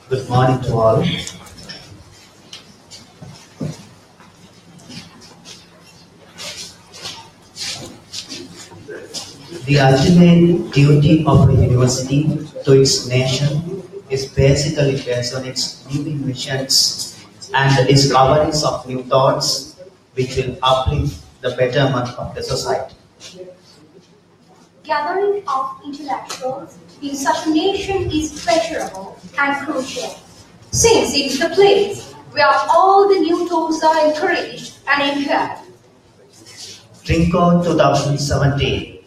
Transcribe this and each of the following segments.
Good morning to all. The ultimate duty of a university to its nation is basically based on its new inventions and the discoveries of new thoughts which will uplift the betterment of the society. Gathering of intellectuals in such a nation is pleasurable and crucial, since it is the place where all the new thoughts are encouraged and encouraged. Trinco 2017,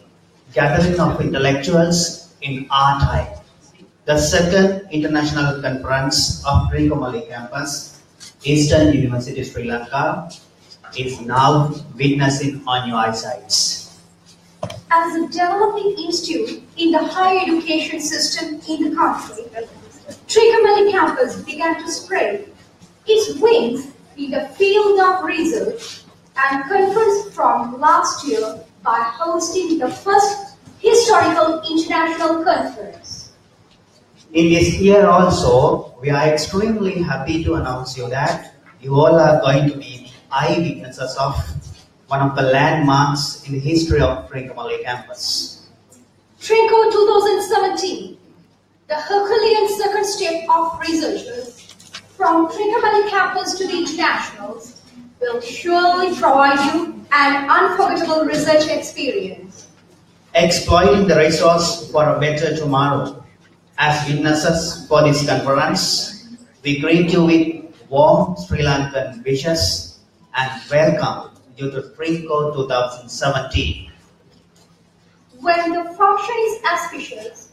Gathering of Intellectuals in our Time, the second international conference of Trincomalee campus, Eastern University, Sri Lanka, is now witnessing on your eyesight. As a developing institute in the higher education system in the country, Trincomalee campus began to spread its wings in the field of research and conference from last year by hosting the first historical international conference. In this year also, we are extremely happy to announce you that you all are going to be eyewitnesses of one of the landmarks in the history of Trincomalee campus. Trinco 2017, the Herculean second step of researchers from Trincomalee campus to the internationals, will surely provide you an unforgettable research experience. Exploiting the resource for a better tomorrow. As witnesses for this conference, we greet you with warm Sri Lankan wishes and welcome you to Trinco 2017. When the function is auspicious,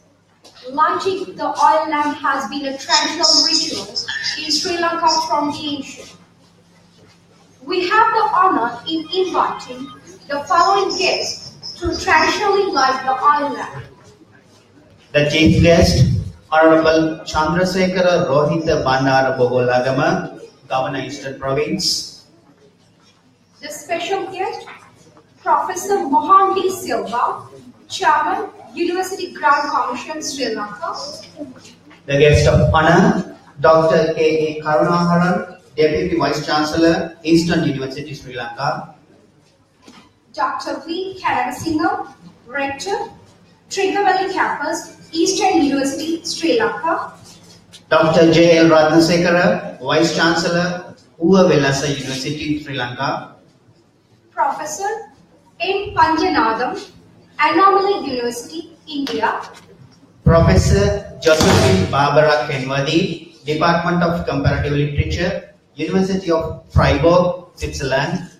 lighting the oil lamp has been a traditional ritual in Sri Lanka from the ancient. We have the honor in inviting the following guests to traditionally light the oil lamp. The chief guest, Honorable Chandrasekhara Rohitha Bandara Bogolagama, Governor Eastern Province. The special guest, Professor Mohan D. Silva, Chairman, University Grant Commission, Sri Lanka. The guest of honor, Dr. K. A. Karunaharan, Deputy Vice Chancellor, Eastern University, Sri Lanka. Dr. V. Kanagasingham, Rector, Trincomalee Campus, Eastern University, Sri Lanka. Dr. J. L. Ratnasekara, Vice Chancellor, Uva Velasa University, Sri Lanka. Professor N. Panjanadam, Anomaly University, India. Professor Josephine Barbara Kenwadi, Department of Comparative Literature, University of Freiburg, Switzerland.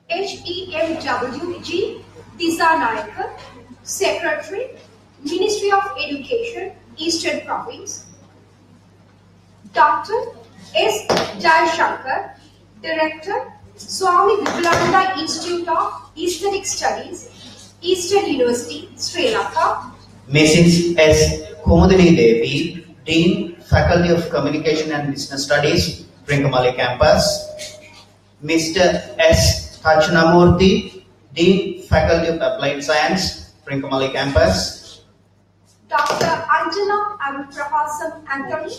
HEMWG Disanayakan, Secretary, Ministry of Education, Eastern Province. Dr. S. Jayashankar, Director, Swami Vivekananda Institute of Aesthetic Studies, Eastern University, Sri Lanka. Mrs. S. Kumudini Devi, Dean, Faculty of Communication and Business Studies, Trincomalee Campus. Mr. S. Tachanamurthy, Dean, Faculty of Applied Science, Trincomalee Campus. Dr. Angela Anuprahasam Anthony,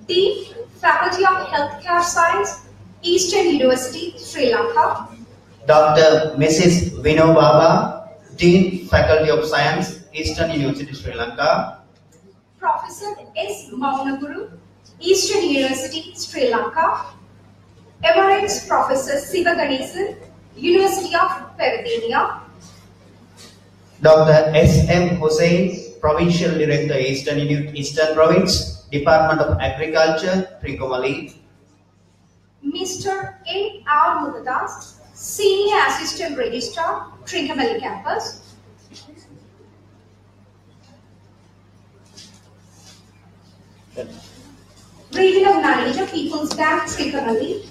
Dean, Faculty of Healthcare Science, Eastern University, Sri Lanka. Dr. Mrs. Vino Baba, Dean, Faculty of Science, Eastern University, Sri Lanka. Professor S. Maunaguru, Eastern University, Sri Lanka. Emeritus Professor Siva Ganesan, University of Pennsylvania. Dr. S.M. Hussain, Provincial Director, Eastern Province, Department of Agriculture, Trincomalee. Mr. A.R. Murugadas, Senior Assistant Registrar, Trincomalee Campus. Regional Manager, People's Bank, Trincomalee.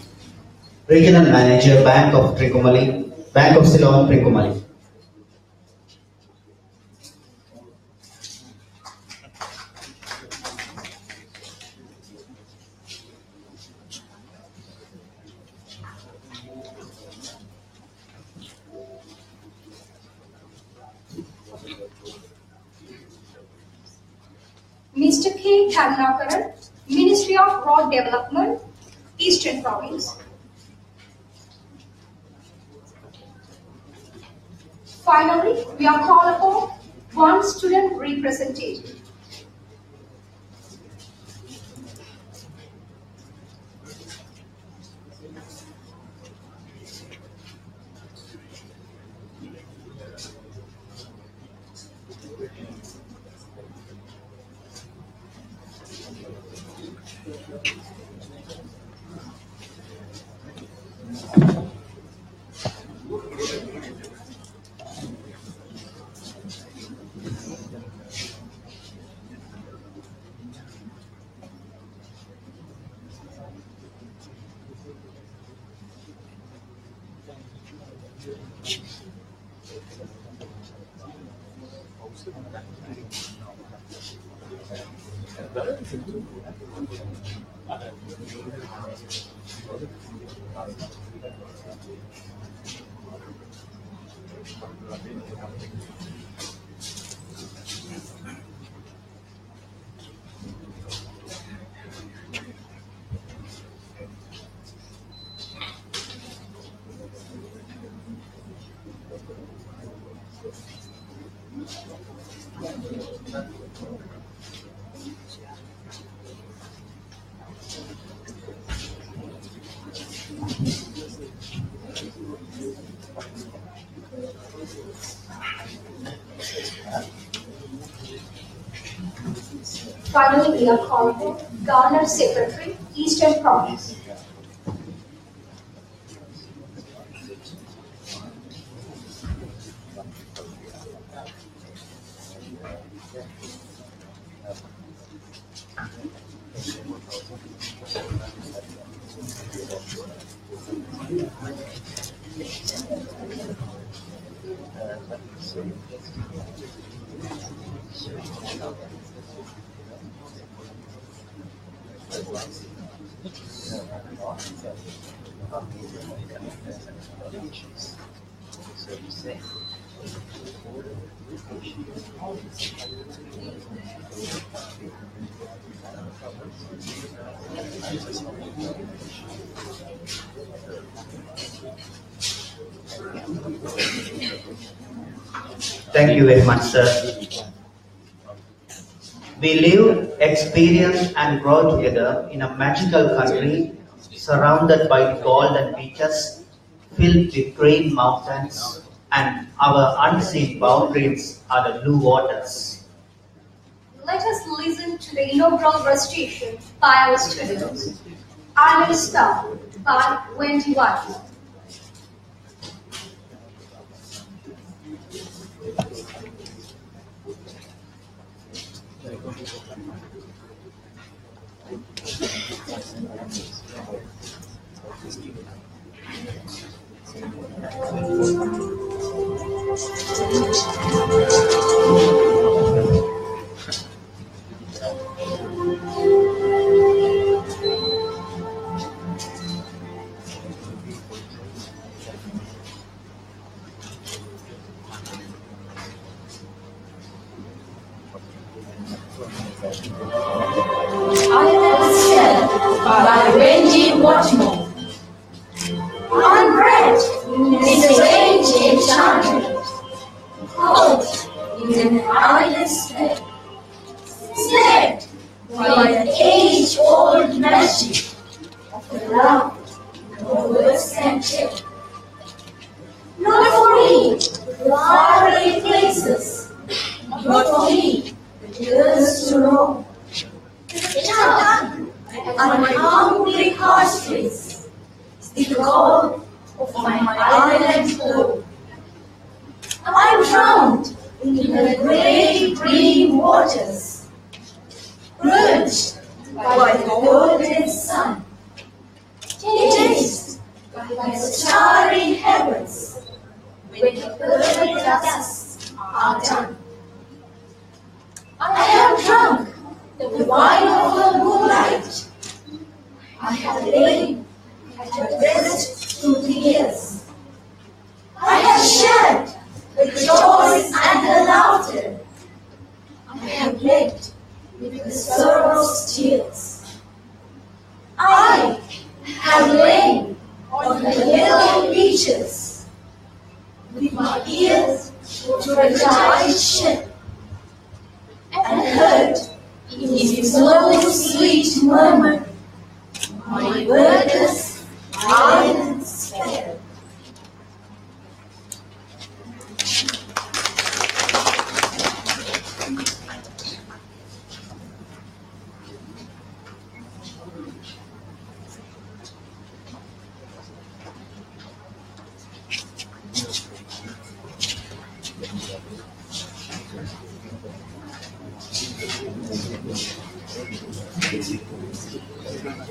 Regional Manager, Bank of Trincomalee, Bank of Ceylon, Trincomalee. Mr. K. Karnakaran, Ministry of Road Development, Eastern Province. Finally, we are called upon one student representative. Finally, we are called upon Governor Secretary, Eastern Province. Thank you very much, sir. We live, experience, and grow together in a magical country surrounded by golden beaches, filled with green mountains, and our unseen boundaries are the blue waters. Let us listen to the inaugural recitation by our students. I will start by Wendy White. I was said by Wendy Watmore. Unread is a range enchantment, caught in an eyeless step, snared by the age-old magic of the love of my island home. I drowned in the great green waters, urged by the golden sun, chased by the starry heavens, when the perfect dusks are done. I have drunk the wine of the moonlight. I have lain at your breast through the years. I have shared the joys and the laughter. I have lived with the sorrow's tears. I have lain on the yellow beaches with my ears to a giant ship and heard in his low sweet murmur my wordless islands fell.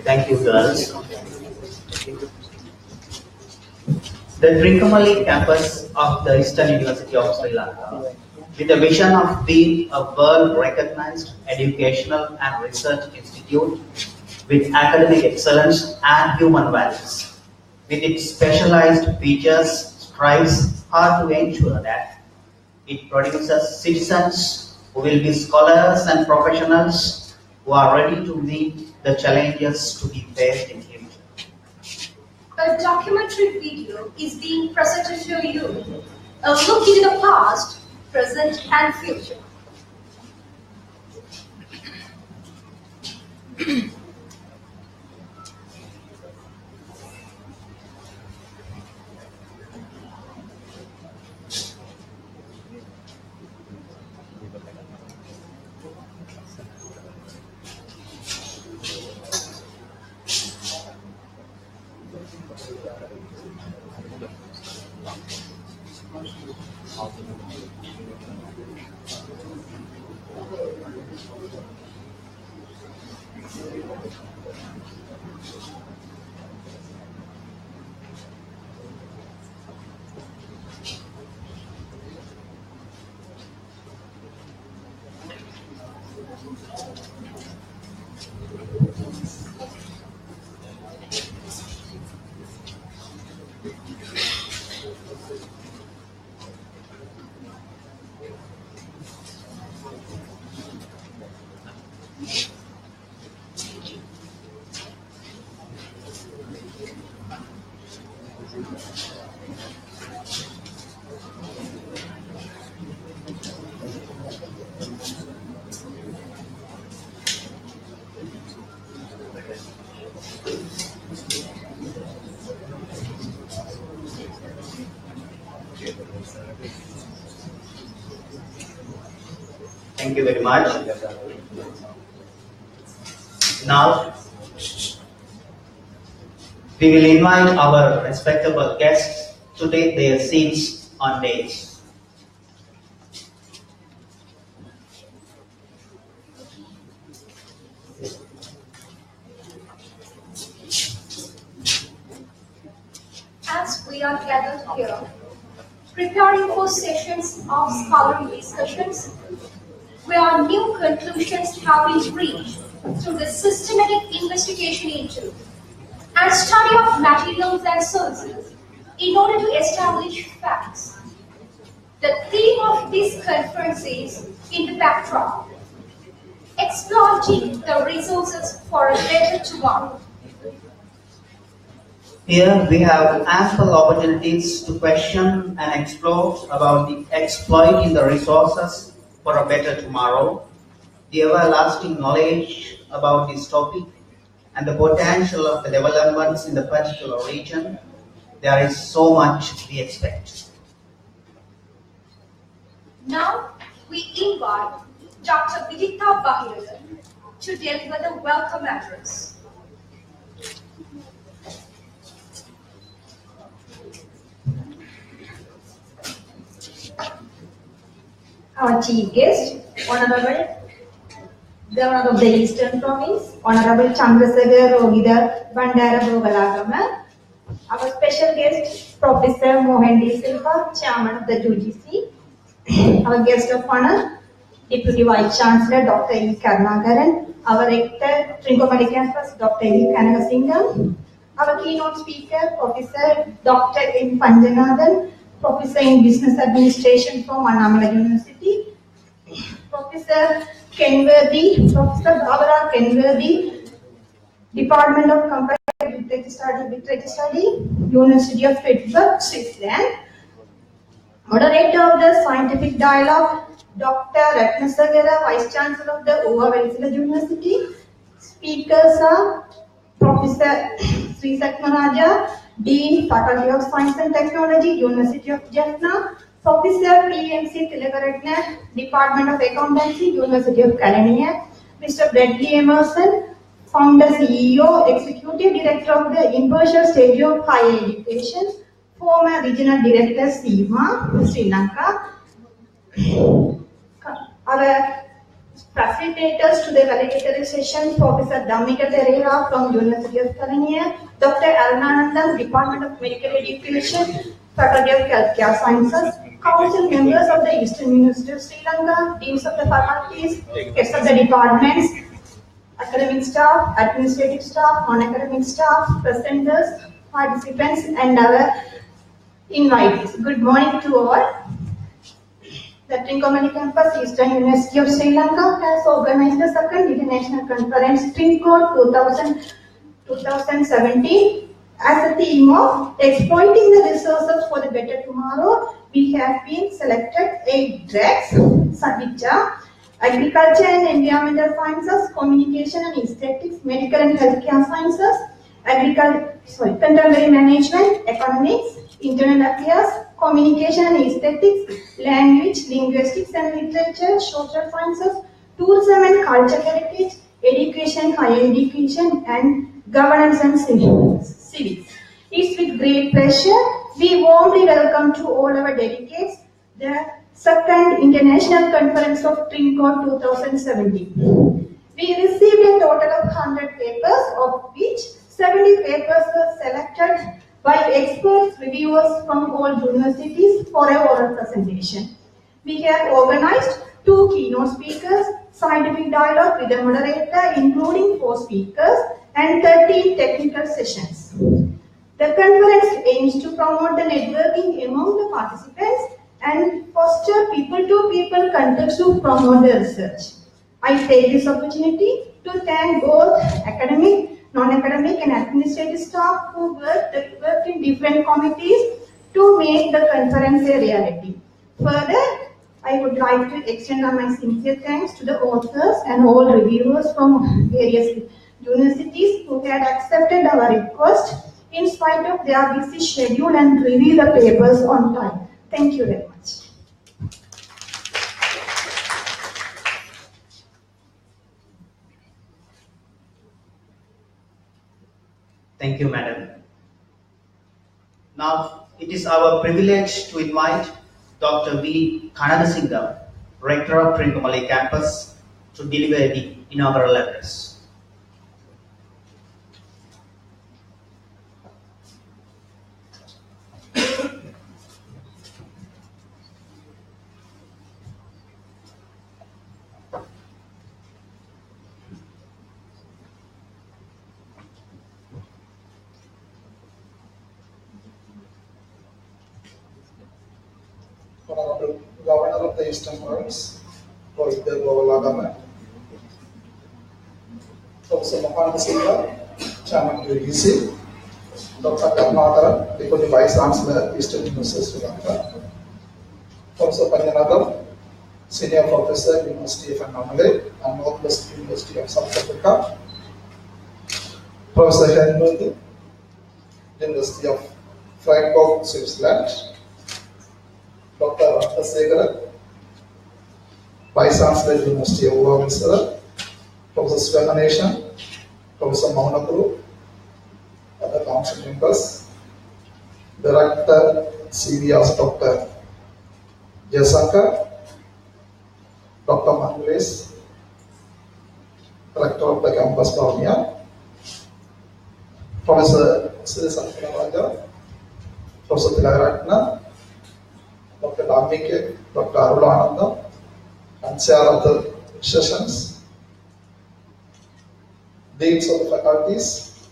Thank you, girls. The Trincomalee campus of the Eastern University of Sri Lanka, with a vision of being a world-recognized educational and research institute with academic excellence and human values. With its specialized features, strives hard to ensure that it produces citizens who will be scholars and professionals who are ready to meet the challenges to be faced in future. A documentary video is being presented to you, a look into the past, present, and future. Thank you very much. Now, we will invite our respectable guests to take their seats on stage. As we are gathered here, preparing for sessions of scholarly discussions, where new conclusions have been reached through the systematic investigation into and study of materials and sources in order to establish facts. The theme of this conference is in the backdrop, exploiting the resources for a better tomorrow. Here we have ample opportunities to question and explore about the exploiting the resources for a better tomorrow, the everlasting knowledge about this topic, and the potential of the developments in the particular region. There is so much we expect. Now we invite Dr. Viditha Bahiragan to deliver the welcome address. Our chief guest, Honorable Governor of the Eastern Province, Honorable Chandrasekhar Rogida Bandara Bogalagama. Our special guest, Professor Mohan D. Silva, Chairman of the UGC. Our guest of honor, Deputy Vice Chancellor Dr. E. Karnagaran. Our Rector, Trincomalee Campus, Dr. E. Kanagasingam. Our keynote speaker, Professor Dr. N. Panjanathan, Professor in Business Administration from Annamalai University. Professor Kenworthy, Professor Barbara Kenworthy, Department of Comparative Literature Study, University of Pittsburgh, Switzerland. Moderator of the Scientific Dialogue, Dr. Ratnasagara, Vice Chancellor of the Ova Wellesley University. Speakers are Professor Sri Satmaraja, Dean, Faculty of Science and Technology, University of Jaffna. Professor P.M.C. Tilakaratne, Department of Accountancy, University of California. Mr. Bradley Emerson, Founder, CEO, Executive Director of the Impartial Stage of Higher Education. Former Regional Director, SEMA, Sri Lanka. Our facilitators to the valedictory session, Professor Dhammika Pereira from University of California, Dr. Arunanandam, Department of Medical Education, Faculty of Healthcare Sciences, Council members of the Eastern University of Sri Lanka, deans of the faculties, heads of the departments, academic staff, administrative staff, non-academic staff, presenters, participants, and our invitees. Good morning to all. The Trincomalee Campus, Eastern University of Sri Lanka has organized the second international conference, TRINCODE 2017, as a theme of exploiting the resources for the better tomorrow. We have been selected 8 tracks, which are agriculture and environmental sciences, communication and aesthetics, medical and healthcare sciences, contemporary management, economics, internal affairs, communication and aesthetics, language, linguistics and literature, social sciences, tourism and culture heritage, education, higher education, and governance and civics. It's with great pleasure we warmly welcome to all our delegates the second International Conference of TRINCODE 2017. We received a total of 100 papers, of which 70 papers were selected by experts, reviewers from all universities for a oral presentation. We have organized 2 keynote speakers, scientific dialogue with a moderator including 4 speakers, and 13 technical sessions. The conference aims to promote the networking among the participants and foster people-to-people contact to promote the research. I take this opportunity to thank both academic, non-academic and administrative staff who worked in different committees to make the conference a reality. Further, I would like to extend my sincere thanks to the authors and all reviewers from various universities who had accepted our request in spite of their busy schedule and review the papers on time. Thank you very much. Thank you, Madam. Now, it is our privilege to invite Dr. V. Kanagasingam, Rector of Trincomalee Campus, to deliver the inaugural address. Honorable Governor of the Eastern Province, Professor Bogalagama, Professor Mohan Silva, Chairman of UGC, Dr. Karnagaran, Deputy Vice Chancellor, Eastern University of Sri Lanka, Professor Panjanathan, Senior Professor, University of Annamalai and Northwest University of South Africa, Professor Henry, University of Freiburg, Switzerland, Dr. Ratnasagara, Vice Chancellor, University of Ova Wellesley, Professor Swahanation, Professor Maunapuru, other council members, Director CVS Dr. Jasankar, Dr. Mangalis, Rector of the campus Pavnia, Professor Sri Sankararaja, Professor Tilaratna, Dr. Damike, Dr. Arulananda, and chair of the sessions, deans of the faculties,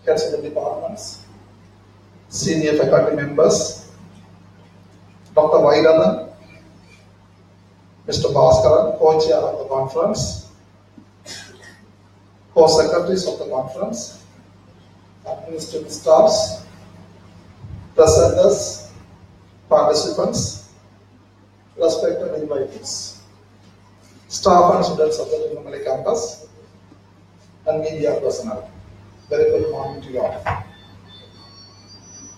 heads of the departments, senior faculty members, Dr. Vairadan, Mr. Bhaskaran, co-chair of the conference, co-secretaries of the conference, administrative staffs, presenters, participants, respected invitees, staff and students of the Trincomalee campus, and media personnel. Very good morning to you all.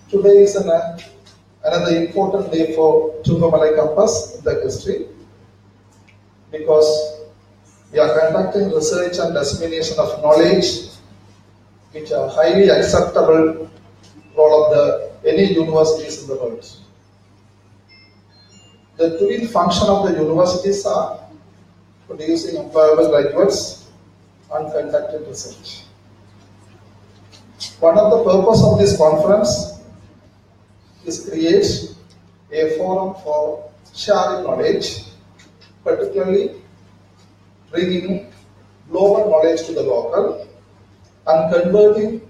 Today is another important day for Trincomalee campus in the history, because we are conducting research and dissemination of knowledge, which are highly acceptable role of any universities in the world. The twin function of the universities are producing employable graduates and conducting research. One of the purpose of this conference is create a forum for sharing knowledge, particularly bringing global knowledge to the local and converting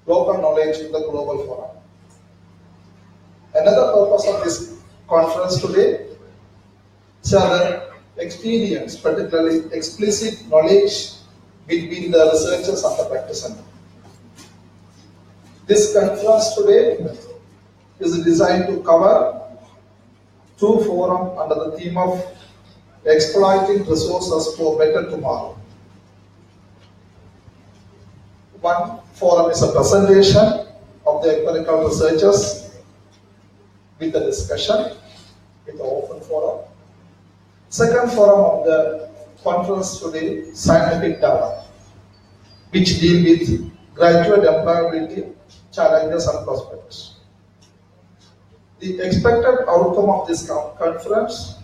local knowledge to the global forum. Another purpose of this conference today is the experience, particularly explicit knowledge between the researchers and the practitioners. This conference today is designed to cover two forums under the theme of exploiting resources for better tomorrow. One forum is a presentation of the empirical researchers with a discussion, with an open forum. Second forum of the conference today, scientific dialogue, which deal with graduate employability, challenges and prospects. The expected outcome of this conference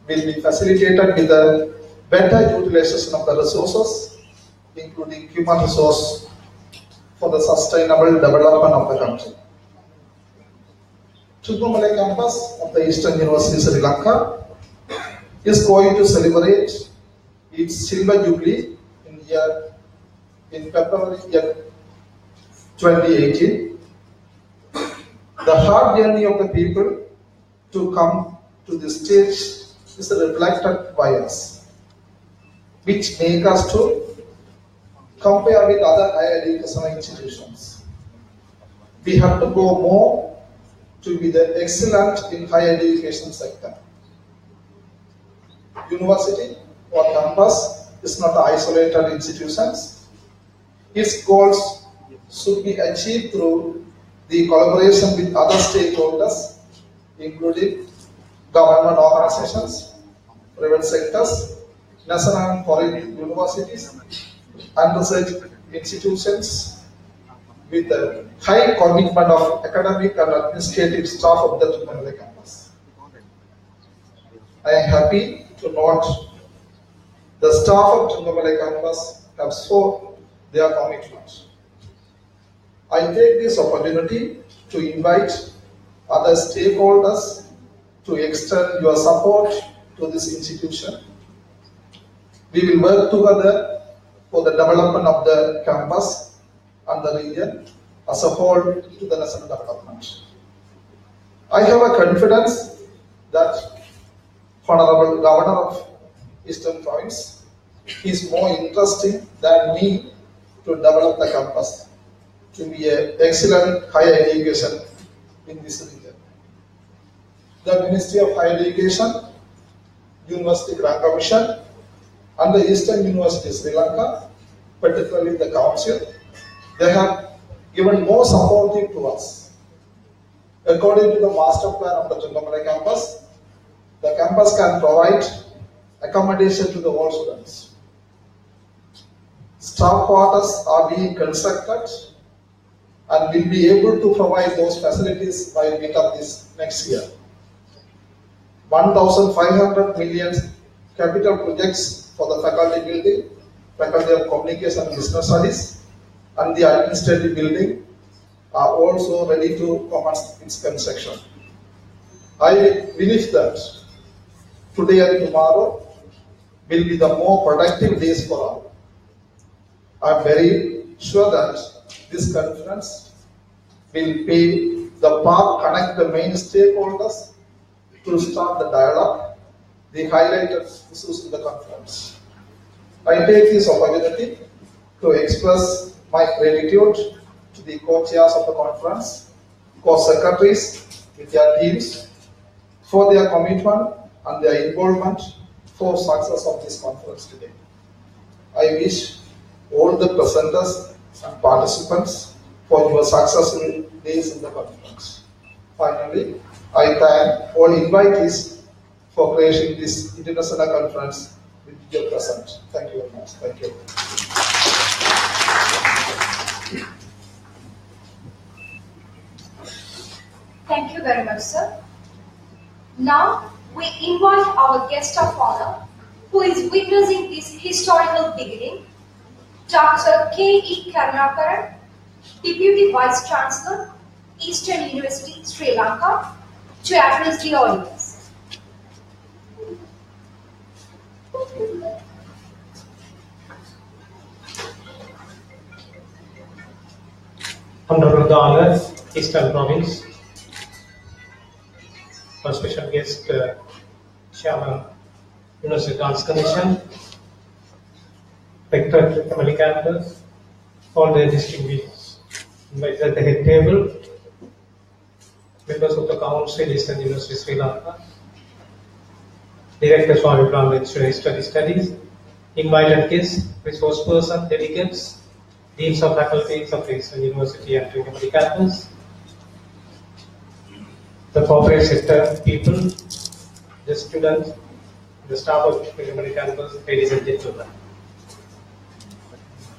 will be facilitated with a better utilization of the resources, including human resource, for the sustainable development of the country. Trincomalee campus of the Eastern University Sri Lanka is going to celebrate its silver jubilee in February 2018. The hard journey of the people to come to this stage is reflected by us, which make us to compare with other higher educational institutions. We have to go more to be the excellent in higher education sector. University or campus is not isolated institutions. Its goals should be achieved through the collaboration with other stakeholders, including government organizations, private sectors, national and foreign universities, and research institutions, with a high commitment of academic and administrative staff of the Trincomalee campus. I am happy to note the staff of Trincomalee campus have shown their commitment. I take this opportunity to invite other stakeholders to extend your support to this institution. We will work together for the development of the campus and the region as a whole to the national development. I have a confidence that Honorable Governor of Eastern Province is more interesting than me to develop the campus to be an excellent higher education in this region. The Ministry of Higher Education, University Grant Commission, and the Eastern University Sri Lanka, particularly the Council, they have given more supportive to us. According to the master plan of the Trincomalee campus, the campus can provide accommodation to the all students. Staff quarters are being constructed and will be able to provide those facilities by mid of this next year. 1,500 million capital projects for the faculty building, Faculty of Communication and Business Studies, and the administrative building are also ready to commence its construction. I believe that today and tomorrow will be the more productive days for all. I am very sure that this conference will pave the path, connect the main stakeholders to start the dialogue, the highlighted issues in the conference. I take this opportunity to express my gratitude to the co-chairs of the conference, co-secretaries with their teams for their commitment and their involvement for success of this conference today. I wish all the presenters and participants for your successful days in the conference. Finally, I thank all invitees for creating this international conference with your presence. Thank you very much. Thank you. Thank you very much, sir. Now, we invite our guest of honor, who is witnessing this historical beginning, Dr. K.E. Karunakaran, Deputy Vice Chancellor, Eastern University, Sri Lanka, to address the audience. Honorable Governor, Eastern Province, our special guest, Chairman, University Arts Commission, Rector Trikamali Campus, all the distinguished invited at the head table, members of the Council, Eastern University, Sri Lanka, Director Swami Brahman Studies, invited guests, resource person, delegates, deans of faculties of Eastern University and Trikamali Campus, the corporate sector people, the students, the staff of Trikamali Campus, ladies and gentlemen.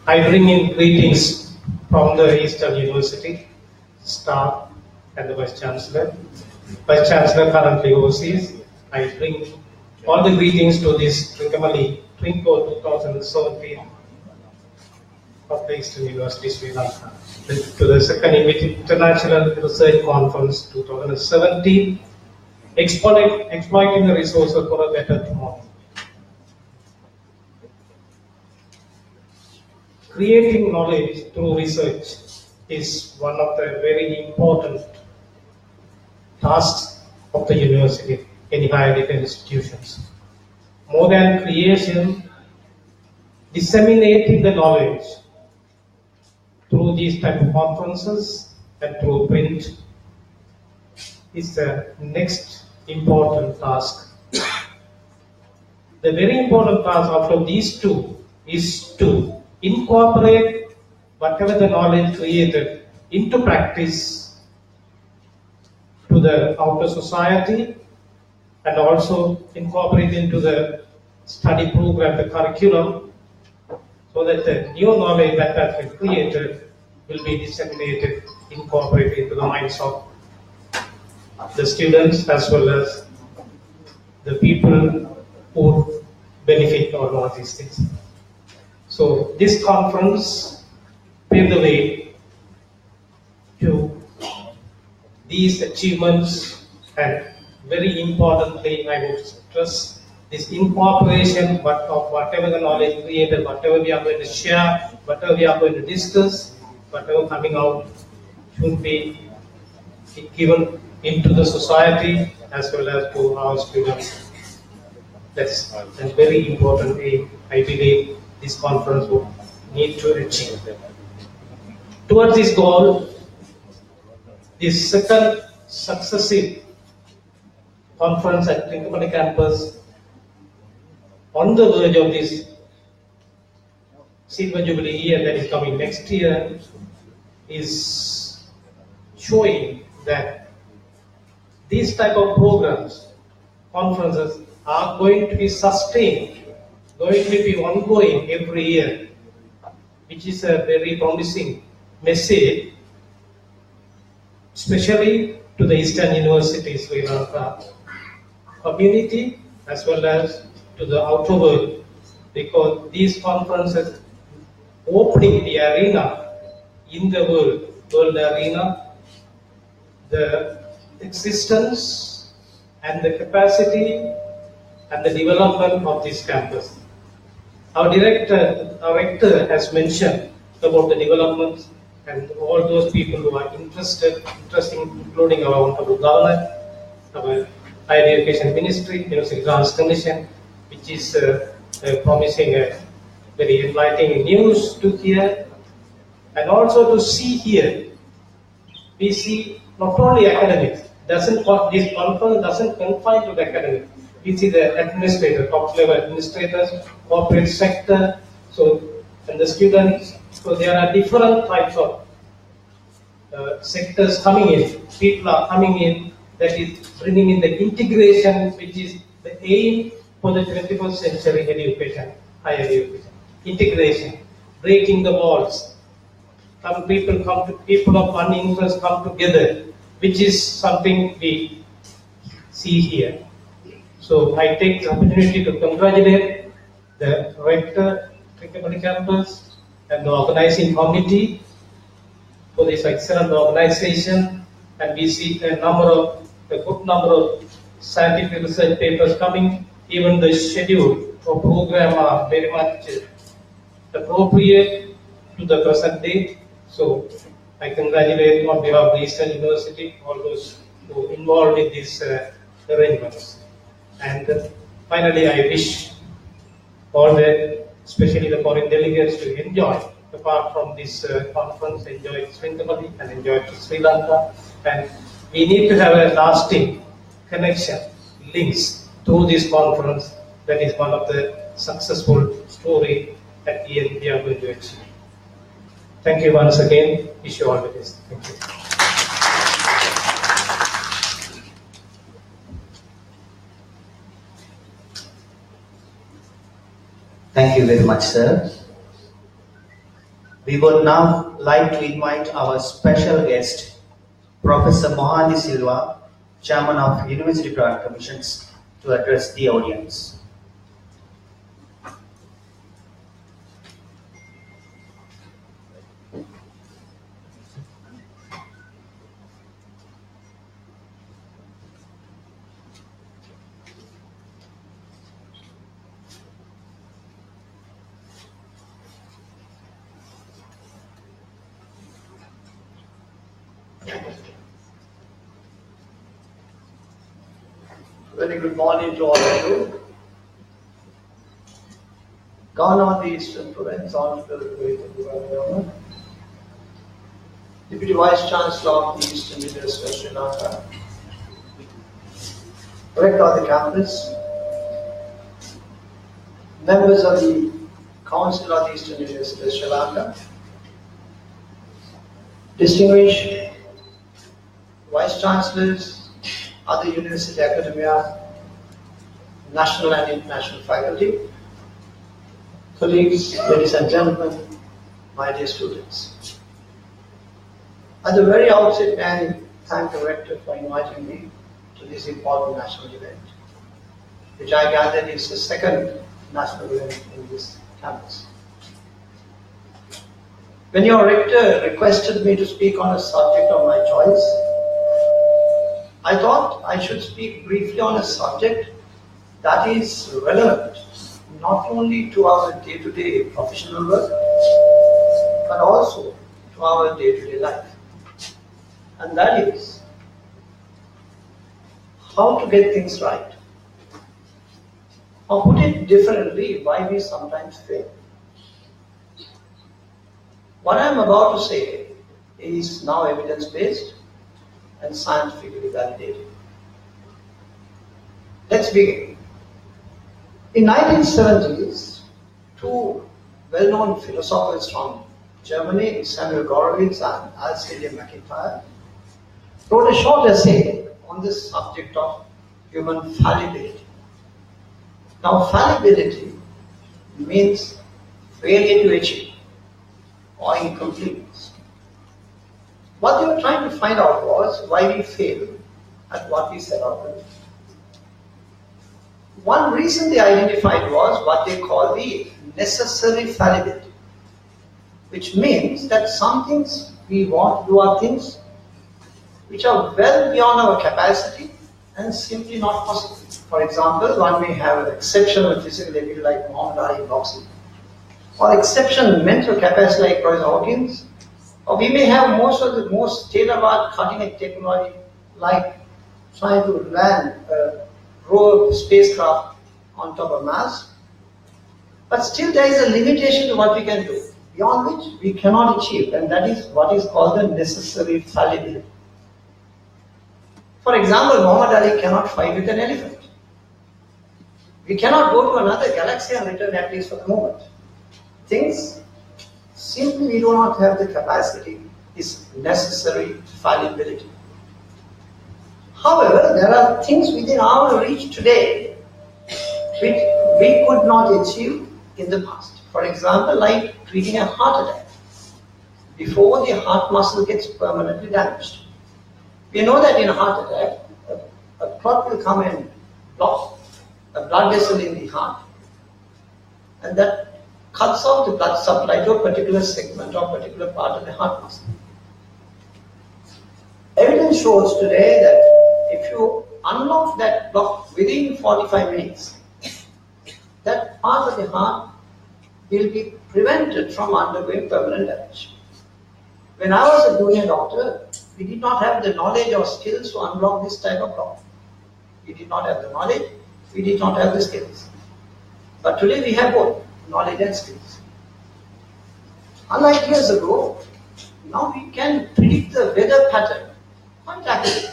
I bring in greetings from the Eastern University staff and the Vice Chancellor. Vice Chancellor currently overseas. I bring all the greetings to this Trikamali Trinco 2017 of the Eastern University, Sri Lanka, to the second International Research Conference 2017, exploiting the resources for a better tomorrow. Creating knowledge through research is one of the very important tasks of the university, any higher education institutions. More than creation, disseminating the knowledge through these type of conferences and through print is the next important task. The very important task after these two is to incorporate whatever the knowledge created into practice to the outer society and also incorporate into the study program, the curriculum, so that the new knowledge that has been created will be disseminated, incorporated into the minds of the students as well as the people who benefit from all these things. So this conference paved the way to these achievements, and very importantly, I would stress this incorporation of whatever the knowledge created, whatever we are going to share, whatever we are going to discuss, whatever coming out should be given into the society as well as to our students. That's a very important aim, I believe, this conference would need to achieve. Towards this goal, this second successive conference at Trikamali Campus, on the verge of this Silver Jubilee year that is coming next year, is showing that these type of programs, conferences, are going to be sustained, going to be ongoing every year, which is a very promising message, especially to the Eastern University, Sri Lanka, community as well as to the outer world, because these conferences opening the arena in the world arena, the existence and the capacity and the development of this campus. Our rector has mentioned about the development and all those people who are interested, including our honorable governor, our higher education ministry, University Grants Commission, which is promising a very enlightening news to hear, and also to see here. We see not only academics. This conference doesn't confine to the academics. We see the administrators, top level administrators, corporate sector, and the students. So there are different types of sectors coming in. People are coming in, that is bringing in the integration, which is the aim for the 21st century education, higher education. Integration, breaking the walls. People of one interest come together, which is something we see here. So I take the opportunity to congratulate the rector, Trikamali campus, and the organizing committee for this excellent organization. And we see a good number of scientific research papers coming. Even the schedule or program are very much appropriate to the present date. So I congratulate on behalf of the Eastern University all those who involved in these arrangements. And finally, I wish all especially the foreign delegates, to enjoy, apart from this conference, enjoy Sringamali and enjoy Sri Lanka. And we need to have a lasting connection, links through this conference. That is one of the successful story that we are going to achieve. Thank you once again. Wish you all the best. Thank you. Thank you very much, sir. We would now like to invite our special guest, Professor Mohani Silva, Chairman of University Grant Commissions, to address the audience. Very good morning to all of you. Governor of the Eastern Province, Honorable Governor, Deputy Vice Chancellor of the Eastern University of Sri Lanka, Rector of the campus, members of the Council of the Eastern University of Sri Lanka, distinguished Vice Chancellors, other university academia, national and international faculty, colleagues, ladies and gentlemen, my dear students. At the very outset, I thank the Rector for inviting me to this important national event, which I gather is the second national event in this campus. When your Rector requested me to speak on a subject of my choice, I thought I should speak briefly on a subject that is relevant not only to our day-to-day professional work, but also to our day-to-day life. And that is how to get things right. Or put it differently, why we sometimes fail. What I am about to say is now evidence-based and scientifically validated. Let's begin. In 1970s, two well-known philosophers from Germany, Samuel Gorovitz and Alcide McIntyre, wrote a short essay on this subject of human fallibility. Now, fallibility means failure to achieve or incompleteness. What they were trying to find out was why we fail at what we set out to do. One reason they identified was what they call the necessary fallibility, which means that some things we want to do are things which are well beyond our capacity and simply not possible. For example, one may have an exceptional physical ability like Muhammad Ali boxing, or exceptional mental capacity like Roy Hawkins, or we may have most of the most state-of-the-art cutting-edge technology like trying to land a rogue spacecraft on top of Mars. But still there is a limitation to what we can do, beyond which we cannot achieve, and that is what is called the necessary fallibility. For example, Muhammad Ali cannot fight with an elephant. We cannot go to another galaxy and return, at least for the moment. Things simply we do not have the capacity, is necessary fallibility. However, there are things within our reach today which we could not achieve in the past. For example, like treating a heart attack before the heart muscle gets permanently damaged. We know that in a heart attack, a clot will come and block a blood vessel in the heart, and that cuts off the blood supply to a particular segment or particular part of the heart muscle. Evidence shows today that if you unlock that block within 45 minutes, that part of the heart will be prevented from undergoing permanent damage. When I was a junior doctor, we did not have the knowledge or skills to unblock this type of block. We did not have the knowledge, we did not have the skills. But today we have both knowledge and skills. Unlike years ago, now we can predict the weather pattern quite accurately.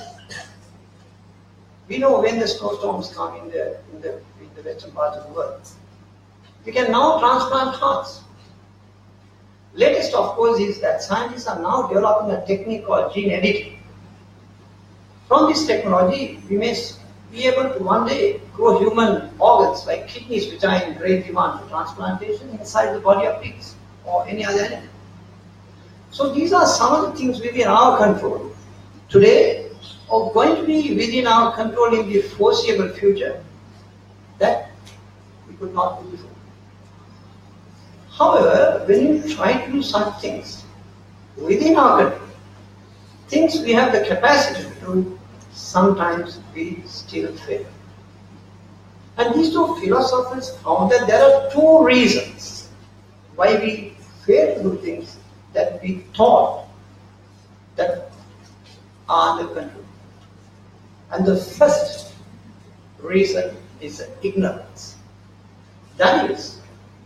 We know when the snowstorms come in the western part of the world. We can now transplant hearts. Latest, of course, is that scientists are now developing a technique called gene editing. From this technology, we may be able to one day grow human organs like kidneys, which are in great demand for transplantation, inside the body of pigs or any other animal. So these are some of the things within our control today, or going to be within our control in the foreseeable future, that we could not do before. However, when you try to do such things within our control, things we have the capacity to do, sometimes we still fail. And these two philosophers found that there are two reasons why we fail to do things that we thought that are under control. And the first reason is ignorance. That is,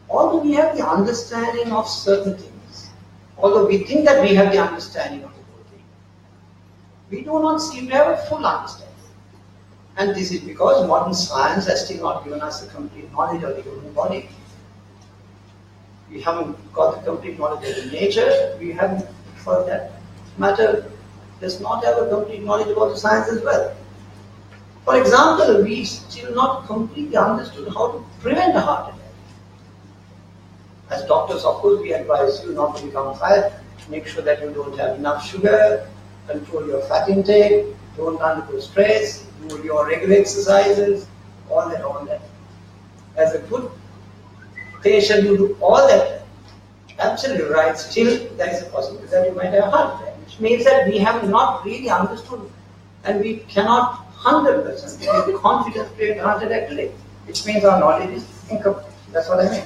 although we have the understanding of certain things, although we think that we have the understanding of the whole thing, we do not seem to have a full understanding. And this is because modern science has still not given us the complete knowledge of the human body. We haven't got the complete knowledge of the nature. We haven't, for that matter, does not have a complete knowledge about the science as well. For example, we still not completely understood how to prevent a heart attack. As doctors, of course, we advise you not to become fat, make sure that you don't have enough sugar, control your fat intake, don't undergo stress, do your regular exercises, all that. As a good patient, you do all that, absolutely right, still there is a possibility that you might have a heart attack, which means that we have not really understood and we cannot 100% be confident to prevent a heart attack today, which means our knowledge is incomplete. That's what I mean.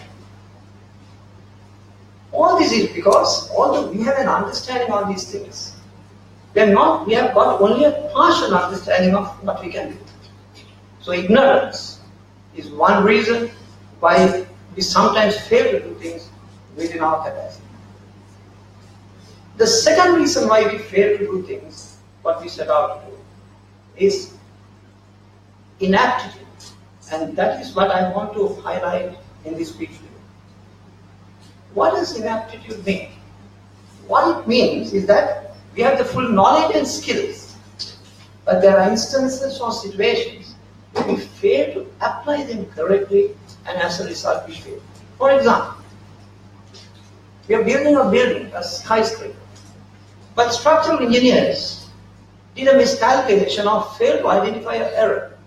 All this is because, although we have an understanding of these things, we have got only a partial understanding of what we can do. So ignorance is one reason why we sometimes fail to do things within our capacity. The second reason why we fail to do things, what we set out to do, is inaptitude. And that is what I want to highlight in this speech today. What does inaptitude mean? What it means is that we have the full knowledge and skills, but there are instances or situations where we fail to apply them correctly, and as a result we fail. For example, we are building a building, a skyscraper, but structural engineers did a miscalculation or failed to identify an error.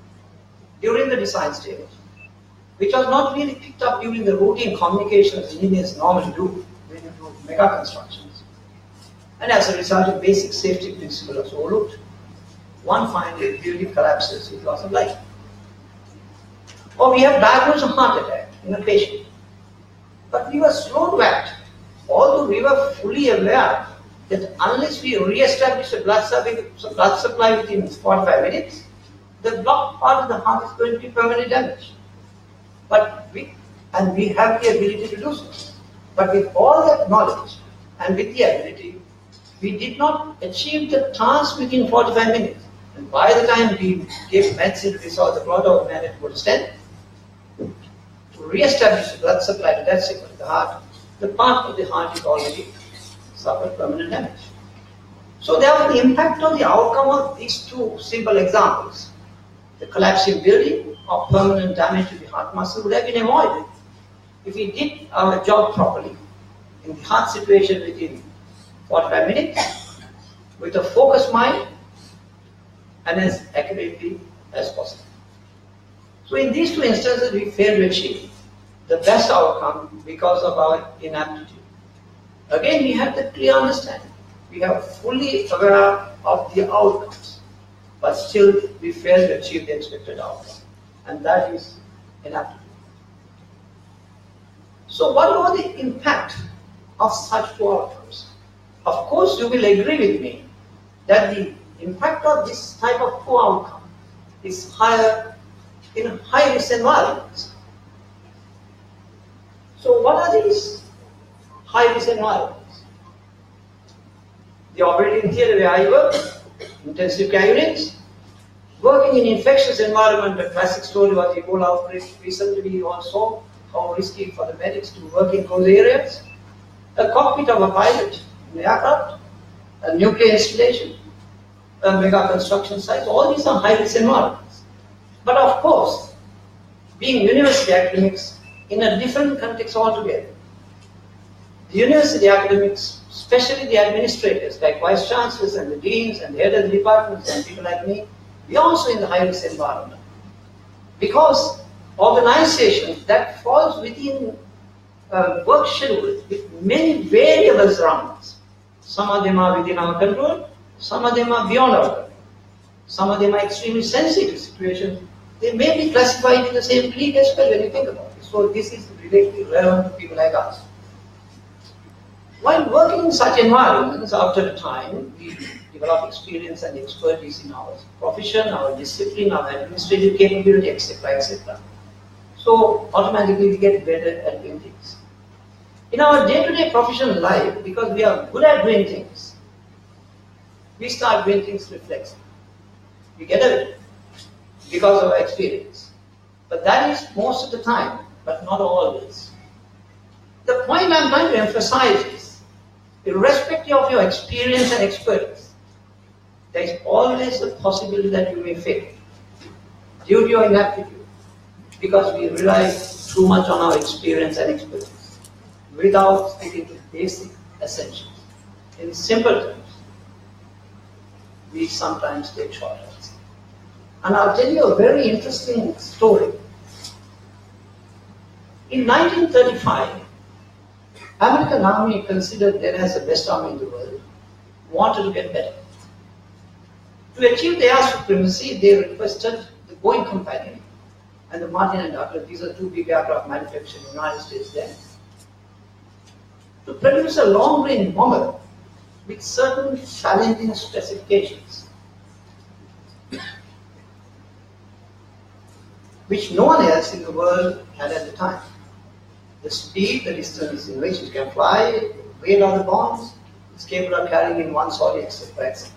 during the design stage, which was not really picked up during the routine communications engineers normally do when you do mega constructions. And as a result, the basic safety principle was overlooked. One fine day, building collapses with loss of life. Or we have diagnosed a heart attack in a patient. But we were slow to act, although we were fully aware that unless we re-establish the blood supply within 45 minutes, the blocked part of the heart is going to be permanently damaged. But we have the ability to do so. But with all that knowledge and with the ability, we did not achieve the task within 45 minutes. And by the time we gave medicine to resolve the clot or managed to put a stent, to re-establish the blood supply to that segment of the heart, the part of the heart is already suffered permanent damage. So therefore the impact on the outcome of these two simple examples, the collapsing building or permanent damage to the heart muscle, would have been avoided if we did our job properly in the heart situation within 45 minutes with a focused mind and as accurately as possible. So in these two instances we failed to achieve the best outcome because of our inaptitude. Again, we have the clear understanding. We are fully aware of the outcomes, but still we fail to achieve the expected outcome. And that is inaptitude. So what was the impact of such two outcomes? Of course, you will agree with me that the impact of this type of poor outcome is higher in high-risk environments. So what are these high-risk environments? The operating theatre where I work, intensive care units, working in infectious environment. A classic story was the Ebola outbreak. Recently we all saw how risky for the medics to work in those areas. A cockpit of a pilot, an aircraft, a nuclear installation, a mega construction site, all these are high-risk environments. But of course, being university academics in a different context altogether. The university academics, especially the administrators like vice chancellors and the deans and the head of the departments and people like me, we are also in the high-risk environment. Because organizations that falls within a work schedule with many variables around us. Some of them are within our control, some of them are beyond our control. Some of them are extremely sensitive situations. They may be classified in the same league as well when you think about it. So this is relatively relevant to people like us. While working in such environments, after a time, we develop experience and expertise in our profession, our discipline, our administrative capability, etc., etc. So automatically we get better at doing things. In our day-to-day professional life, because we are good at doing things, we start doing things reflexively. We get it because of our experience. But that is most of the time, but not always. The point I'm trying to emphasize is, irrespective of your experience and expertise, there is always the possibility that you may fail due to your inaptitude, because we rely too much on our experience and expertise without sticking to basic essentials. In simple terms, we sometimes take shortcuts. And I'll tell you a very interesting story. In 1935, American Army, considered then as the best army in the world, wanted to get better. To achieve their supremacy, they requested the Boeing company and the Martin and Douglas, these are two big aircraft manufacturers in the United States then, to produce a long-range bomber with certain challenging specifications, which no one else in the world had at the time. The speed, the distance in which it can fly, the weight of the bombs, it's capable of carrying in one solid, etc., etc.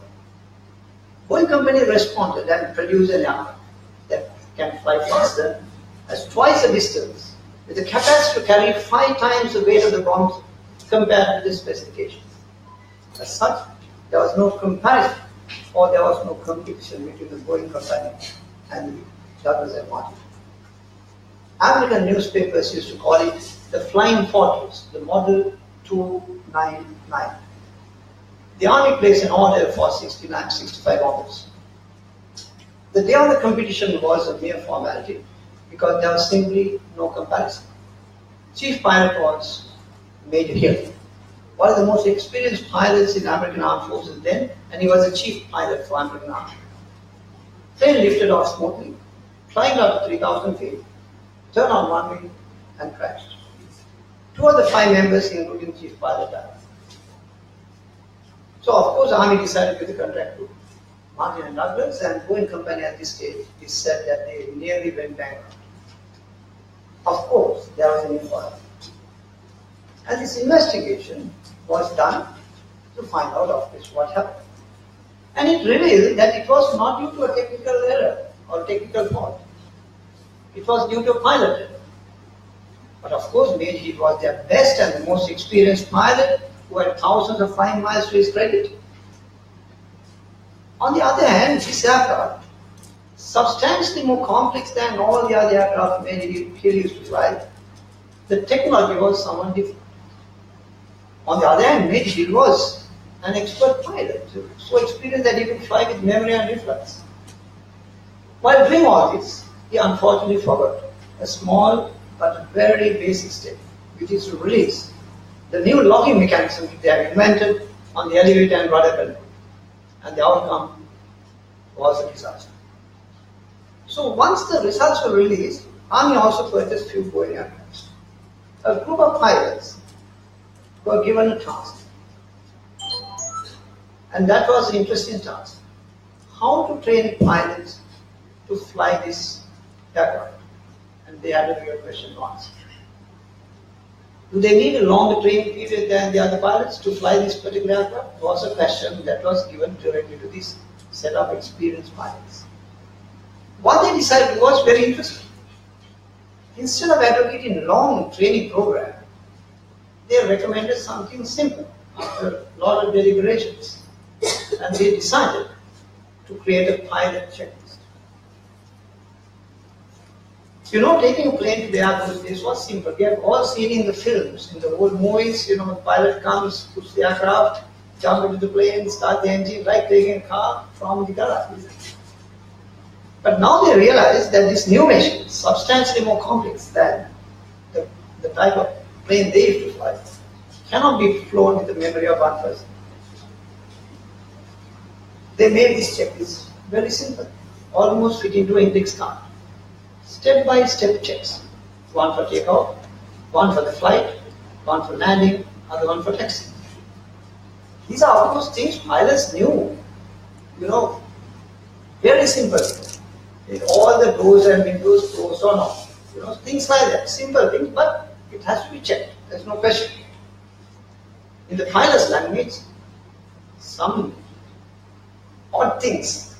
Boeing company responded and produced an aircraft that can fly faster as twice the distance, with the capacity to carry 5 times the weight of the bombs compared to the specifications. As such, there was no comparison or there was no competition between the Boeing company and Douglas and Martin. American newspapers used to call it the Flying Fortress, the Model 299. The Army placed an order for 65 bombers. The day of the competition was a mere formality because there was simply no comparison. Chief pilot was Major Hill, one of the most experienced pilots in American Armed Forces then, and he was a chief pilot for American Army. Plane lifted off smoothly, climbed up to 3,000 feet, turned on one wing, and crashed. 2 of the 5 members, including chief pilot, died. So of course, the Army decided to give the contract to Martin and Douglas, and Boeing Company at this stage is said that they nearly went bankrupt. Of course, there was an inquiry. And this investigation was done to find out of this what happened. And it revealed that it was not due to a technical error or technical fault. It was due to a pilot error. But of course, Major Hill was their best and the most experienced pilot who had thousands of flying miles to his credit. On the other hand, this aircraft, substantially more complex than all the other aircraft Major Hill used to fly, the technology was somewhat different. On the other hand, Major Hill was an expert pilot, so experienced that he could fly with memory and reflex. While doing all this, he unfortunately forgot a small but very basic step, which is to release the new locking mechanism they had invented on the elevator and rudder belt. And the outcome was a disaster. So once the results were released, Army also purchased few Boeing aircraft. A group of pilots were given a task. And that was an interesting task. How to train pilots to fly this aircraft. And they had a real question to answer. Do they need a longer training period than the other pilots to fly this particular aircraft? Was a question that was given directly to this set of experienced pilots. What they decided was very interesting. Instead of advocating a long training program, they recommended something simple after a lot of deliberations. And they decided to create a pilot checklist. You know, taking a plane to the airport, this was simple. We have all seen in the films, in the old movies, you know, the pilot comes, puts the aircraft, jump into the plane, start the engine, like taking a car from the garage. But now they realize that this new machine is substantially more complex than the type of plane they used to fly. Cannot be flown with the memory of one person. They made this checklist very simple, almost fit into an index card. Step-by-step checks. One for takeoff, one for the flight, one for landing, other one for taxi. These are of course things pilots knew, you know, very simple. All the doors and windows closed or not. You know, things like that, simple things, but it has to be checked. There's no question. In the pilot's language, some odd things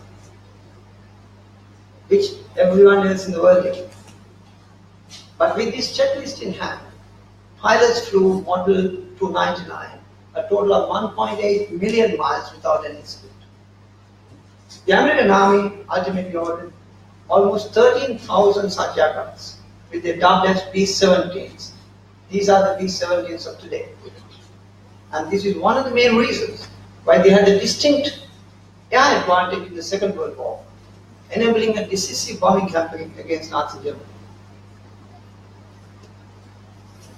which everyone else in the world did. But with this checklist in hand, pilots flew Model 299, a total of 1.8 million miles without any incident. The American Army ultimately ordered almost 13,000 such aircrafts, with their dubbed as B-17s. These are the B-17s of today. And this is one of the main reasons why they had a distinct air advantage in the Second World War, enabling a decisive bombing campaign against Nazi Germany.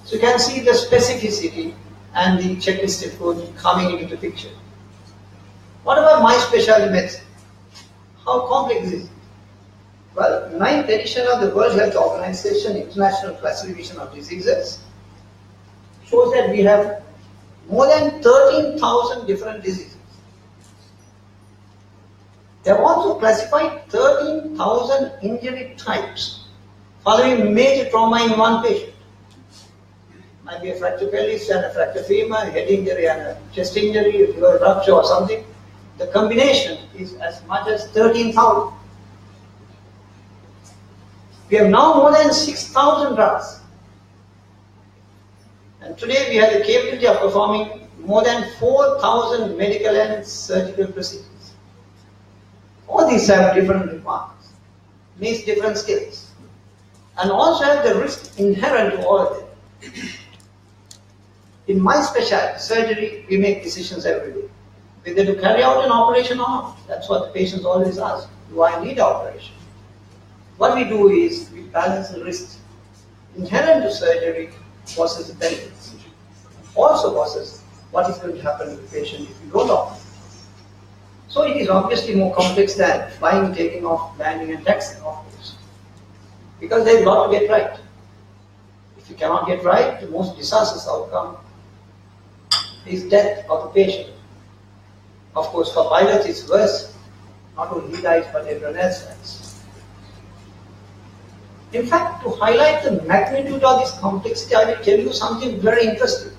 So you can see the specificity and the checklist approach coming into the picture. What about my specialty medicine? How complex is it? Well, 9th edition of the World Health Organization International Classification of Diseases shows that we have more than 13,000 different diseases. They have also classified 13,000 injury types following major trauma in one patient. Might be a fracture pelvis and a fracture femur, head injury and a chest injury, if you have a rupture or something. The combination is as much as 13,000. We have now more than 6,000 drugs. And today we have the capability of performing more than 4,000 medical and surgical procedures. All these have different requirements, needs different skills, and also have the risk inherent to all of them. In my specialty, surgery, we make decisions every day, whether to carry out an operation or not. That's what the patients always ask. do I need operation? What we do is we balance the risks inherent to surgery versus the benefits. Also versus what is going to happen to the patient if you don't operate. So it is obviously more complex than flying, taking off, landing and taxiing, of course. Because there is a lot to get right. If you cannot get right, the most disastrous outcome is death of the patient. Of course, for pilots it's worse. Not only he dies, but everyone else dies. In fact, to highlight the magnitude of this complexity, I will tell you something very interesting.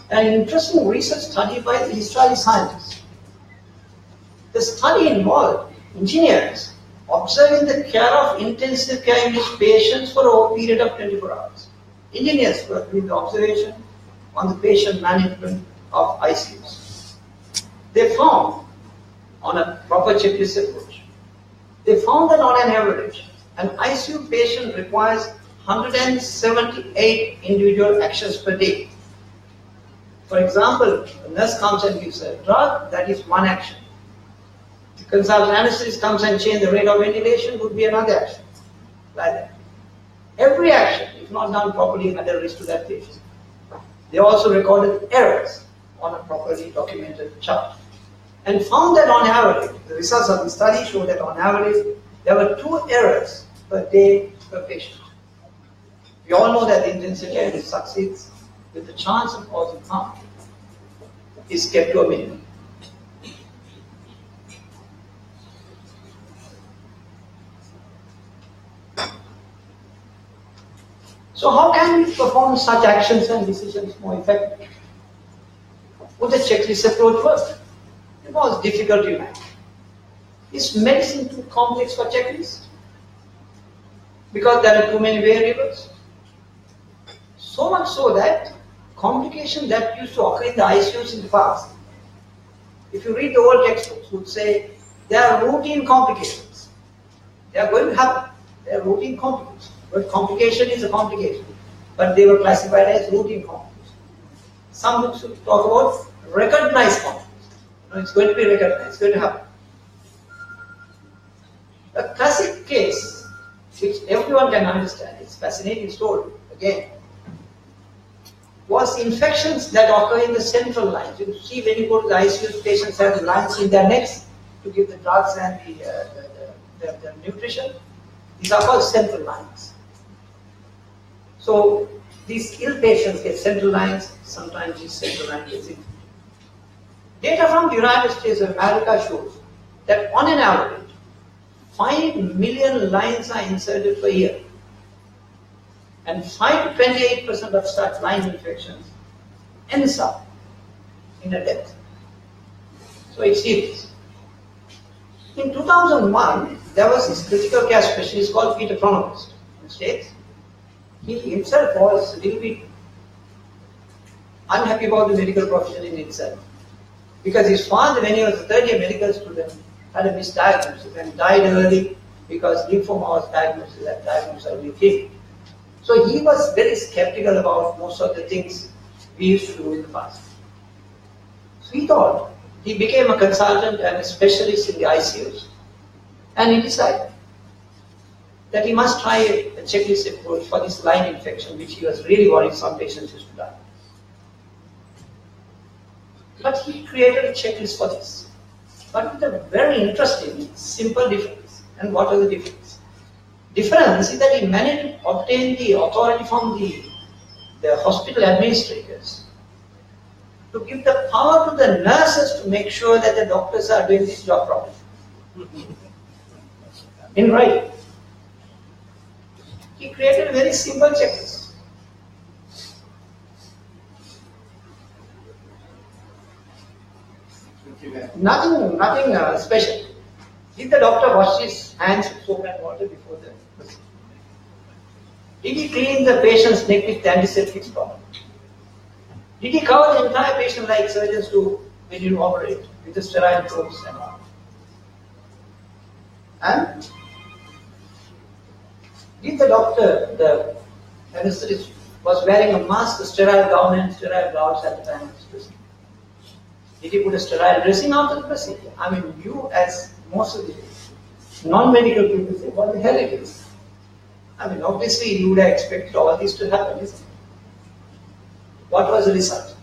An interesting research study by the Israeli scientists. The study involved engineers observing the care of intensive care unit patients for a period of 24 hours. Engineers were doing the observation on the patient management of ICUs. They found, on a proper checklist approach, they found that on an average, an ICU patient requires 178 individual actions per day. For example, a nurse comes and gives a drug, that is one action. The consultant anesthetist comes and changes the rate of ventilation, would be another action. Like that. Every action, if not done properly, had a risk to that patient. They also recorded errors on a properly documented chart and found that on average, the results of the study show that on average, there were 2 errors per day per patient. We all know that the intensive care unit succeeds with the chance of causing harm is kept to a minimum. So how can we perform such actions and decisions more effectively? Would the checklist approach work? It was difficult to imagine. Is medicine too complex for checklists? Because there are too many variables? So much so that complications that used to occur in the ICUs in the past, if you read the old textbooks, would say they are routine complications. They are going to happen. They are routine complications. But complication is a complication. But they were classified as routine complications. Some books would talk about recognized complications. It's going to be recognized, it's going to happen. A classic case, which everyone can understand, it's a fascinating story, again, was infections that occur in the central lines. You see when you go to the ICU, patients have lines in their necks to give the drugs and the nutrition. These are called central lines. So these ill patients get central lines, sometimes these central lines get infected. Data from the United States of America shows that on an average, 5 million lines are inserted per year. And 5 to 28% of such line infections ends up in a death. So it's serious. In 2001, there was this critical care specialist called Peter Cronquist in the States. He himself was a little bit unhappy about the medical profession in itself. Because his father, when he was a third-year medical student, had a misdiagnosis and died early because lymphoma was diagnosed early with him. So he was very skeptical about most of the things we used to do in the past. So he thought, he became a consultant and a specialist in the ICUs, and he decided that he must try a checklist approach for this line infection, which he was really worried some patients used to die. But he created a checklist for this, but with a very interesting, simple difference. And what was the difference? Difference is that he managed to obtain the authority from the hospital administrators to give the power to the nurses to make sure that the doctors are doing this job properly. In writing. He created a very simple checklist. Nothing special. Did the doctor wash his hands with soap and water before the procedure? Did he clean the patient's neck with antiseptics properly? Did he cover the entire patient like surgeons do when you operate with the sterile probes and all? And did the doctor, the anesthetist, was wearing a mask, a sterile gown and sterile gloves at the time of his procedure? Did he put a sterile dressing after the procedure? I mean, you as most of the Non-medical people say, what the hell it is? I mean, obviously you would have expected all this to happen, isn't it? What was the result?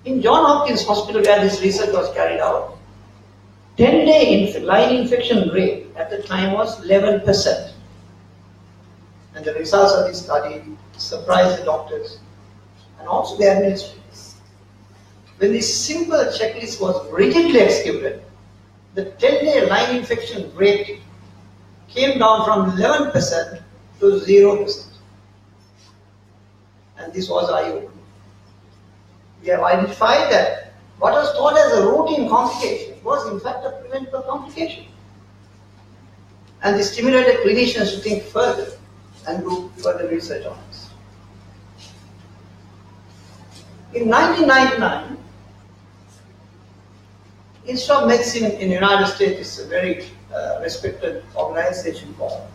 In John Hopkins Hospital where this research was carried out, 10-day line infection rate at the time was 11%. And the results of this study surprised the doctors and also the administrators. When this simple checklist was rigidly executed, the 10-day line infection rate came down from 11% to 0%. And this was eye-opening. We have identified that what was thought as a routine complication was in fact a preventable complication. And this stimulated clinicians to think further and do further research on this. In 1999, Institute of Medicine in the United States is a very respected organization for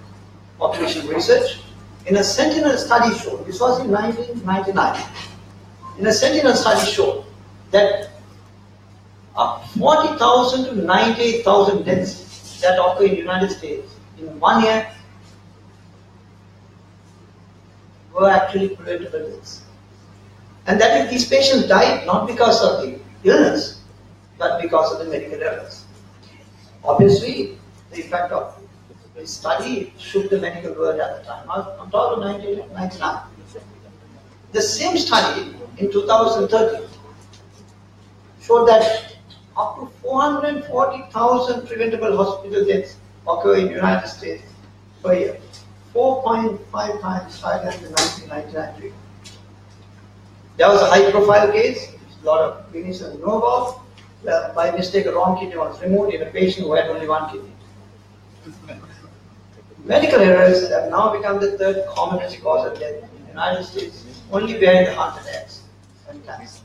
population research. In a Sentinel study showed, this was in 1999, in a Sentinel study showed that 40,000 to 98,000 deaths that occur in the United States in 1 year were actually preventable deaths. And that if these patients died not because of the illness, but because of the medical errors. Obviously, the effect of this study shook the medical world at the time, on top of 1999. The same study in 2013 showed that up to 440,000 preventable hospital deaths occur in the United States per year, 4.5 times higher than the 1999 figure. There was a high-profile case, which a lot of clinicians know about, where by mistake a wrong kidney was removed in a patient who had only one kidney. Medical errors have now become the third commonest cause of death in the United States, only behind the heart attacks and cancer.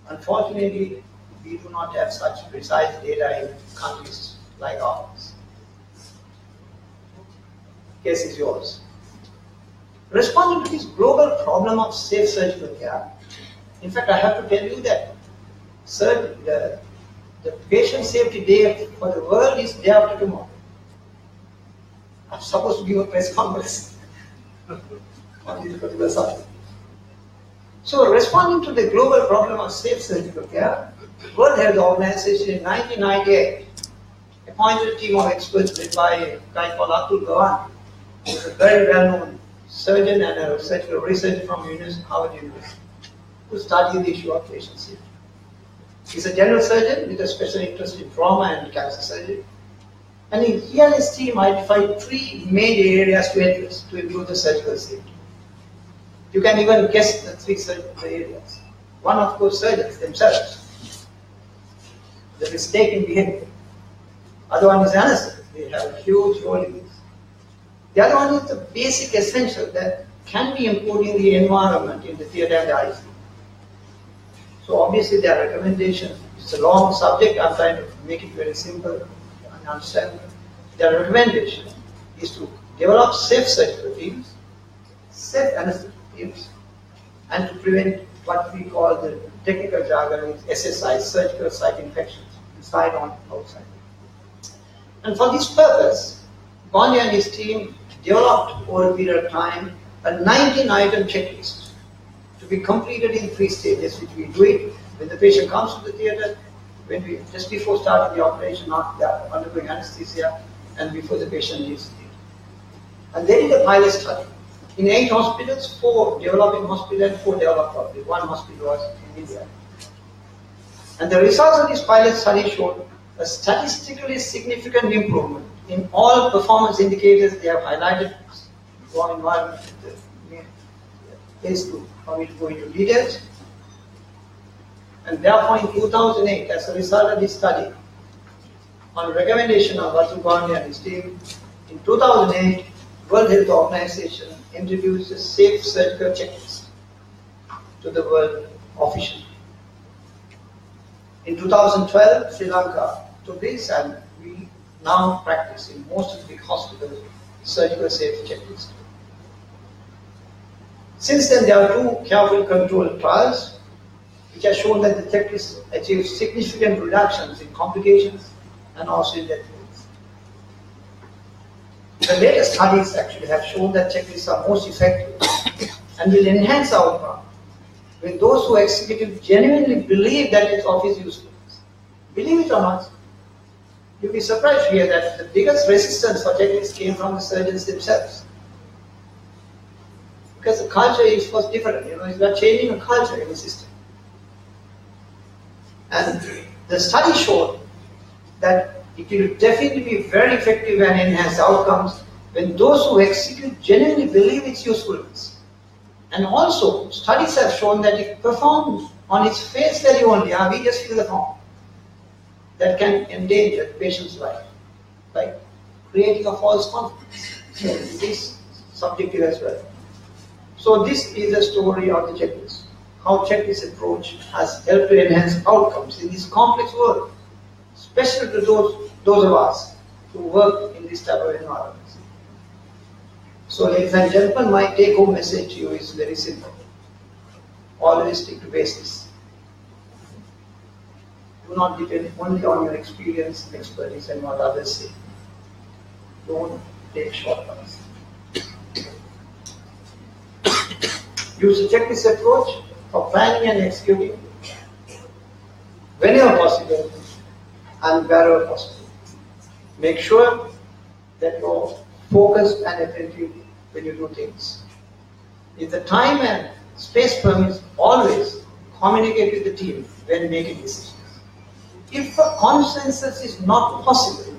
Unfortunately, we do not have such precise data in countries like ours. Case is yours. Responding to this global problem of safe surgical care, in fact, I have to tell you that the patient safety day for the world is day after tomorrow. I'm supposed to give a press conference on this particular subject. So, responding to the global problem of safe surgical care, World Health Organization in 1998 appointed a team of experts led by a guy called Atul Gawan, who is a very well-known surgeon and a surgical researcher from Harvard University, who studied the issue of patient safety. He's a general surgeon with a special interest in trauma and cancer surgery. And he and his team identified three major areas to address to improve the surgical safety. You can even guess the three surgical areas. One, of course, surgeons themselves. The mistaken behavior. Other one is anesthesia. They have a huge role in this. The other one is the basic essential that can be improved in the environment in the theatre and the ICU. So obviously there are recommendations. It's a long subject. I'm trying to make it very simple and understandable. Their recommendation is to develop safe surgical teams, safe anesthetic teams, and to prevent what we call the technical jargon is SSI, surgical site infections, inside on outside. And for this purpose, Gandhi and his team developed over a period of time a 19-item checklist to be completed in 3 stages, which we do it when the patient comes to the theatre, when we just before starting the operation, after they are undergoing anesthesia, and before the patient leaves the theatre. And they did a pilot study. In 8 hospitals, 4 developing hospitals and 4 developed hospitals. 1 hospital was in India. And the results of this pilot study showed a statistically significant improvement in all performance indicators they have highlighted. Wrong environment, place to for me to go into details. And therefore, in 2008, as a result of this study, on recommendation of Atul Gandhi and his team, in 2008, World Health Organization introduced a safe surgical checklist to the world officially. In 2012, Sri Lanka took this, and we now practice in most of the big hospitals surgical safety checklist. Since then, there are 2 carefully controlled trials which have shown that the checklist achieves significant reductions in complications and also in death rates. The latest studies actually have shown that checklists are most effective and will enhance outcome when those who execute it genuinely believe that it's of its usefulness. Believe it or not, you'll be surprised to hear that the biggest resistance for checklists came from the surgeons themselves. Because the culture was different, it's about changing a culture in the system. And the study showed that it will definitely be very effective and enhance outcomes when those who execute genuinely believe its usefulness. And also, studies have shown that if performed on its face value only, we just fill the form, that can endanger the patient's life, like creating a false confidence. So it is subjective as well. So this is the story of the checklist, how checklist approach has helped to enhance outcomes in this complex world, especially to those of us who work in this type of environments. So ladies and gentlemen, my take-home message to you is very simple. Always stick to basics. Do not depend only on your experience, expertise, and what others say. Don't take shortcuts. Use the checklist approach for planning and executing whenever possible and wherever possible. Make sure that you're focused and attentive when you do things. If the time and space permits, always communicate with the team when making decisions. If a consensus is not possible,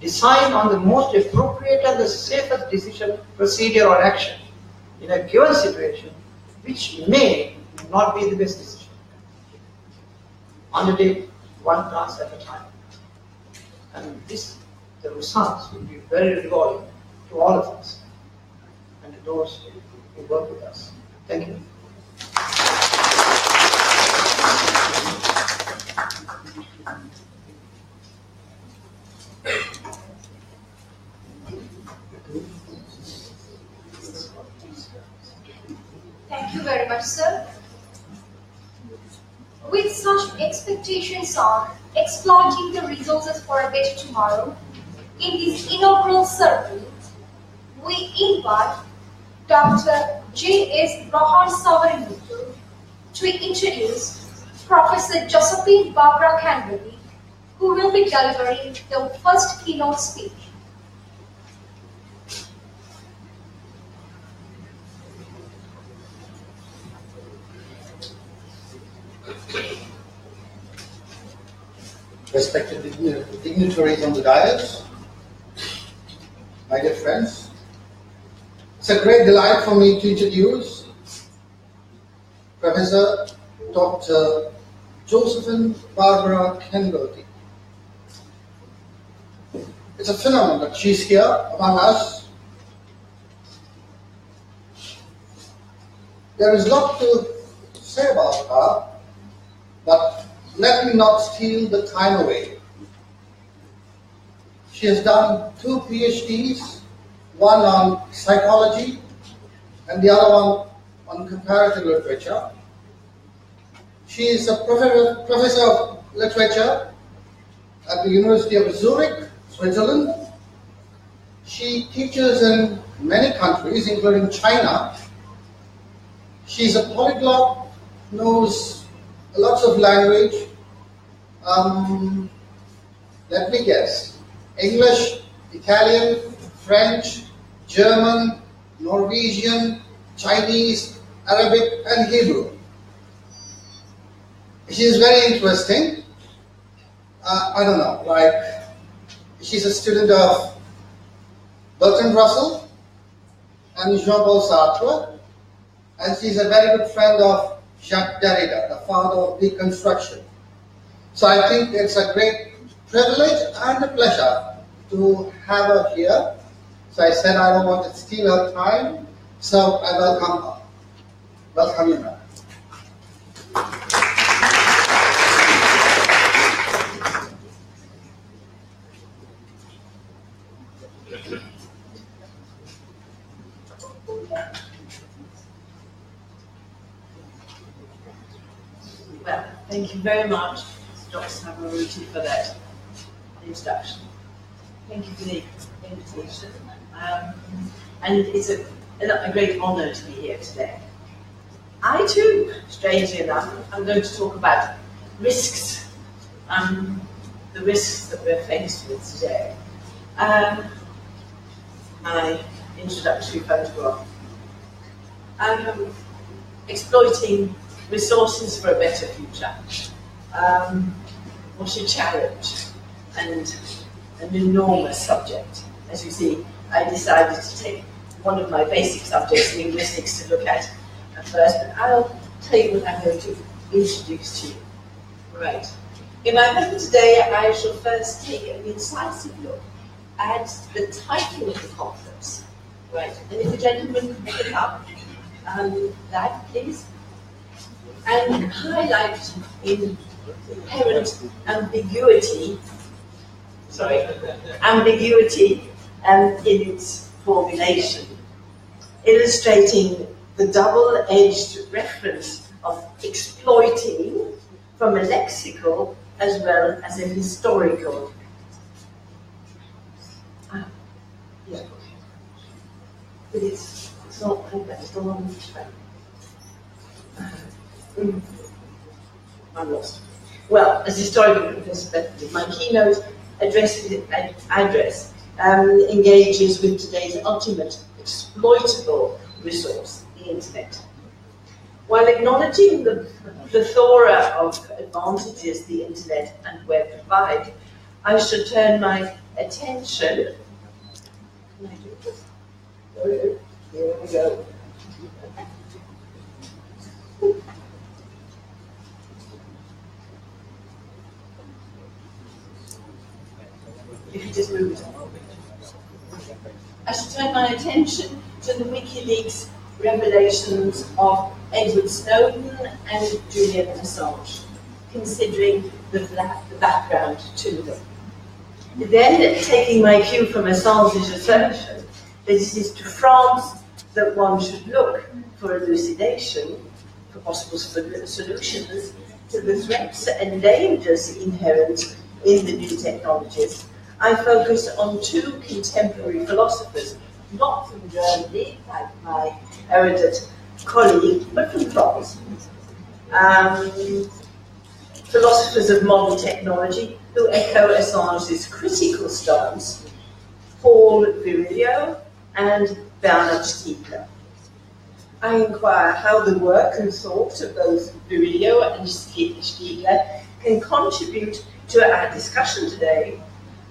decide on the most appropriate and the safest decision, procedure or action in a given situation, which may not be the best decision. Undertake one task at a time. And the results will be very rewarding to all of us and to those who work with us. Thank you. Thank you very much, sir. With such expectations on exploiting the resources for a better tomorrow, in this inaugural ceremony, we invite Dr. J.S. Rahar Savarimuthu to introduce Professor Josephine Barbara Canberry, who will be delivering the first keynote speech. Respected dignitaries on the dais, my dear friends, it's a great delight for me to introduce Professor Dr. Josephine Barbara Canberry. It's a phenomenon that she's here among us. There is a lot to say about her, but let me not steal the time away. She has done 2 PhDs, one on psychology and the other one on comparative literature. She is a professor of literature at the University of Zurich, Switzerland. She teaches in many countries, including China. She's a polyglot, knows lots of language. Let me guess. English, Italian, French, German, Norwegian, Chinese, Arabic, and Hebrew. She is very interesting. I don't know, like she's a student of Bertrand Russell and Jean-Paul Sartre, and she's a very good friend of Jacques Derrida, the father of deconstruction. So I think it's a great privilege and a pleasure to have her here. So I said I don't want to steal her time, so I welcome her. Welcome you, ma'am. Well, thank you very much, Dr. Savarimuthu, for that introduction. Thank you for the invitation. And it's a great honour to be here today. I too, strangely enough, am going to talk about risks, the risks that we're faced with today. My introductory photograph. Exploiting resources for a better future. What a challenge and an enormous subject. As you see, I decided to take one of my basic subjects, linguistics, to look at first, but I'll tell you what I'm going to introduce to you. Right. In my paper today, I shall first take an incisive look at the title of the conference. Right. And if the gentleman can pick it up, that please, and highlight inherent ambiguity in its formulation, illustrating the double-edged reference of exploiting from a lexical as well as a historical. Yeah. But it's not like that, it's the wrong track. I'm lost. Well, as historical perspective, my keynote address engages with today's ultimate exploitable resource, the internet. While acknowledging the plethora of advantages the internet and web provide, I shall turn my attention. Can I do this? Here we go. If you just move it on. I shall turn my attention to the WikiLeaks revelations of Edward Snowden and Julian Assange, considering the background to them. Then, taking my cue from Assange's assertion that it is to France that one should look for elucidation, for possible solutions to the threats and dangers inherent in the new technologies, I focus on two contemporary philosophers, not from Germany, like my erudite colleague, but from France. Philosophers of modern technology who echo Assange's critical stance, Paul Virilio and Bernard Stiegler. I inquire how the work and thought of both Virilio and Stiegler can contribute to our discussion today.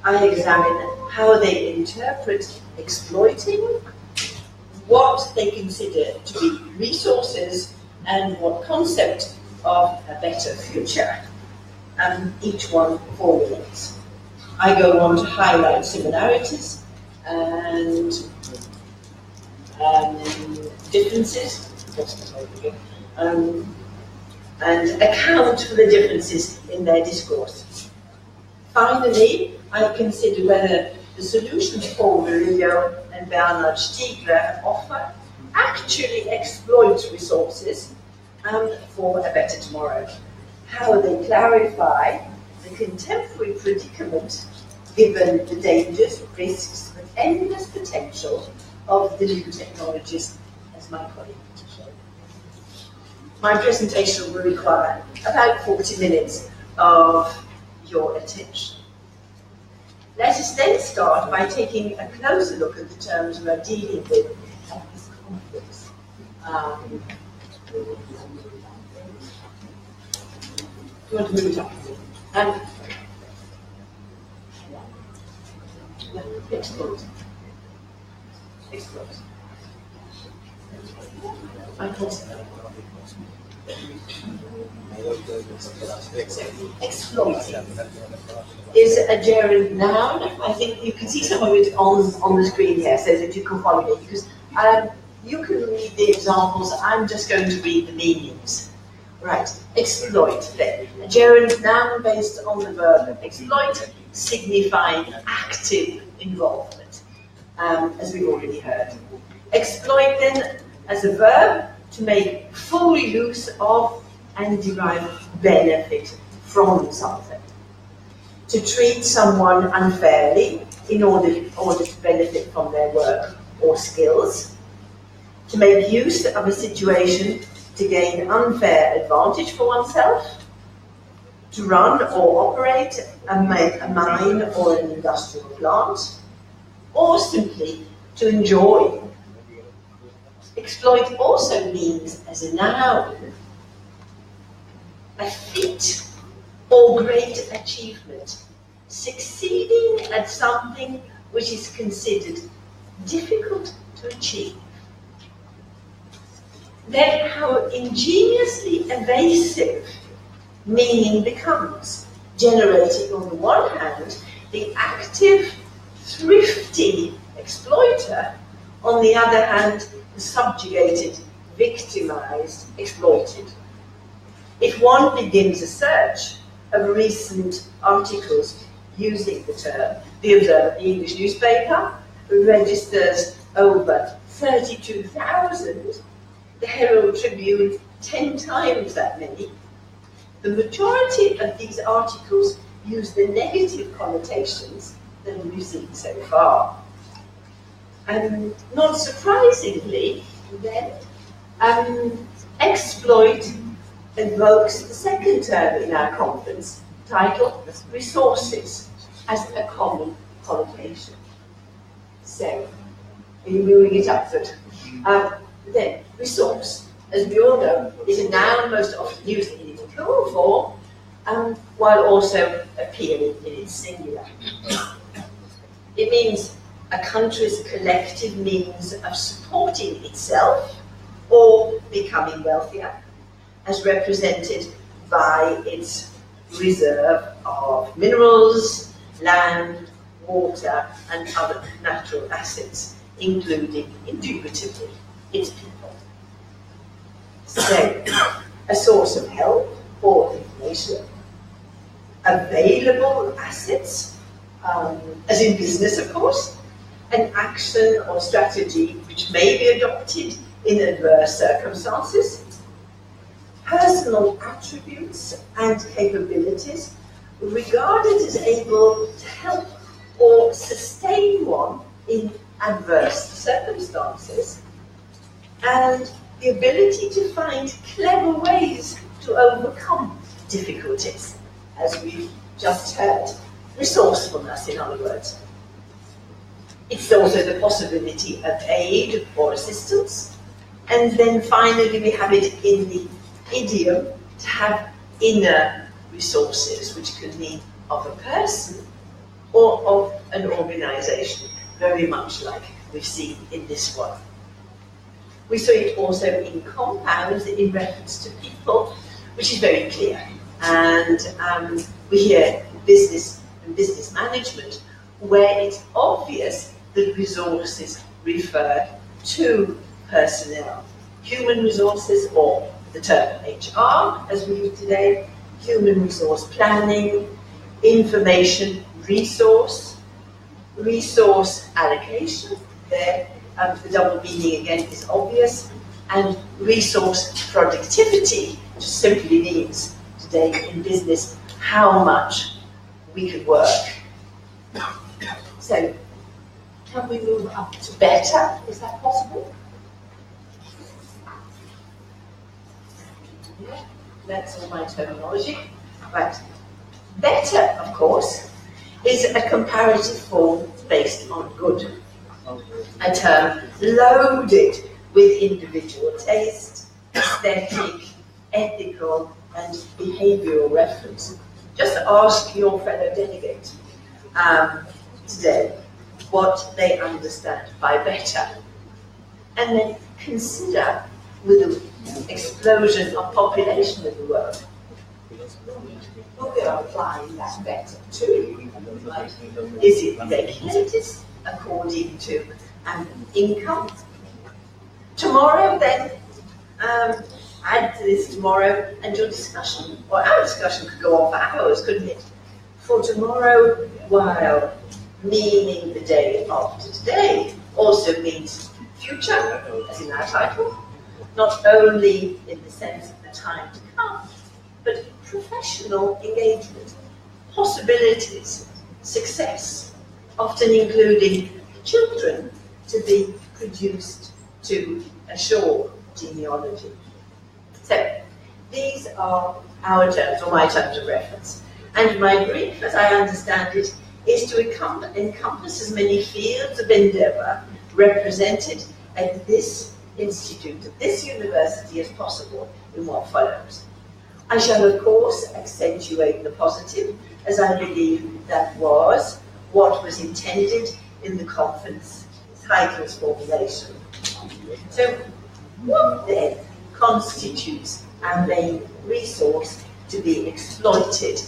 I examine how they interpret exploiting, what they consider to be resources, and what concept of a better future each one formulates. I go on to highlight similarities and differences, and account for the differences in their discourse. Finally, I consider whether the solutions Paul Virilio and Bernard Stiegler offer actually exploit resources for a better tomorrow. How they clarify the contemporary predicament given the dangers, risks, and endless potential of the new technologies, as my colleague showed. My presentation will require about 40 minutes of your attention. Let us then start by taking a closer look at the terms we are dealing with at this conference. You want to move it up? Exploit. Exploit. Exploit is a gerund noun. I think you can see some of it on the screen here so that you can follow me, because you can read the examples. I'm just going to read the meanings. Right, exploit then. A gerund noun based on the verb exploit, signifying active involvement, as we've already heard. Exploit then as a verb, to make full use of and derive benefit from something. To treat someone unfairly in order to benefit from their work or skills, to make use of a situation to gain unfair advantage for oneself, to run or operate a mine or an industrial plant, or simply to enjoy. Exploit also means, as a noun, a feat or great achievement, succeeding at something which is considered difficult to achieve. Then how ingeniously evasive meaning becomes, generating on the one hand the active, thrifty exploiter, on the other hand the subjugated, victimized, exploited. If one begins a search of recent articles using the term, the Observer, the English newspaper, registers over 32,000, the Herald Tribune 10 times that many. The majority of these articles use the negative connotations that we've seen so far. And not surprisingly, then, exploit invokes the second term in our conference, titled resources, as a common connotation. So, are you moving it upward? Then, resource, as we all know, is a noun most often used in its plural form, while also appearing in its singular. It means a country's collective means of supporting itself or becoming wealthier, as represented by its reserve of minerals, land, water, and other natural assets, including, indubitably, its people. So, a source of help or information, available assets, as in business, of course, an action or strategy which may be adopted in adverse circumstances, personal attributes and capabilities regarded as able to help or sustain one in adverse circumstances, and the ability to find clever ways to overcome difficulties, as we've just heard. Resourcefulness, in other words. It's also the possibility of aid or assistance. And then finally we have it in the idiom to have inner resources, which can mean of a person or of an organization, very much like we've seen in this one. We saw it also in compounds in reference to people, which is very clear. And we hear business and business management, where it's obvious that resources refer to personnel. Human resources, or the term HR, as we use today, human resource planning, information resource, resource allocation, there the double meaning again is obvious, and resource productivity, which simply means today in business how much we could work. So, can we move up to better? Is that possible? Yeah, that's all my terminology. Right. Better, of course, is a comparative form based on good. A term loaded with individual taste, aesthetic, ethical, and behavioural reference. Just ask your fellow delegate today what they understand by better, and then consider, with the explosion of population in the world, who we are applying that better to. Right? Is it regulated according to income? Tomorrow then, add to this tomorrow, and your discussion, or our discussion could go on for hours, couldn't it? For tomorrow, while meaning the day after today, also means future, as in our title, not only in the sense of the time to come, but professional engagement, possibilities, success, often including children to be produced to assure genealogy. So, these are our terms, or my terms of reference. And my brief, as I understand it, is to encompass as many fields of endeavour represented at this institute, at this university, as possible in what follows. I shall, of course, accentuate the positive, as I believe that was what was intended in the conference title's formulation. So, what then constitutes our main resource to be exploited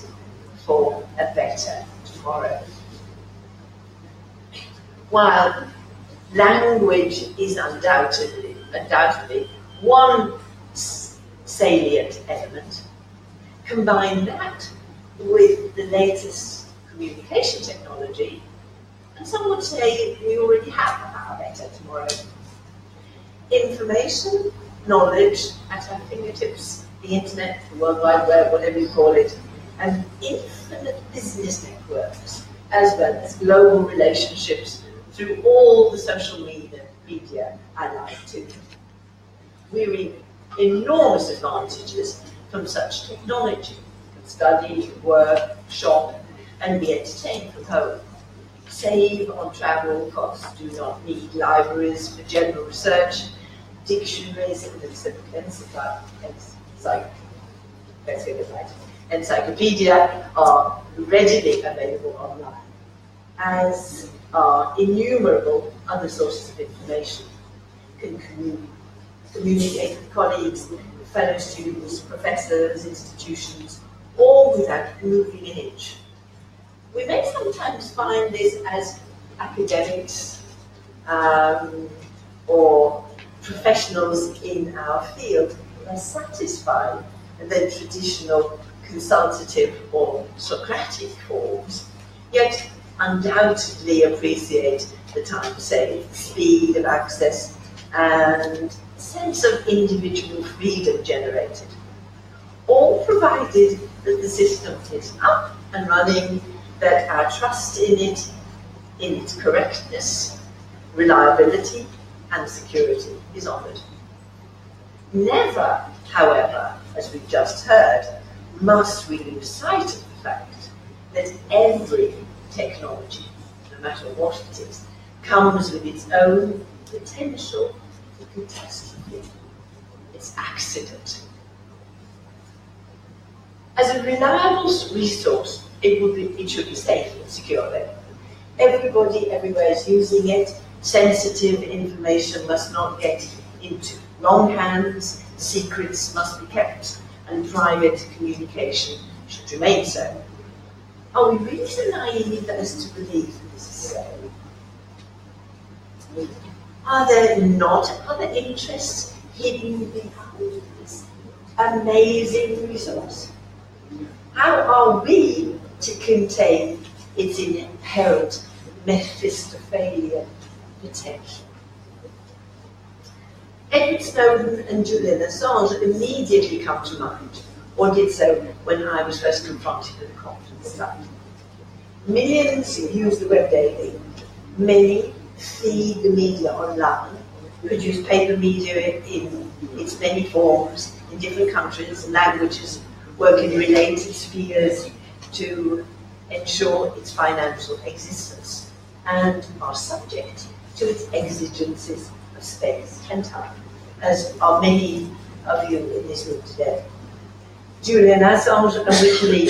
for a better tomorrow? While language is undoubtedly one salient element, combine that with the latest communication technology, and some would say we already have our better tomorrow. Information, knowledge at our fingertips, the internet, the World Wide Web, whatever you call it, and infinite business networks, as well as global relationships through all the social media allied to them. We reap enormous advantages from such technology. We can study, work, shop, and be entertained from home. Save on travel costs, do not need libraries for general research, dictionaries and encyclopedia are readily available online, as are innumerable other sources of information. You can communicate with colleagues, fellow students, professors, institutions, all without moving an inch. We may sometimes find this as academics or professionals in our field less satisfied than traditional consultative or Socratic forms, yet undoubtedly appreciate the time saved, speed of access, and sense of individual freedom generated, all provided that the system is up and running, that our trust in it, in its correctness, reliability, and security is honoured. Never, however, as we've just heard, must we lose sight of the fact that every technology, no matter what it is, comes with its own potential for catastrophe, its accident. As a reliable resource, it should be safe and secure then. Everybody everywhere is using it. Sensitive information must not get into wrong hands, secrets must be kept, and private communication should remain so. Are we really so naive as to believe that this is so? Are there not other interests hidden behind this amazing resource? How are we to contain its inherent Mephistophelian potential? Edward Snowden and Julian Assange immediately come to mind, or did so when I was first confronted with the conference site. Millions use the web daily. Many feed the media online, produce paper media in its many forms, in different countries and languages, work in related spheres to ensure its financial existence, and are subject to its exigencies of space and time, as are many of you in this room today. Julian Assange originally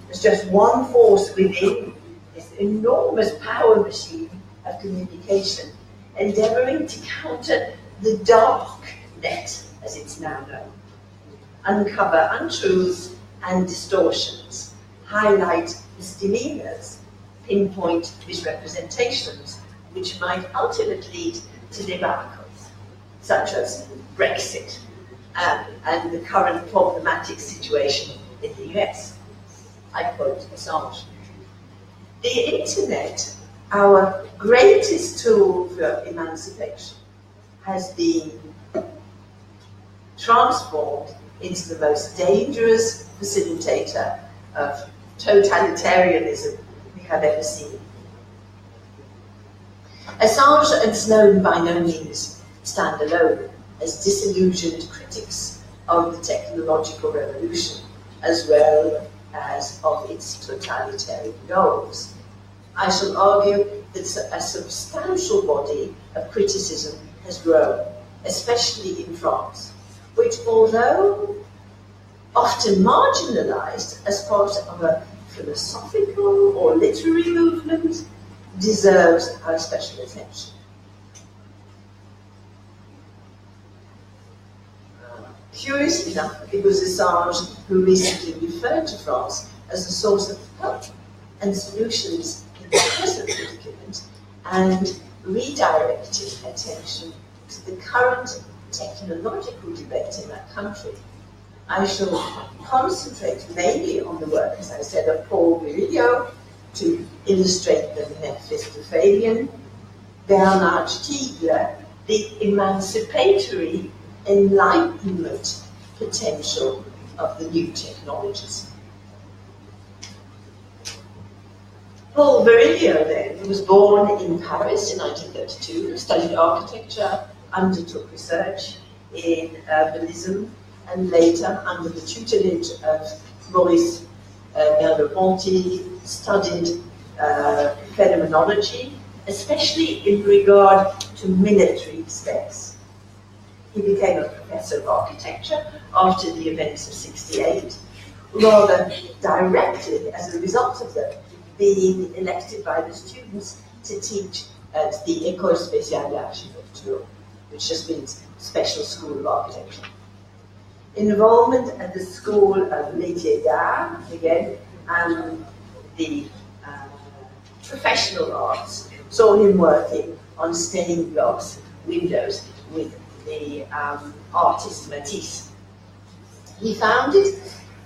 was just one force within this enormous power machine of communication, endeavouring to counter the dark net, as it's now known, uncover untruths and distortions, highlight misdemeanors, pinpoint misrepresentations, which might ultimately lead to debacles, such as Brexit and the current problematic situation in the US. I quote Assange. The internet, our greatest tool for emancipation, has been transformed into the most dangerous facilitator of totalitarianism we have ever seen. Assange and Snowden by no means stand alone as disillusioned critics of the technological revolution, as well as of its totalitarian goals. I shall argue that a substantial body of criticism has grown, especially in France, which, although often marginalized as part of a philosophical or literary movement, deserves our special attention. Curiously enough, it was Assange who recently referred to France as a source of hope and solutions in the present predicament, and redirected attention to the current technological debate in that country. I shall concentrate mainly on the work, as I said, of Paul Virilio to illustrate the Mephistophelian, Bernard Stiegler, the emancipatory enlightenment potential of the new technologies. Paul Virilio, then, was born in Paris in 1932, studied architecture, undertook research in urbanism, and later, under the tutelage of Maurice Merleau-Ponty, studied phenomenology, especially in regard to military space. He became a professor of architecture after the events of '68, rather directly as a result of them, being elected by the students to teach at the École Spéciale d'Architecture, which just means Special School of Architecture. Involvement at the School of Métiers d'Art, again, and the professional arts, saw him working on stained glass windows with the artist Matisse. He founded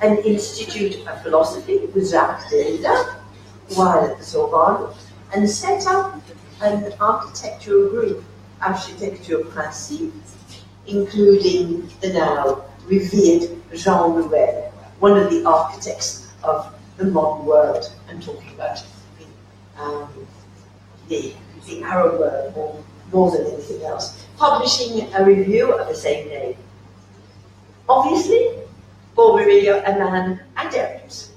an Institute of Philosophy with Jacques Derrida while at the Sorbonne, and set up an architectural group, Architecture Principe, including the now revered Jean Nouvel, one of the architects of the modern world. I'm talking about the Arab world more than anything else, publishing a review of the same name. Obviously, Paul Virilio, a man adept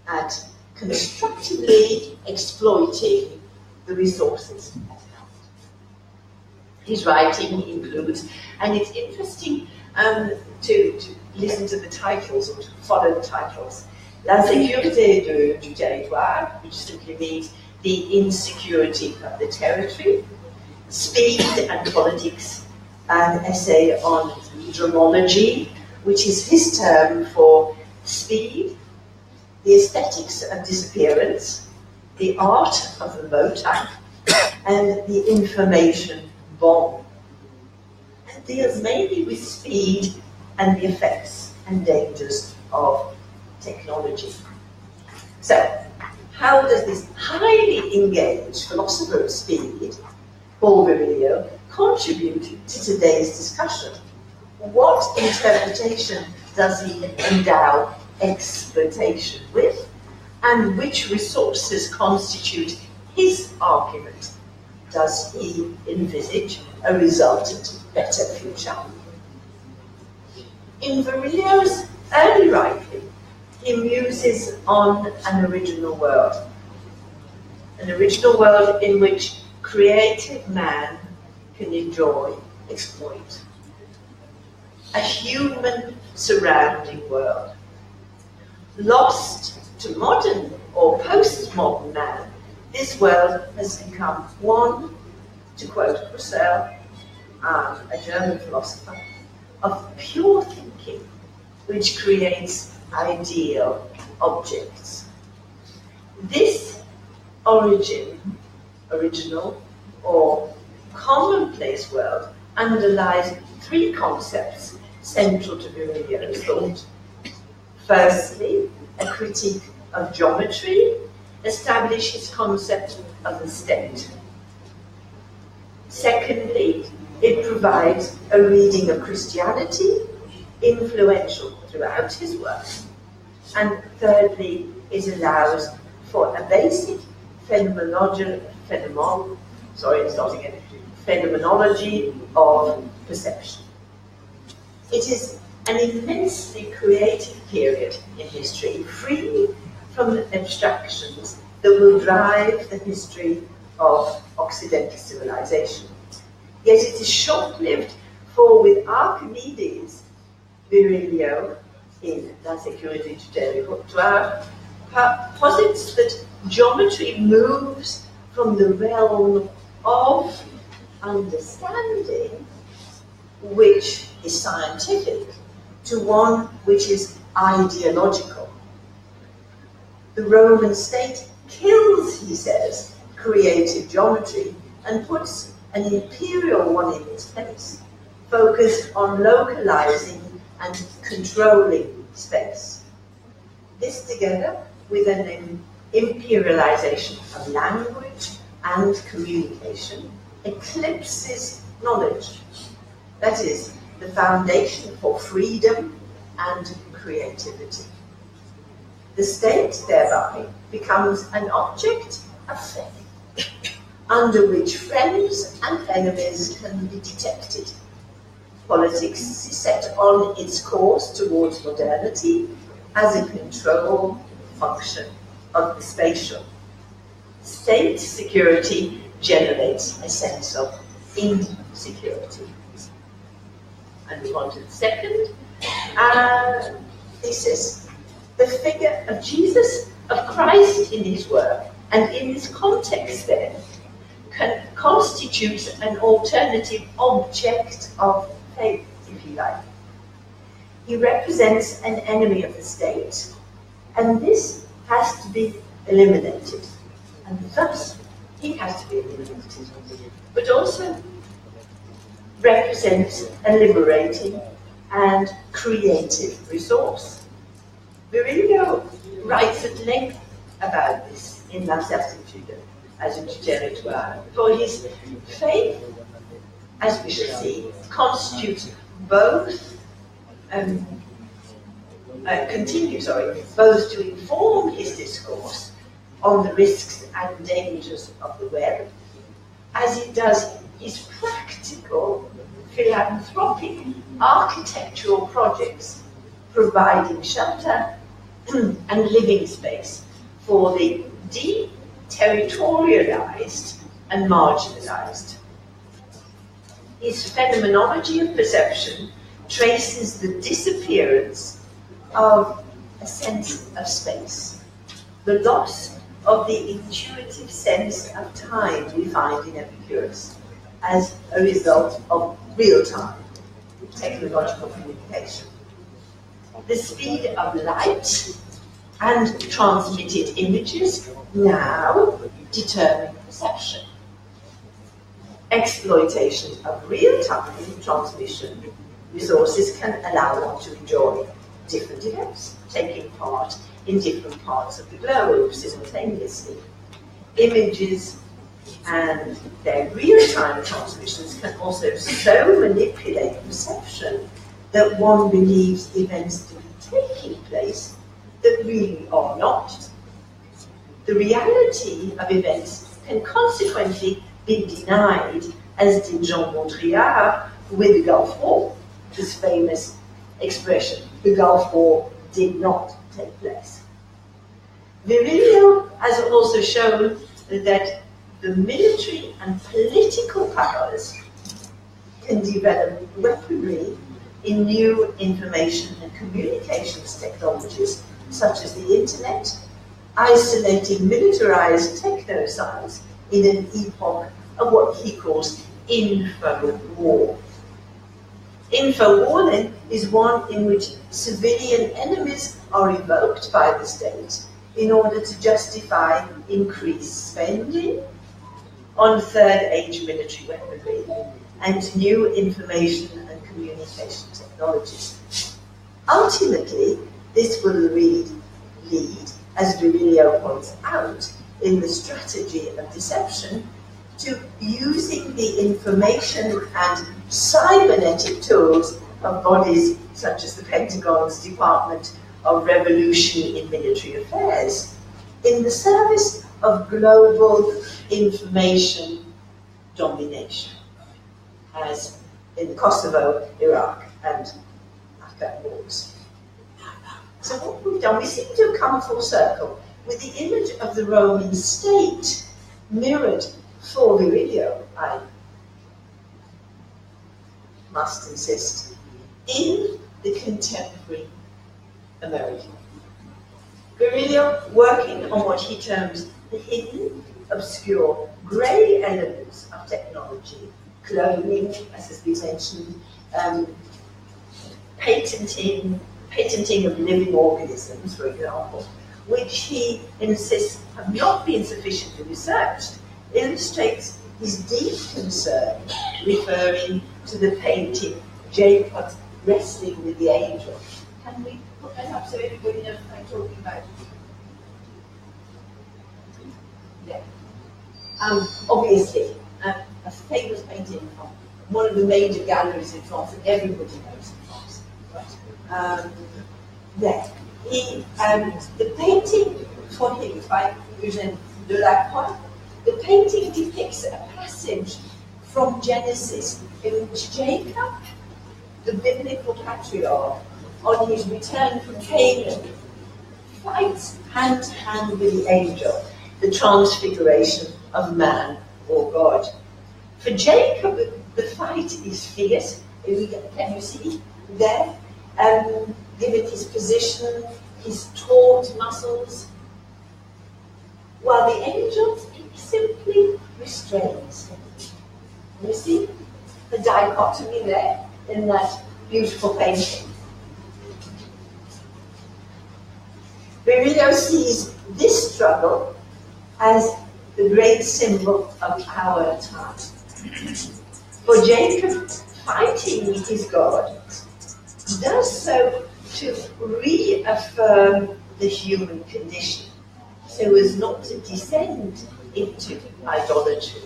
at constructively exploiting the resources at hand. His writing includes, and it's interesting to listen to the titles or to follow the titles, La sécurité du territoire, which simply means the insecurity of the territory, Speed and Politics, an essay on dromology, which is his term for speed, the aesthetics of disappearance, the art of the motor, and the information bomb. And deals mainly with speed and the effects and dangers of technology. So, how does this highly engaged philosopher of speed, Paul Virilio, contribute to today's discussion? What interpretation does he endow exploitation with, and which resources constitute his argument? Does he envisage a resultant better future? In Virilio's early writing, he muses on an original world in which creative man can enjoy, exploit. A human surrounding world. Lost to modern or postmodern man, this world has become one, to quote Husserl, a German philosopher, of pure thinking, which creates ideal objects. This original, or commonplace world underlies three concepts central to Virilio's thought. Firstly, a critique of geometry establishes concept of the state. Secondly, it provides a reading of Christianity, influential throughout his work. And thirdly, it allows for a basic phenomenological starting again, phenomenology of perception. It is an immensely creative period in history, free from the abstractions that will drive the history of Occidental civilization. Yet it is short-lived, for with Archimedes, Virilio, in La Sécurité du Territoire, posits that geometry moves from the realm of understanding, which is scientific, to one which is ideological. The Roman state kills, he says, creative geometry and puts an imperial one in its place, focused on localizing and controlling space. This, together with an imperialization of language and communication, eclipses knowledge. That is, the foundation for freedom and creativity. The state, thereby, becomes an object of faith, under which friends and enemies can be detected. Politics is set on its course towards modernity as a control function of the spatial. State security generates a sense of insecurity. And we want to the second thesis. The figure of Jesus, of Christ in his work, and in this context then, constitutes an alternative object of faith, if you like. He represents an enemy of the state, and this has to be eliminated. And thus, he has to be eliminated. But also represents a liberating and creative resource. Virilio writes at length about this in La Certitude as a territoire, for his faith, as we shall see, constitutes both both to inform his discourse on the risks and dangers of the web, as it does his practical philanthropic architectural projects, providing shelter and living space for the deterritorialized and marginalized. His phenomenology of perception traces the disappearance of a sense of space, the loss of the intuitive sense of time we find in Epicurus as a result of real-time technological communication. The speed of light and transmitted images now determine perception. Exploitation of real-time transmission resources can allow one to enjoy different events taking part in different parts of the globe simultaneously. Images and their real-time transmissions can also so manipulate perception that one believes events to be taking place that really are not. The reality of events can consequently be denied, as did Jean Baudrillard with the Gulf War, this famous expression, the Gulf War did not take place. Virilio has also shown that the military and political powers can develop weaponry in new information and communications technologies, such as the internet, isolating militarized techno-science in an epoch of what he calls info-war. Info-war, then, is one in which civilian enemies are evoked by the state in order to justify increased spending on third-age military weaponry and new information and communication technologies. Ultimately, this will lead, as Virilio points out, in the strategy of deception, to using the information and cybernetic tools of bodies such as the Pentagon's Department of Revolution in Military Affairs in the service of global information domination, as in the Kosovo, Iraq, and Afghan wars. So what we've done, we seem to have come full circle with the image of the Roman state mirrored for Virilio, I must insist, in the contemporary American. Virilio working on what he terms the hidden, obscure, grey elements of technology, cloning, as has been mentioned, patenting of living organisms, for example, which he insists have not been sufficiently researched, illustrates his deep concern, referring to the painting Jacob wrestling with the angel. Can we put that up so everybody knows what I'm talking about? Yeah. Obviously, a famous painting from one of the major galleries in France that everybody knows in France. Right? There. The painting for him by Eugène Delacroix, the painting depicts a passage from Genesis in which Jacob, the biblical patriarch, on his return from Canaan, fights hand to hand with the angel, the transfiguration of man or God. For Jacob, the fight is fierce. Can you see there? Given his position, his taut muscles, while the angel simply restrains him. You see the dichotomy there in that beautiful painting. Virilio sees this struggle as the great symbol of our time. For Jacob, fighting his God does so to reaffirm the human condition, so as not to descend into idolatry.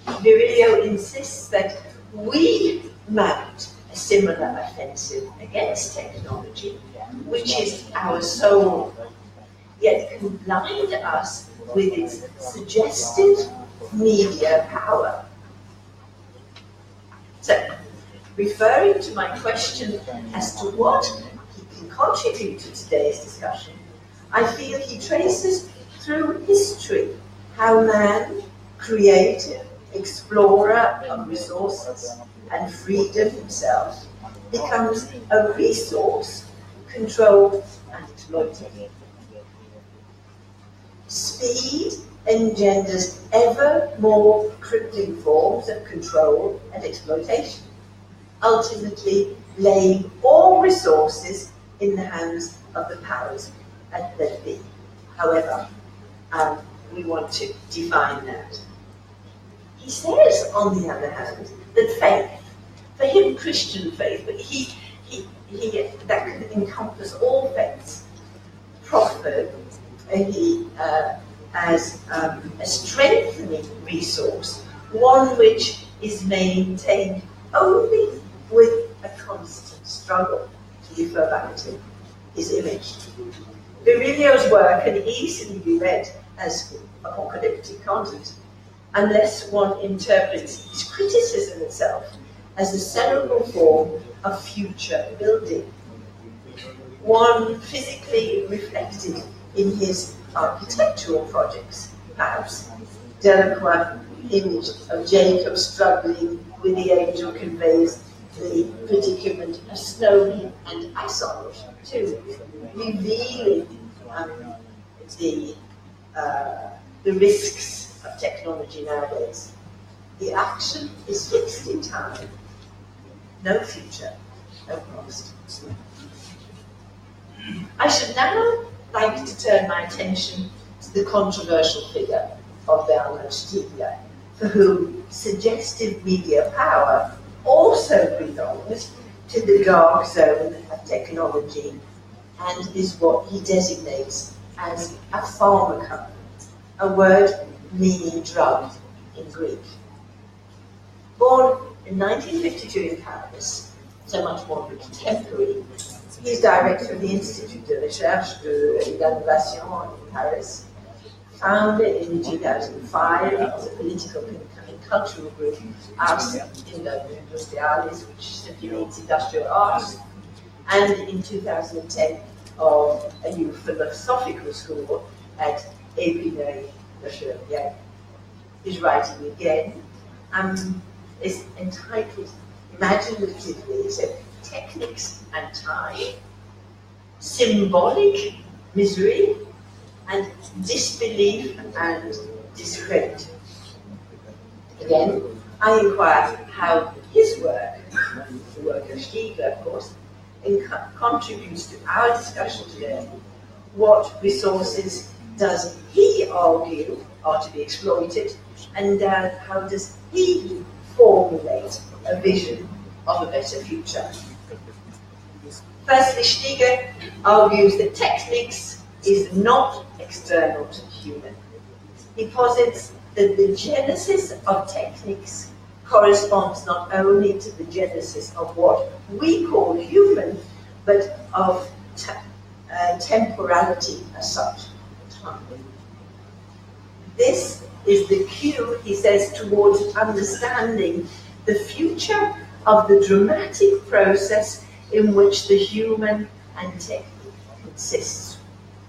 Virilio insists that we mount a similar offensive against technology, which is our soul, yet can blind us with its suggestive media power. So, referring to my question as to what he can contribute to today's discussion, I feel he traces through history how man, creative, explorer of resources and freedom himself, becomes a resource controlled and exploited. Speed engenders ever more crippling forms of control and exploitation, ultimately laying all resources in the hands of the powers that be. However, we want to define that. He says, on the other hand, that faith, for him Christian faith, but that can encompass all faiths, proffered as a strengthening resource, one which is maintained only with a constant struggle, to refer back to his image. Virilio's work can easily be read as apocalyptic content, unless one interprets his criticism itself as a cerebral form of future building, one physically reflected in his architectural projects. Perhaps Delacroix' image of Jacob struggling with the angel conveys the predicament of snow and ice too, revealing the risks of technology nowadays. The action is fixed in time. No future, no past. I should now like to turn my attention to the controversial figure of Bernard Stiegler, for whom suggestive media power also belongs to the dark zone of technology and is what he designates as a pharmacon, a word meaning drug in Greek. Born in 1952 in Paris, so much more contemporary, he is director of the Institut de Recherche de l'Inauguration in Paris, founded in 2005 as a political and cultural group, Ars Industrialis, which simply means industrial arts, and in 2010 of a new philosophical school at Épinay. His writing again is entitled imaginatively, so Technics and Time, Symbolic Misery, and Disbelief and Discredit. Again, I inquire how his work, the work of Stiegler, of course, contributes to our discussion today. What resources does he argue are to be exploited, and how does he formulate a vision of a better future? Firstly, Stiegler argues that technics is not external to human. He posits that the genesis of techniques corresponds not only to the genesis of what we call human, but of temporality as such. This is the cue, he says, towards understanding the future of the dramatic process in which the human and technique consists,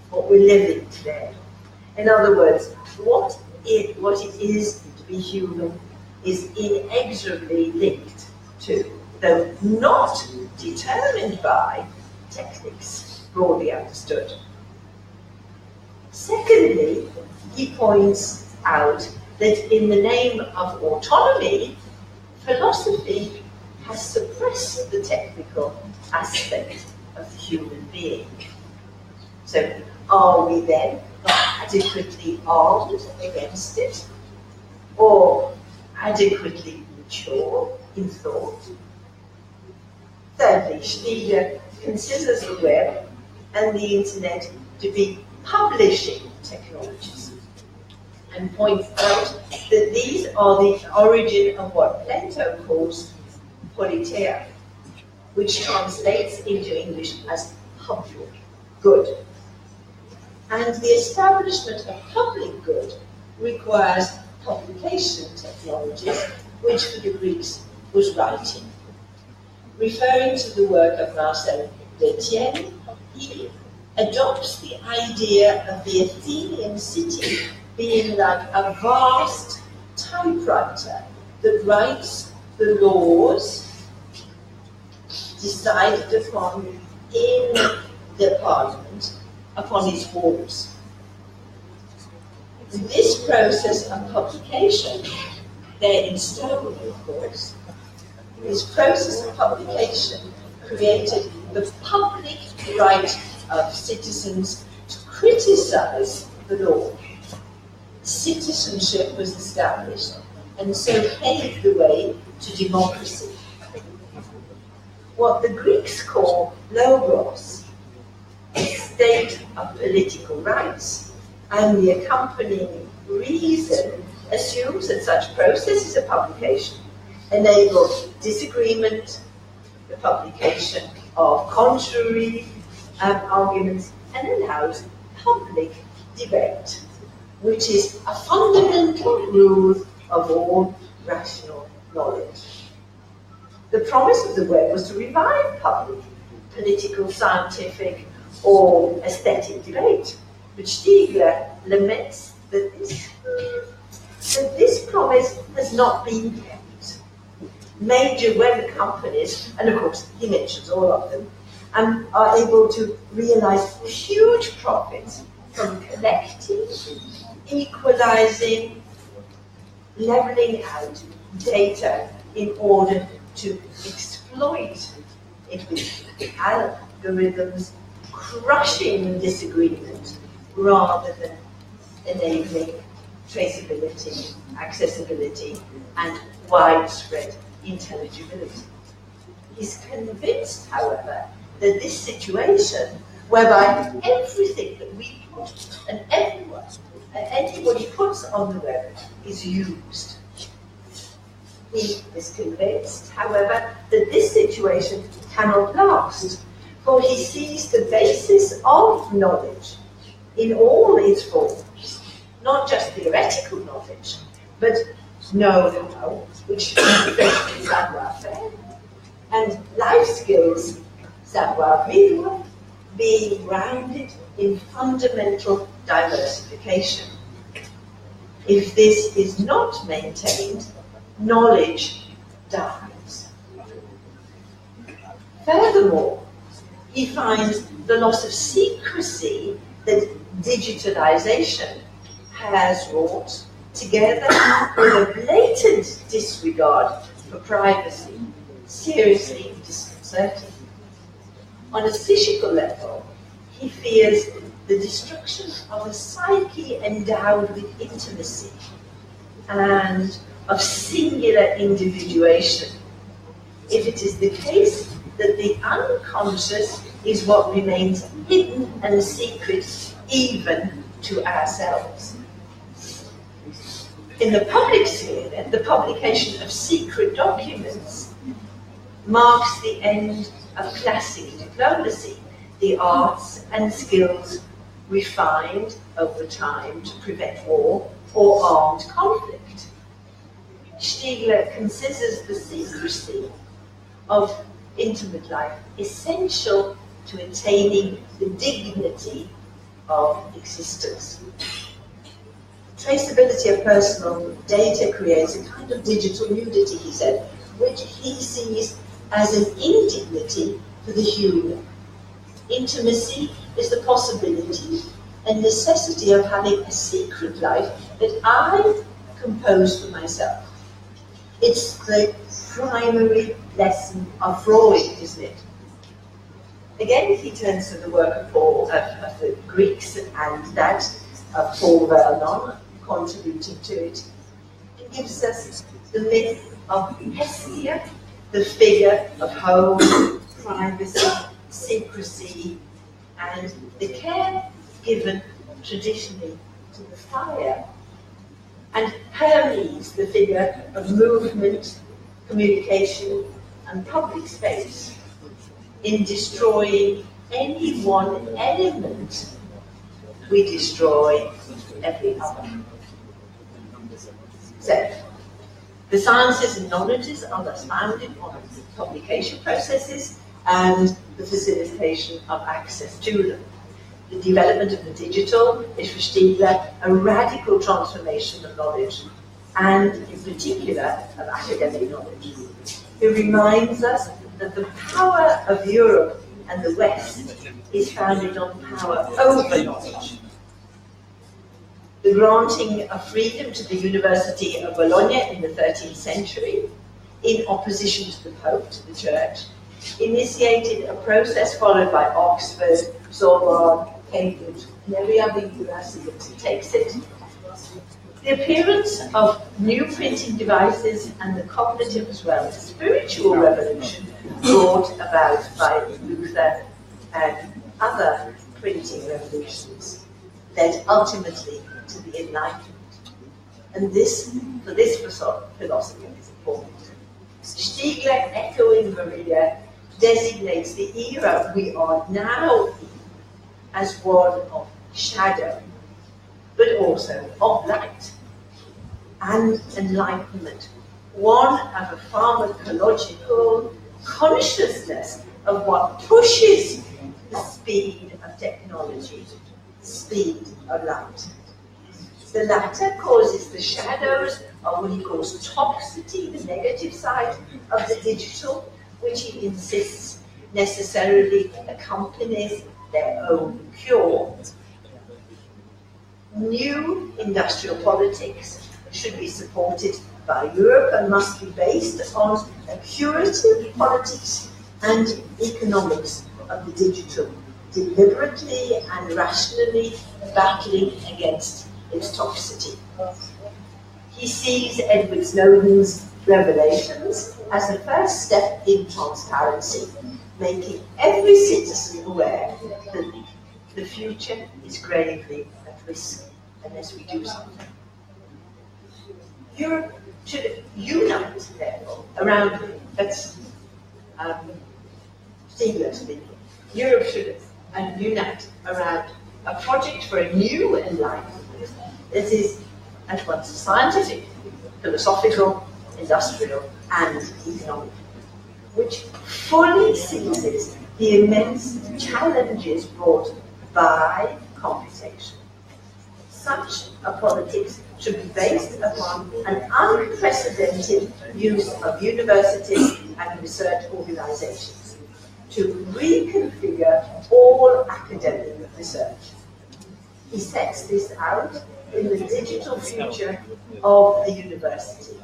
what we're living today. In other words, what it is to be human is inexorably linked to, though not determined by, techniques, broadly understood. Secondly, he points out that in the name of autonomy, philosophy has suppressed the technical aspect of the human being. So, are we then not adequately armed against it, or adequately mature in thought? Thirdly, Stiegler considers the web and the internet to be publishing technologies, and points out that these are the origin of what Plato calls politeia, which translates into English as public good. And the establishment of public good requires publication technologies, which for the Greeks was writing. Referring to the work of Marcel Détienne, he adopts the idea of the Athenian city being like a vast typewriter that writes the laws decided upon in the parliament upon its walls. This process of publication, they're in stone, of course, this process of publication created the public right of citizens to criticize the law. Citizenship was established, and so paved the way to democracy. What the Greeks call logos, a state of political rights, and the accompanying reason assumes that such processes of publication enable disagreement, the publication of contrary arguments, and allows public debate, which is a fundamental rule of all rational knowledge. The promise of the web was to revive public, political, scientific, or aesthetic debate, but Stiegler laments that this promise has not been kept. Major web companies, and of course he mentions all of them, are able to realize huge profits from collecting, equalizing, leveling out data in order to exploit it with algorithms, crushing disagreement rather than enabling traceability, accessibility, and widespread intelligibility. He's convinced, however, that this situation, whereby everything that we put and everyone and anybody puts on the web is used. He is convinced, however, that this situation cannot last, for he sees the basis of knowledge in all its forms, not just theoretical knowledge, but know-how, which is savoir-faire, and life skills, savoir-vivre, being grounded in fundamental diversification. If this is not maintained, knowledge dies. Furthermore, he finds the loss of secrecy that digitalization has wrought, together with a blatant disregard for privacy, seriously disconcerting. On a psychical level, he fears the destruction of a psyche endowed with intimacy and of singular individuation, if it is the case that the unconscious is what remains hidden and secret even to ourselves. In the public sphere, then, the publication of secret documents marks the end of classic diplomacy, the arts and skills refined over time to prevent war or armed conflict. Stiegler considers the secrecy of intimate life essential to attaining the dignity of existence. Traceability of personal data creates a kind of digital nudity, he said, which he sees as an indignity for the human. Intimacy is the possibility and necessity of having a secret life that I compose for myself. It's the primary lesson of Freud, isn't it? Again, he turns to the work of the Greeks and that of Paul Vernon, contributing to it. It gives us the myth of Hestia, the figure of home, privacy, secrecy, and the care given traditionally to the fire. And Hermes, the figure of movement, communication, and public space. In destroying any one element, we destroy every other. So, the sciences and knowledges are thus founded on publication processes and the facilitation of access to them. The development of the digital is for Stiegler a radical transformation of knowledge, and in particular of academic knowledge. He reminds us that the power of Europe and the West is founded on power over knowledge. The granting of freedom to the University of Bologna in the 13th century, in opposition to the Pope, to the Church, initiated a process followed by Oxford, Sorbonne, Cambridge, and every other university that takes it. The appearance of new printing devices and the cognitive as well as spiritual revolution brought about by Luther and other printing revolutions led ultimately to the Enlightenment. And this, for this philosophy, is important. Stiegler, echoing Maria, designates the era we are now in as one of shadow, but also of light and enlightenment, one of a pharmacological consciousness of what pushes the speed of technology, the speed of light. The latter causes the shadows of what he calls toxicity, the negative side of the digital, which he insists necessarily accompanies their own cure. New industrial politics should be supported by Europe and must be based on a curative politics and economics of the digital, deliberately and rationally battling against its toxicity. He sees Edward Snowden's revelations as a first step in transparency, making every citizen aware that the future is gravely at risk unless we do something. Europe should unite, therefore, around, that's Stiegler speaking, Europe should unite around a project for a new enlightenment that is at once scientific, philosophical, industrial, and economic, which fully seizes the immense challenges brought by computation. Such a politics should be based upon an unprecedented use of universities and research organizations to reconfigure all academic research. He sets this out in the digital future of the university.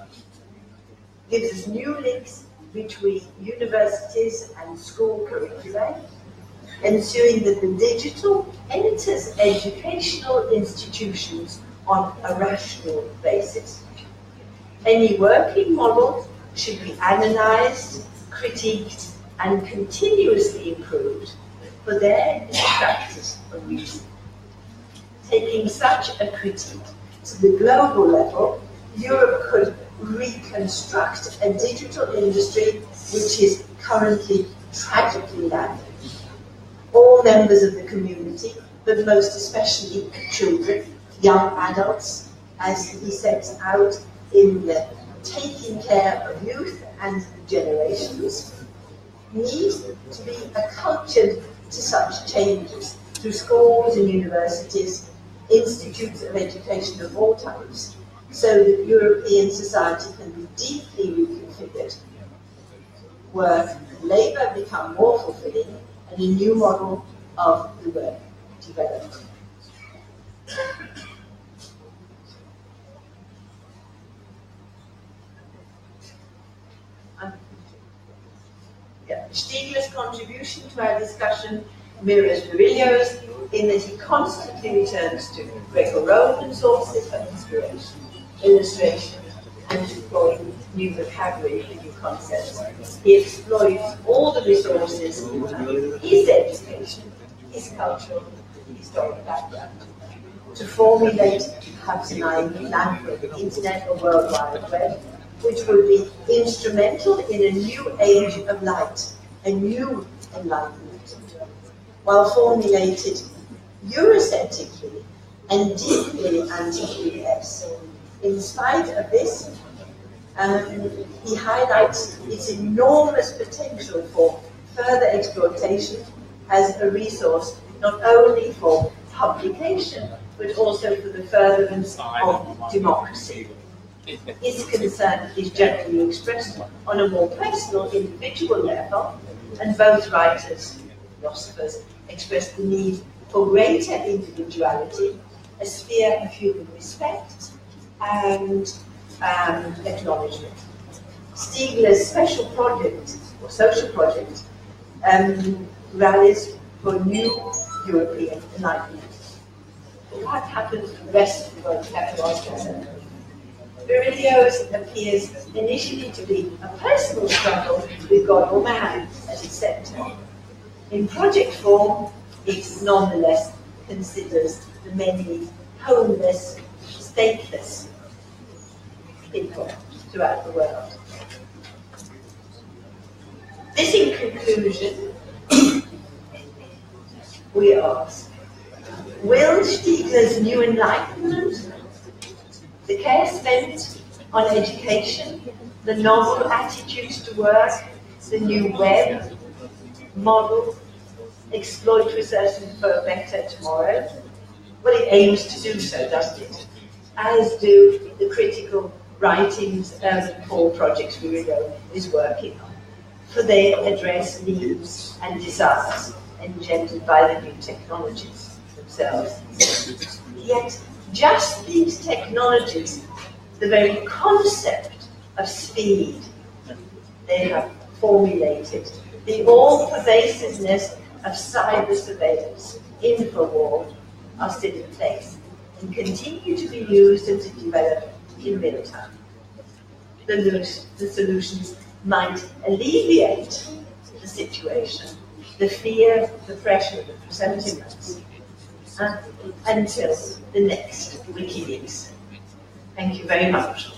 Gives us new links between universities and school curricula, ensuring that the digital enters educational institutions on a rational basis. Any working model should be analysed, critiqued, and continuously improved for their practice of use. Taking such a critique to the global level, Europe could reconstruct a digital industry which is currently tragically lagging. All members of the community, but most especially children, young adults, as he sets out in the Taking Care of Youth and Generations, need to be acculturated to such changes through schools and universities, institutes of education of all types, so that European society can be deeply reconfigured. Work and labour become more fulfilling, and a new model of the work developed. Stiegler's contribution to our discussion mirrors Murillo's in that he constantly returns to Greco-Roman sources for inspiration, illustration, and deploying new vocabulary for new concepts. He exploits all the resources of his education, his cultural, historic background, to formulate perhaps an ideal land for the internet or World Wide Web, which will be instrumental in a new age of light, a new enlightenment, while formulated Eurocentrically and deeply anti-US. In spite of this, he highlights its enormous potential for further exploitation as a resource not only for publication, but also for the furtherance of democracy. His concern is generally expressed on a more personal, individual level, and both writers, philosophers, express the need for greater individuality, a sphere of human respect, and acknowledgement. Stiegler's special project, or social project, rallies for new European enlightenment. What happened to the rest of the world as concerned? Murillo's appears initially to be a personal struggle with God or man at its centre. In project form, it nonetheless considers the many homeless, stateless people throughout the world. This in conclusion, we ask, will Stiegler's new enlightenment, the care spent on education, the novel attitudes to work, the new web model, exploit research for a better tomorrow? Well, it aims to do so, doesn't it? As do the critical writings and core projects Murillo is working on, for they address needs and desires engendered by the new technologies themselves. Yet, just these technologies, the very concept of speed they have formulated, the all-pervasiveness of cyber surveillance, info-war, are still in place and continue to be used and to develop in real time. The solutions might alleviate the situation, the fear, the pressure, the presentiments, until the next WikiLeaks. Thank you very much.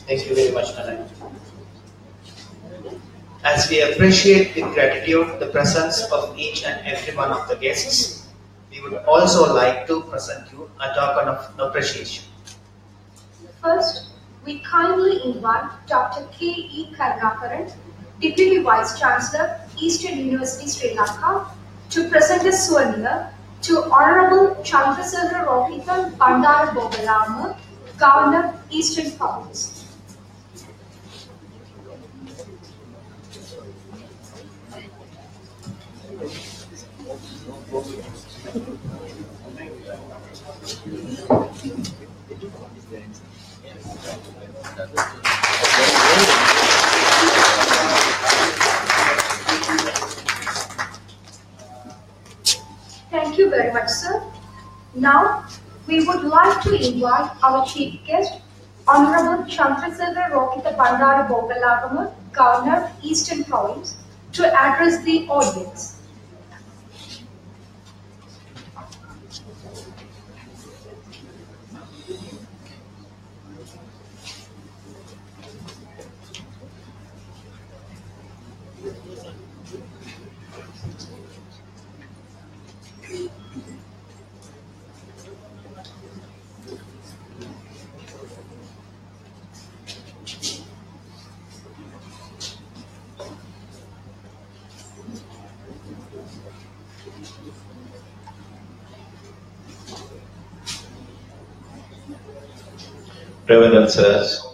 Thank you very much, Nalan. As we appreciate with gratitude the presence of each and every one of the guests, we would also like to present you a token of appreciation. First, we kindly invite Dr. K.E. Karnakaran, Deputy Vice Chancellor, Eastern University, Sri Lanka, to present a souvenir to Honorable Chandrasekhara Rohita Bandara Bogalama, Governor, Eastern Province. Thank you very much, sir. Now, we would like to invite our chief guest, Honorable Chandrasekhara Rohita Bandara Bogalama, Governor, Eastern Province, to address the audience. Reverend sirs,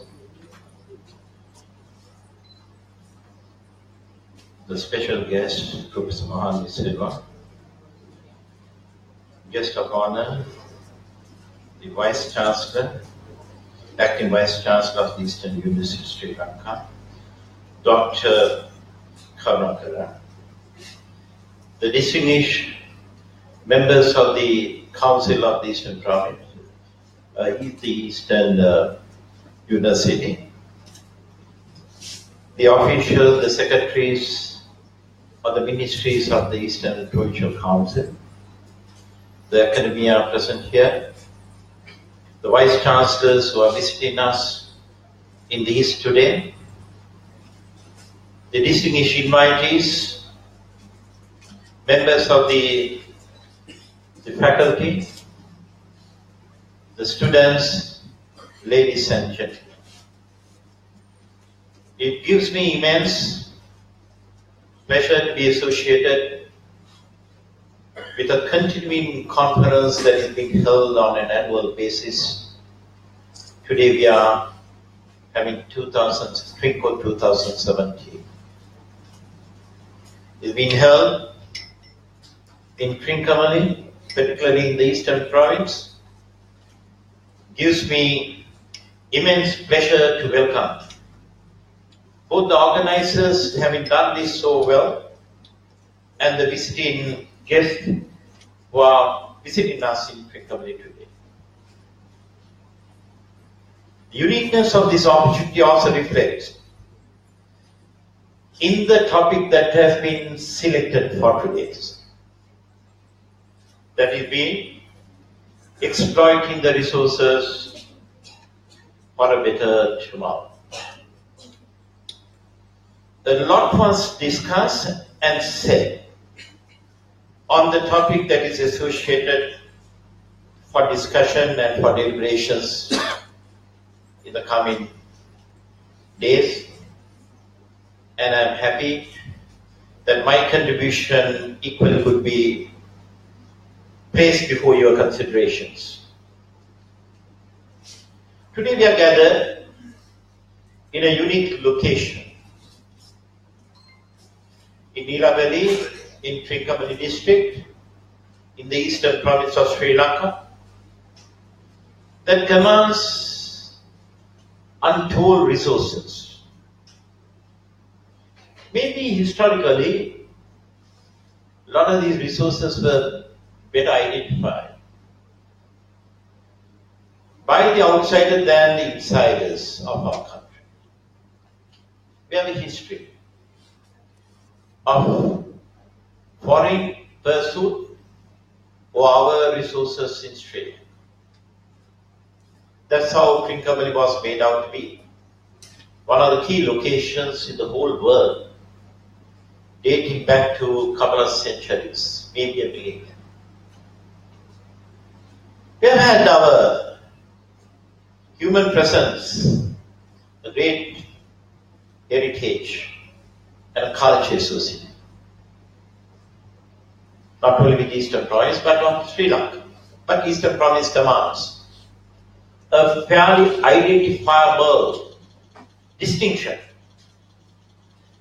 the special guest, Professor Mohan Silva, guest of honor, the Vice Chancellor, Acting Vice Chancellor of the Eastern University, Sri Lanka, Dr. Karnakara, the distinguished members of the Council of the Eastern Province, the Eastern University, the officials, the secretaries of the ministries of the Eastern Provincial Council, the academia present here, the vice chancellors who are visiting us in the East today, the distinguished invitees, members of the faculty, the students, ladies and gentlemen. It gives me immense pleasure to be associated with a continuing conference that is being held on an annual basis. Today we are having Trinco 2017. It's been held in Trincomalee, particularly in the Eastern Province. Gives me immense pleasure to welcome both the organizers having done this so well and the visiting guests who are visiting us in Trincomalee today. The uniqueness of this opportunity also reflects in the topic that has been selected for today. That is being exploiting the resources for a better tomorrow. A lot was discussed and said on the topic that is associated for discussion and for deliberations in the coming days. And I'm happy that my contribution equally could be placed before your considerations. Today we are gathered in a unique location in Nilabeli, in Trincomalee district, in the eastern province of Sri Lanka, that commands untold resources. Maybe historically, a lot of these resources were better identified by the outsider than the insiders of our country. We have a history of foreign pursuit for our resources in Sri Lanka. That's how Trincomalee was made out to be. One of the key locations in the whole world, dating back to a couple of centuries, maybe a millennium. We have had our human presence, a great heritage and a culture associated. Not only with Eastern Province, but of Sri Lanka. But Eastern Province commands a fairly identifiable distinction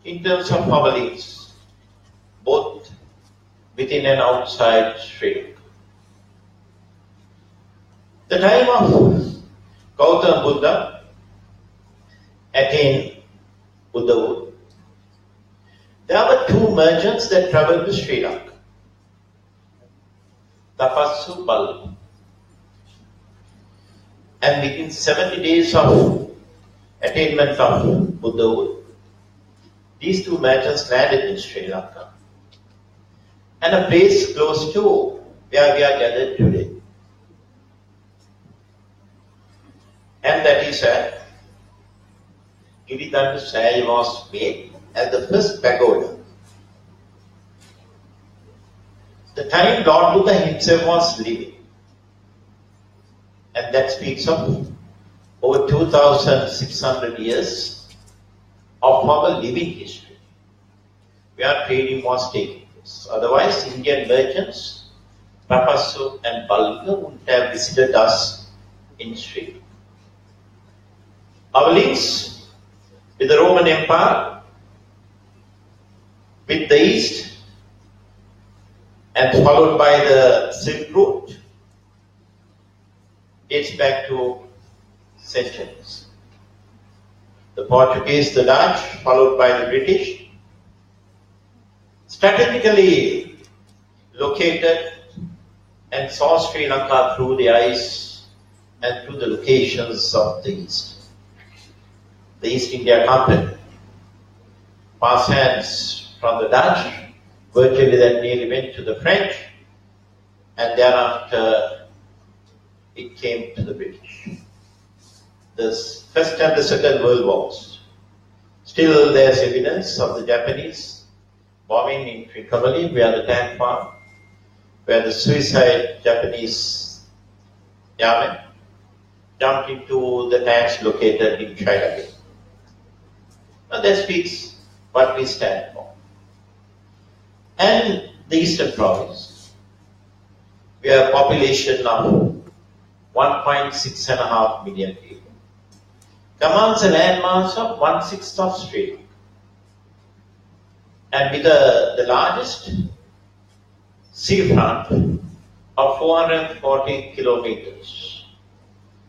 in terms of our links, both within and outside Sri Lanka. The time of Gautama Buddha attained Buddhahood. There were two merchants that traveled to Sri Lanka. Tapassu, Balu. And within 70 days of attainment of Buddhahood, these two merchants landed in Sri Lanka. And a place close to where we are gathered today. And that is at Giridandu Sai was made as the first pagoda. The time Lord Buddha himself was living. And that speaks of over 2,600 years of our living history, where trading was taking place. Otherwise, Indian merchants, Tapassu and Balga, wouldn't have visited us in Sri Lanka. Our links with the Roman Empire, with the East, and followed by the Silk Route, dates back to centuries. The Portuguese, the Dutch, followed by the British, strategically located and saw Sri Lanka through the eyes and through the locations of the East. The East India Company passed hands from the Dutch, virtually that nearly went to the French, and thereafter it came to the British. The First and the Second World Wars. Still there's evidence of the Japanese bombing in Trincomalee, where the tank farm, where the suicide Japanese airmen jumped into the tanks located in China. Now that speaks what we stand for. And the Eastern Province, we have a population of 1.6 million people, commands a landmass of 1/6 of Sri Lanka, and with the largest seafront of 440 kilometers.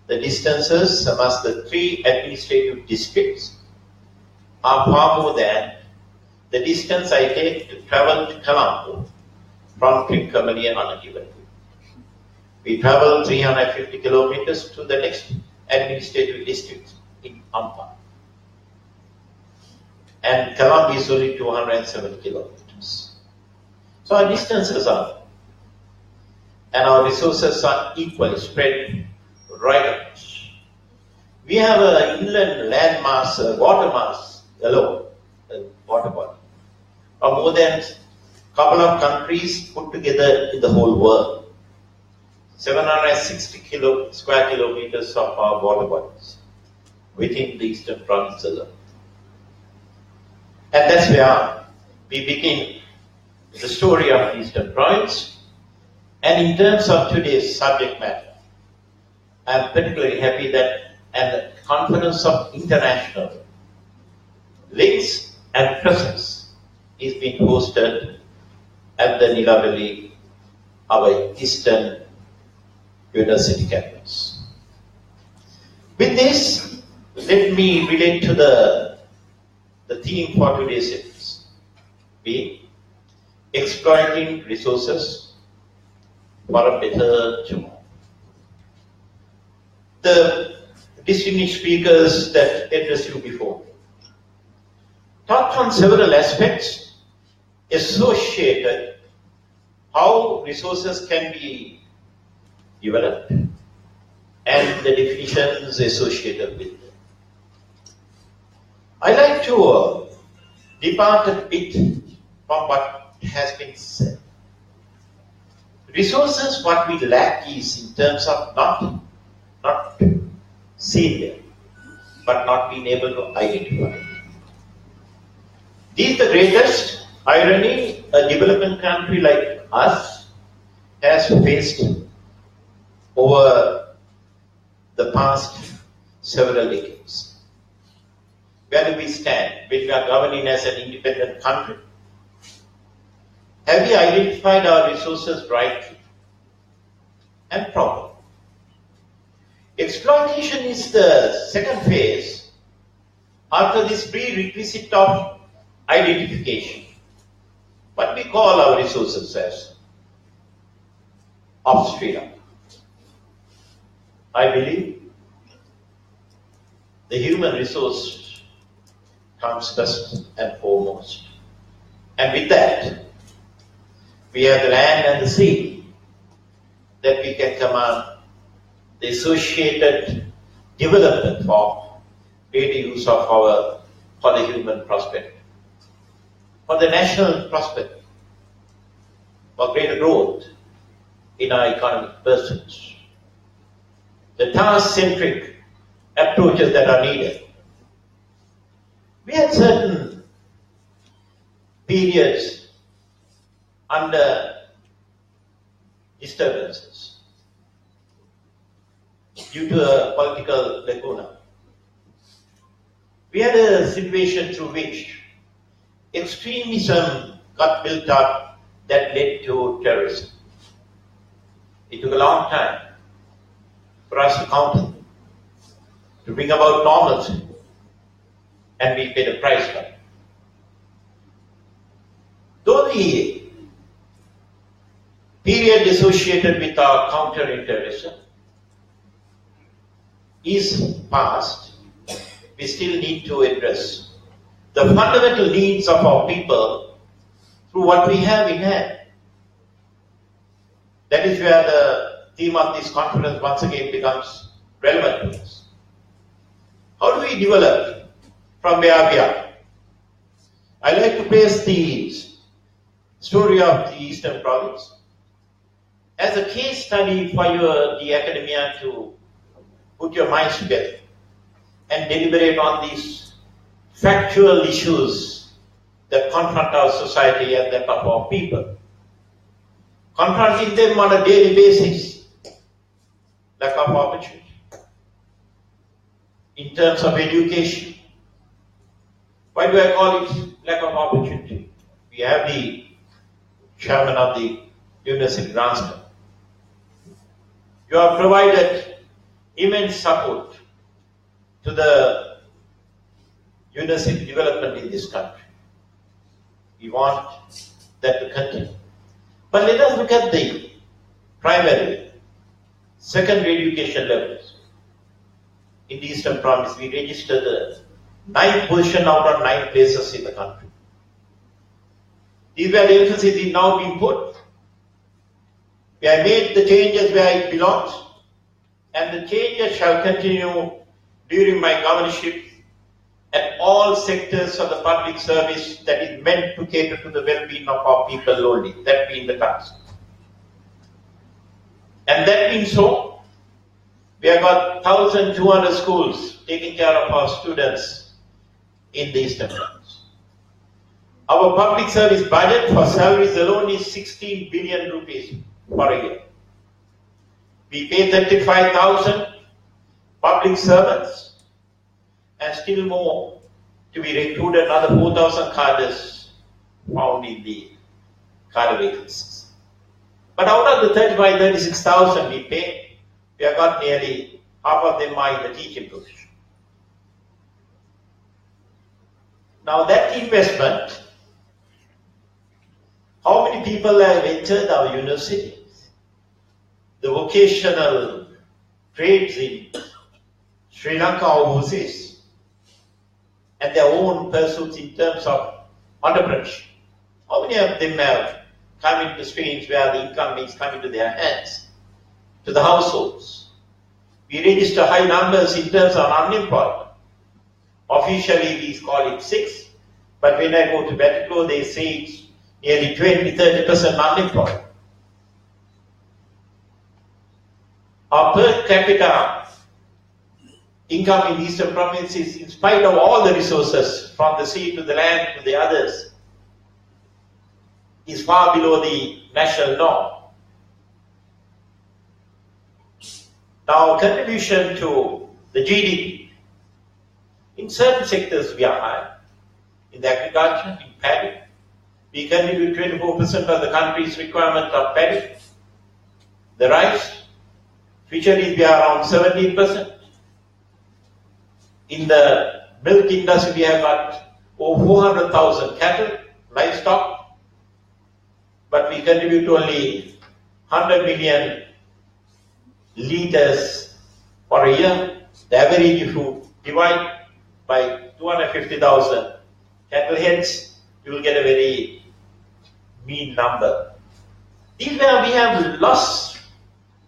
The distances amongst the three administrative districts are far more than the distance I take to travel to Colombo from Trincomalee on a given route. We travel 350 kilometers to the next administrative district in Ampa. And Colombo is only 270 kilometers. So our distances are, and our resources are equally spread right across. We have an inland land mass, water mass alone, water body, of more than a couple of countries put together in the whole world. 760 square kilometers of our water bodies within the Eastern Province alone. And that's where we begin the story of the Eastern Province. And in terms of today's subject matter, I'm particularly happy that the Conference of International Links and Presence is being hosted at the Nillaveli, our Eastern University campus. With this, let me relate to the theme for today's session, being exploiting resources for a better tomorrow. The distinguished speakers that addressed you before talked on several aspects associated how resources can be developed and the definitions associated with them. I like to depart a bit from what has been said. Resources, what we lack is in terms of not seeing them, but not being able to identify. This is the greatest irony a developing country like us has faced over the past several decades. Where do we stand when we are governing as an independent country? Have we identified our resources rightly and properly? Exploitation is the second phase after this prerequisite of identification. What we call our resources as of Sri Lanka. I believe the human resource comes first and foremost. And with that, we have the land and the sea that we can command the associated development for greater use of our, for the human prosperity, for the national prosperity, for greater growth in our economic pursuits. The task-centric approaches that are needed. We had certain periods under disturbances due to a political lacuna. We had a situation through which extremism got built up that led to terrorism. It took a long time for us to counter them, to bring about normalcy, and we paid a price for it. Though the period associated with our counter-terrorism is past, we still need to address the fundamental needs of our people through what we have in hand. That is where the theme of this conference once again becomes relevant to us. How do we develop from where we are? I like to place the story of the Eastern Province as a case study for the academia to put your minds together and deliberate on these factual issues that confront our society and that of our people. Confronting them on a daily basis, lack of opportunity. In terms of education, why do I call it lack of opportunity? We have the chairman of the University Grants. You have provided immense support to the university development in this country. We want that to continue. But let us look at the primary, secondary education levels. In the Eastern Province, we registered the 9th position out of 9 places in the country. These were the emphasis is now being put. We have made the changes where it belongs, and the changes shall continue during my governorship at all sectors of the public service that is meant to cater to the well-being of our people only, that being the task. And that being so, we have got 1,200 schools taking care of our students in the Eastern Province. Our public service budget for salaries alone is 16 billion rupees for a year. We pay 35,000 public servants and still more to be recruited, another 4,000 cadres found in the cadre vacancies. But out of the 36,000 we pay, we have got nearly half of them are in the teaching position. Now that investment, how many people have entered our universities? The vocational trades in Sri Lanka or overseas, and their own pursuits in terms of entrepreneurship. How many of them have come into streams where the income is coming to their hands, to the households, We register high numbers in terms of unemployment. Officially, we call it 6, but when I go to Bataclo, they say it's nearly 20-30% unemployed. Our per capita income in eastern provinces, in spite of all the resources, from the sea to the land to the others, is far below the national norm. Now, contribution to the GDP. In certain sectors, we are high. In the agriculture, in paddy, we contribute 24% of the country's requirement of paddy. The rice, fisheries, we are around 17%. In the milk industry, we have got over 400,000 cattle, livestock, but we contribute only 100 million liters for a year. The average, if you divide by 250,000 cattle heads, you will get a very mean number. This is where we have lost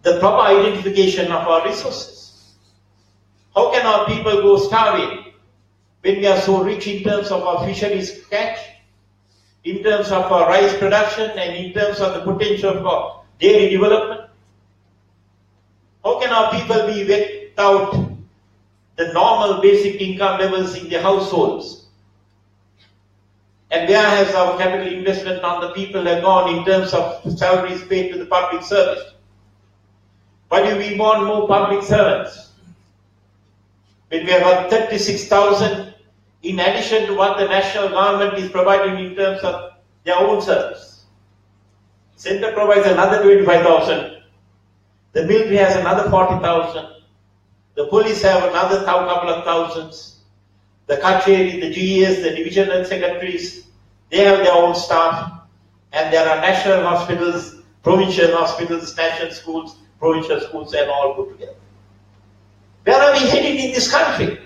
the proper identification of our resources. How can our people go starving when we are so rich in terms of our fisheries catch, in terms of our rice production, and in terms of the potential for dairy development? How can our people be without the normal basic income levels in their households? And where has our capital investment on the people have gone in terms of salaries paid to the public service? Why do we want more public servants? When we have got 36,000 in addition to what the national government is providing in terms of their own service. Centre provides another 25,000. The military has another 40,000. The police have another couple of thousands. The Kacheri, the GES, the divisional secretaries, they have their own staff. And there are national hospitals, provincial hospitals, national schools, provincial schools, and all put together. Where are we heading in this country?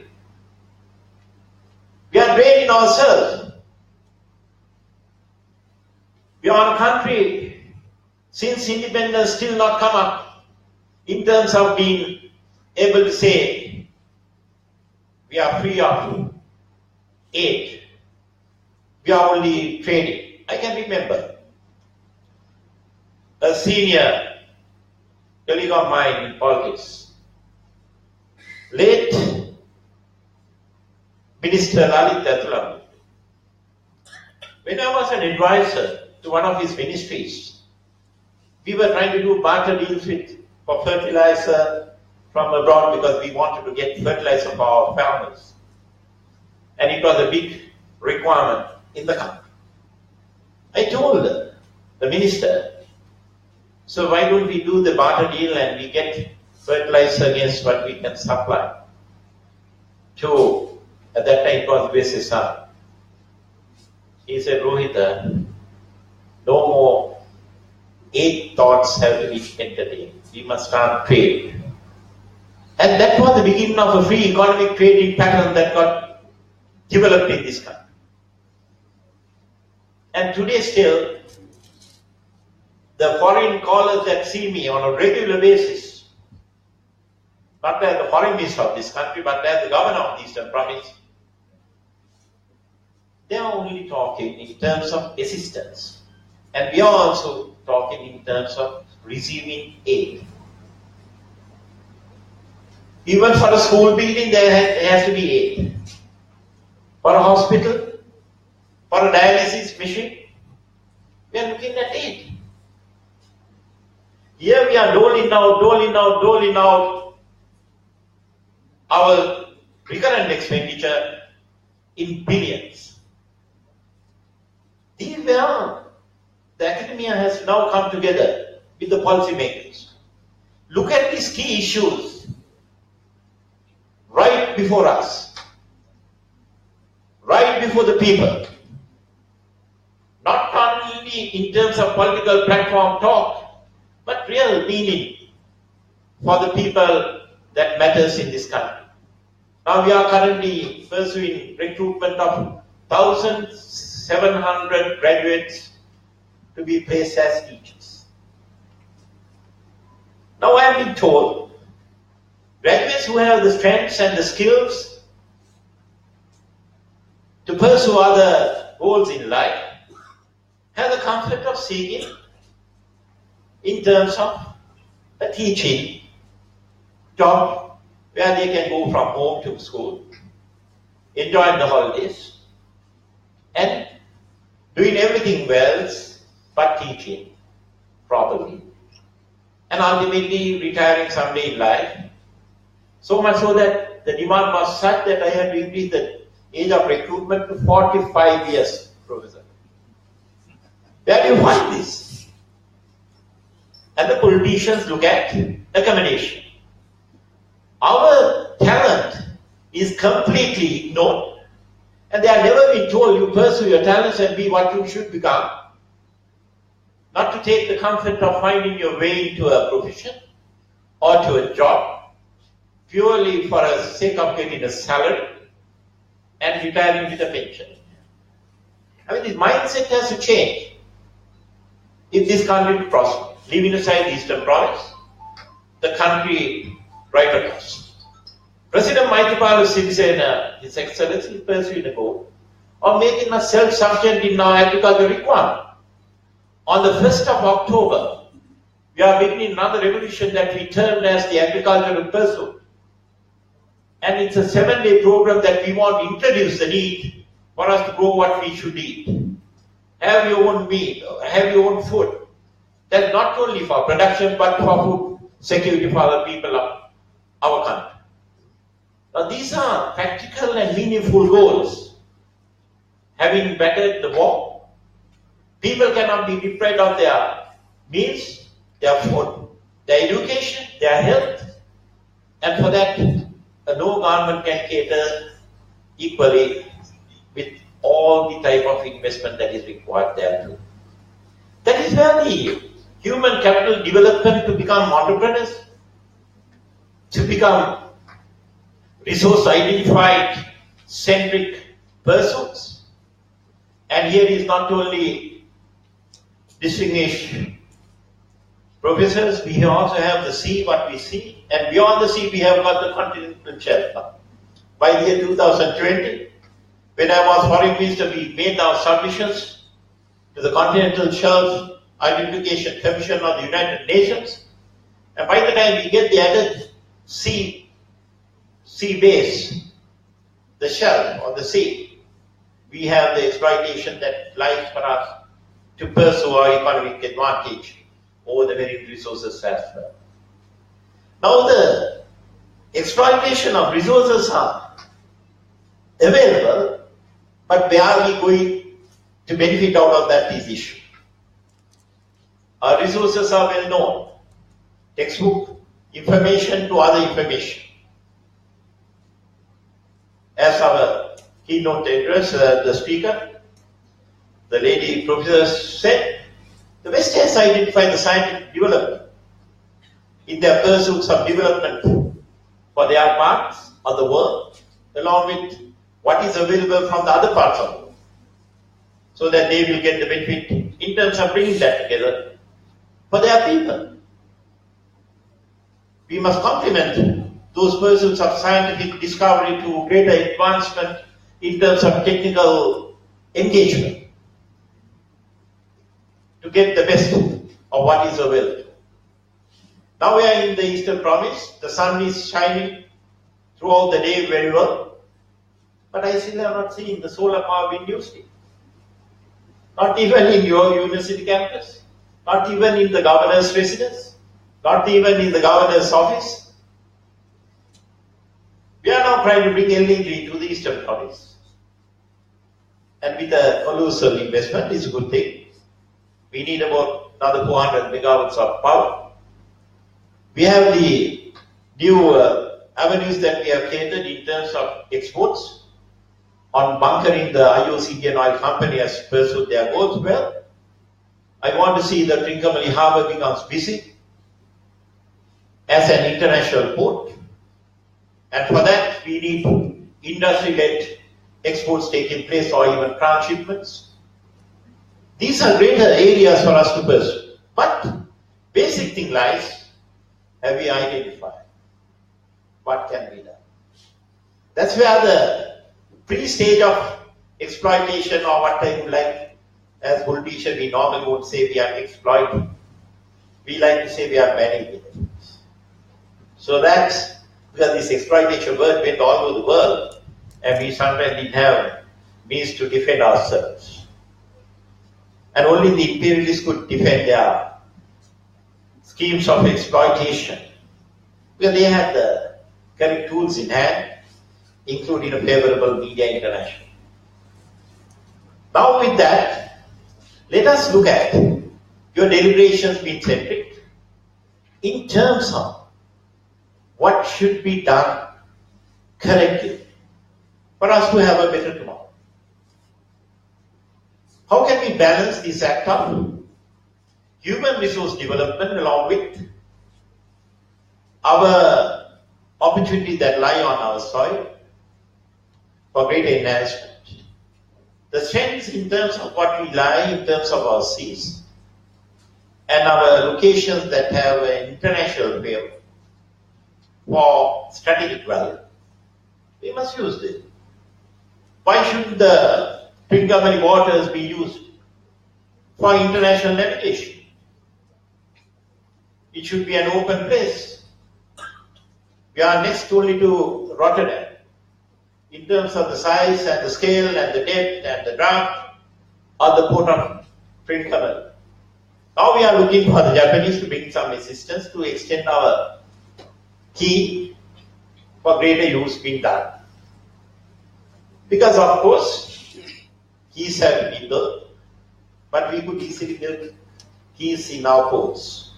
We are draining ourselves. We are a country, since independence, still not come up in terms of being able to say we are free of aid. We are only trading. I can remember a senior colleague of mine in politics, late Minister Lalit Athulam. When I was an advisor to one of his ministries, we were trying to do barter deals for fertilizer from abroad because we wanted to get fertilizer for our farmers. And it was a big requirement in the country. I told the minister, so why don't we do the barter deal and we get fertilizer against what we can supply to, at that time it was BSSR. He said, Rohita, no more 8 thoughts have to be entertained. We must start trade. And that was the beginning of a free economic trading pattern that got developed in this country. And today still, the foreign callers that see me on a regular basis, not as the foreign minister of this country, but as the governor of the Eastern Province, they are only talking in terms of assistance. And we are also talking in terms of receiving aid. Even for a school building, there has to be aid. For a hospital, for a dialysis machine, we are looking at aid. Here we are doling out our recurrent expenditure in billions. These where the academia has now come together with the policymakers. Look at these key issues right before us, right before the people. Not only in terms of political platform talk, but real meaning for the people that matters in this country. Now we are currently pursuing recruitment of 1,700 graduates to be placed as teachers. Now I have been told candidates who have the strengths and the skills to pursue other goals in life have the comfort of seeking in terms of a teaching job where they can go from home to school, enjoying the holidays, and doing everything well but teaching properly, and ultimately retiring someday in life. So much so that the demand was such that I had to increase the age of recruitment to 45 years, Professor. Where do you find this? And the politicians look at accommodation. Our talent is completely ignored, and they are never been told you pursue your talents and be what you should become. Not to take the comfort of finding your way into a profession or to a job purely for the sake of getting a salary and retiring with a pension. I mean, this mindset has to change if this country to prosper. Leaving aside the Eastern Province, the country right across. President Maithripala Sirisena, His Excellency, is pursuing a goal of making us self-sufficient in our agricultural requirement. On the 1st of October, we are beginning another revolution that we termed as the agricultural pursuit. And it's a 7-day program that we want to introduce the need for us to grow what we should eat. Have your own meat, have your own food. That's not only for production, but for food security for the people of our country. Now, these are practical and meaningful goals. Having bettered the war, people cannot be deprived of their meals, their food, their education, their health, and for that, no government can cater equally with all the type of investment that is required there too. That is where the human capital development to become entrepreneurs, to become resource identified centric pursuits. And here is not only distinguished professors, we also have the sea, what we see, and beyond the sea we have got the continental shelf. By the year 2020, when I was foreign minister, we made our submissions to the Continental Shelf Identification Commission of the United Nations, and by the time we get the added sea base, the shelf or the sea, we have the exploitation that lies for us to pursue our economic advantage over the very resources as well. Now the exploitation of resources are available, but where are we going to benefit out of that is the issue. Our resources are well known. Textbook information to other information. As our keynote address, the speaker, the lady professor said, the West has identified the scientific development in their pursuits of development for their parts of the world, along with what is available from the other parts of the world, so that they will get the benefit in terms of bringing that together for their people. We must complement those pursuits of scientific discovery to greater advancement in terms of technical engagement to get the best of what is available. Now we are in the Eastern Province. The sun is shining throughout the day very well, but I still have not seen the solar power being used. Not even in your university campus, not even in the governor's residence, not even in the governor's office. We are now trying to bring LNG to the Eastern Province. And with a colossal investment, it's a good thing. We need about another 400 megawatts of power. We have the new avenues that we have catered in terms of exports. On bunkering, the IOC Indian Oil Company has pursued their goals well. I want to see that Trincomalee Harbour becomes busy as an international port. And for that, we need industry-led exports taking place or even transshipments. These are greater areas for us to pursue. But basic thing lies, have we identified? what can be done. That's where the pre-stage of exploitation, or what I would like, as politicians, we normally would say we are exploiting. We like to say we are manipulating. So that's because this exploitation word went all over the world, and we sometimes didn't have means to defend ourselves. And only the imperialists could defend their schemes of exploitation, because they had the correct tools in hand, including a favorable media international. Now with that, let us look at your deliberations being centric in terms of what should be done correctly for us to have a better tomorrow. How can we balance this act of human resource development along with our opportunities that lie on our soil for greater enhancement? The strengths in terms of what we lie, in terms of our seas, and our locations that have an international appeal for strategic value, we must use this. Why should the Trincomalee waters be used for international navigation? It should be an open place. We are next only to Rotterdam in terms of the size and the scale and the depth and the draft of the port of Trincomalee. Now we are looking for the Japanese to bring some assistance to extend our quay for greater use being done. Because of course, quays have been built, but we could easily build quays in our ports.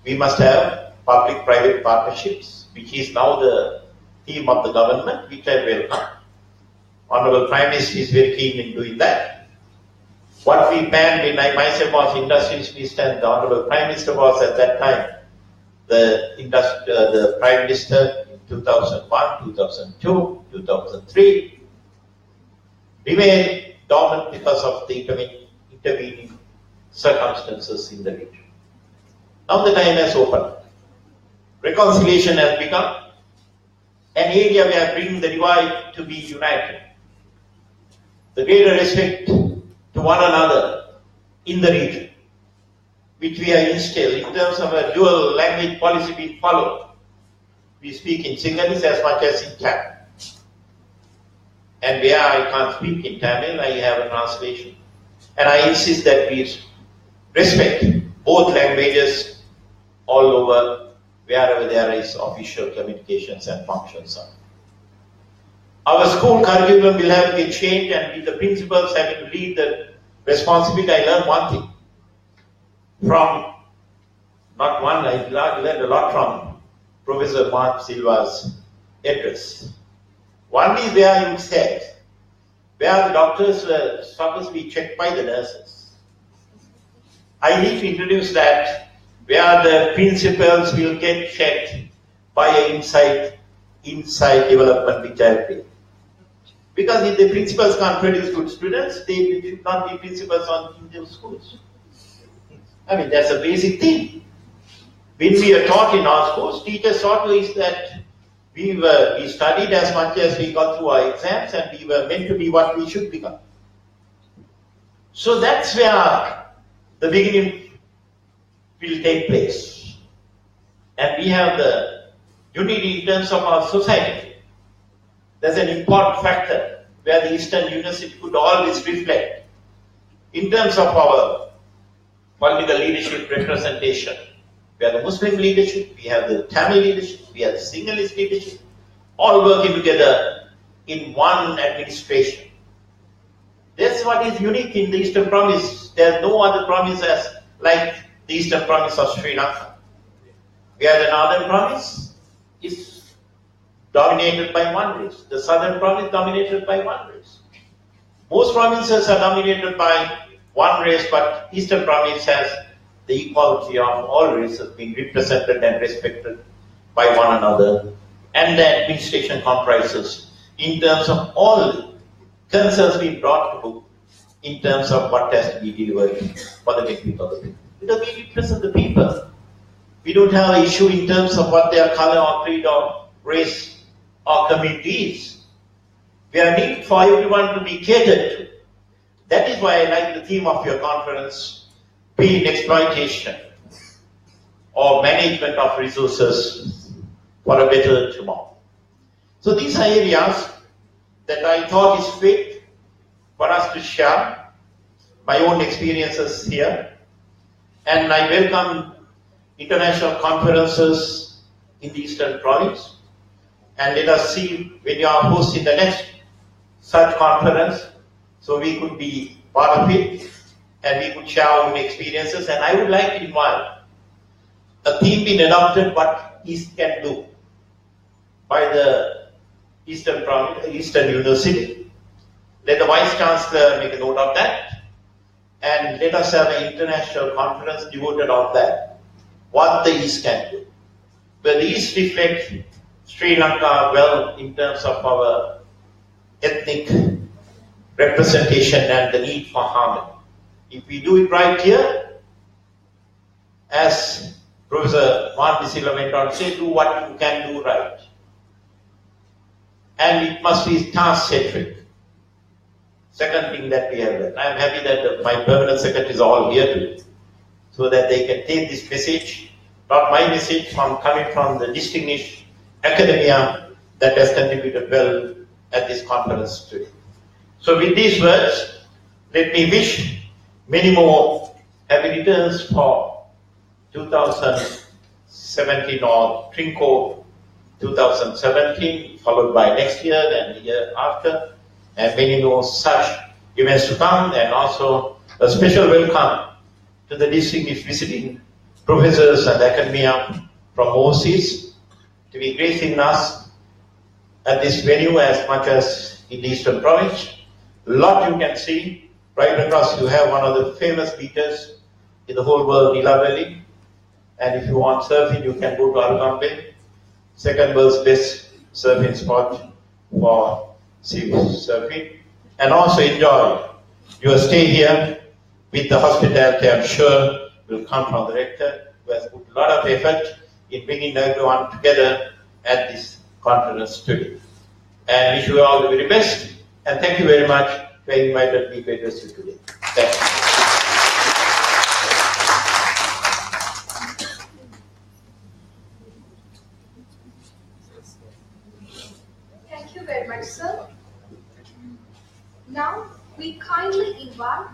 We must have public-private partnerships, which is now the theme of the government, which I welcome. Honorable Prime Minister is very keen in doing that. What we planned when I myself was Industries Minister and the Honorable Prime Minister was at that time the Prime Minister in 2001, 2002, 2003, remained dormant because of the intervening circumstances in the region. Now the time has opened. Reconciliation has become an area where bringing the divide to be united. The greater respect to one another in the region, which we have instilled in terms of a dual language policy being followed. We speak in Sinhalese as much as in Tamil. And where I can't speak in Tamil, I have a translation. And I insist that we respect both languages all over, wherever there is official communications and functions on. Our school curriculum will have to be changed, and with the principals having to lead the responsibility. I learned one thing from, not one, I learned a lot from Professor Mark Silva's address. One is where you said, where the doctors were supposed to be checked by the nurses. I need to introduce that, where the principals will get checked by an inside development which I have been. Because if the principals can't produce good students, they should not be principals in those schools. I mean, that's a basic thing. When we are taught in our schools, teachers taught us that we studied as much as we got through our exams, and we were meant to be what we should become. So that's where the beginning will take place. And we have the unity in terms of our society. There's an important factor where the Eastern University could always reflect in terms of our political leadership representation. We have the Muslim leadership, we have the Tamil leadership, we have the Sinhalese leadership, all working together in one administration. That's what is unique in the Eastern Province. There's no other province as like the Eastern Province of Sri Lanka. Where the Northern Province is dominated by one race. The Southern Province dominated by one race. Most provinces are dominated by one race, but Eastern Province has the equality of all races being represented and respected by one another. And the administration comprises in terms of all concerns being brought to book in terms of what has to be delivered for the benefit of the people. Because we represent the people. We don't have an issue in terms of what their color or creed or race, or communities. We are need for everyone to be catered to. That is why I like the theme of your conference, be it exploitation or management of resources for a better tomorrow. So these are areas that I thought is fit for us to share my own experiences here. And I welcome international conferences in the Eastern Province. And let us see when you are hosting the next such conference, so we could be part of it and we could share our own experiences. And I would like to invite a theme being adopted, what East can do, by the Eastern University. Let the Vice Chancellor make a note of that, and let us have an international conference devoted on that, what the East can do. But the East reflects Sri Lanka well in terms of our ethnic representation and the need for harmony. If we do it right here, as Professor Mohan Silla went on to say, do what you can do right. And it must be task-centric. Second thing that we have learned. I am happy that my permanent secretaries are all here today, so that they can take this message, not my message, coming from the distinguished academia that has contributed well at this conference today. So with these words, let me wish many more happy returns for 2017 or Trinco 2017, followed by next year and the year after, and many more such events to come, and also a special welcome to the distinguished visiting professors and academia from overseas to be gracing us at this venue as much as in the Eastern Province. A lot you can see. Right across you have one of the famous beaches in the whole world, Nila Valley. And if you want surfing, you can go to Arugambe, second world's best surfing spot for sea surfing. And also enjoy your stay here with the hospitality, I'm sure, will come from the rector, who has put a lot of effort in bringing everyone together at this conference today. And wish you all the very best. And thank you very much for inviting me to address you today. Thank you. Thank you very much, sir. Now, we kindly invite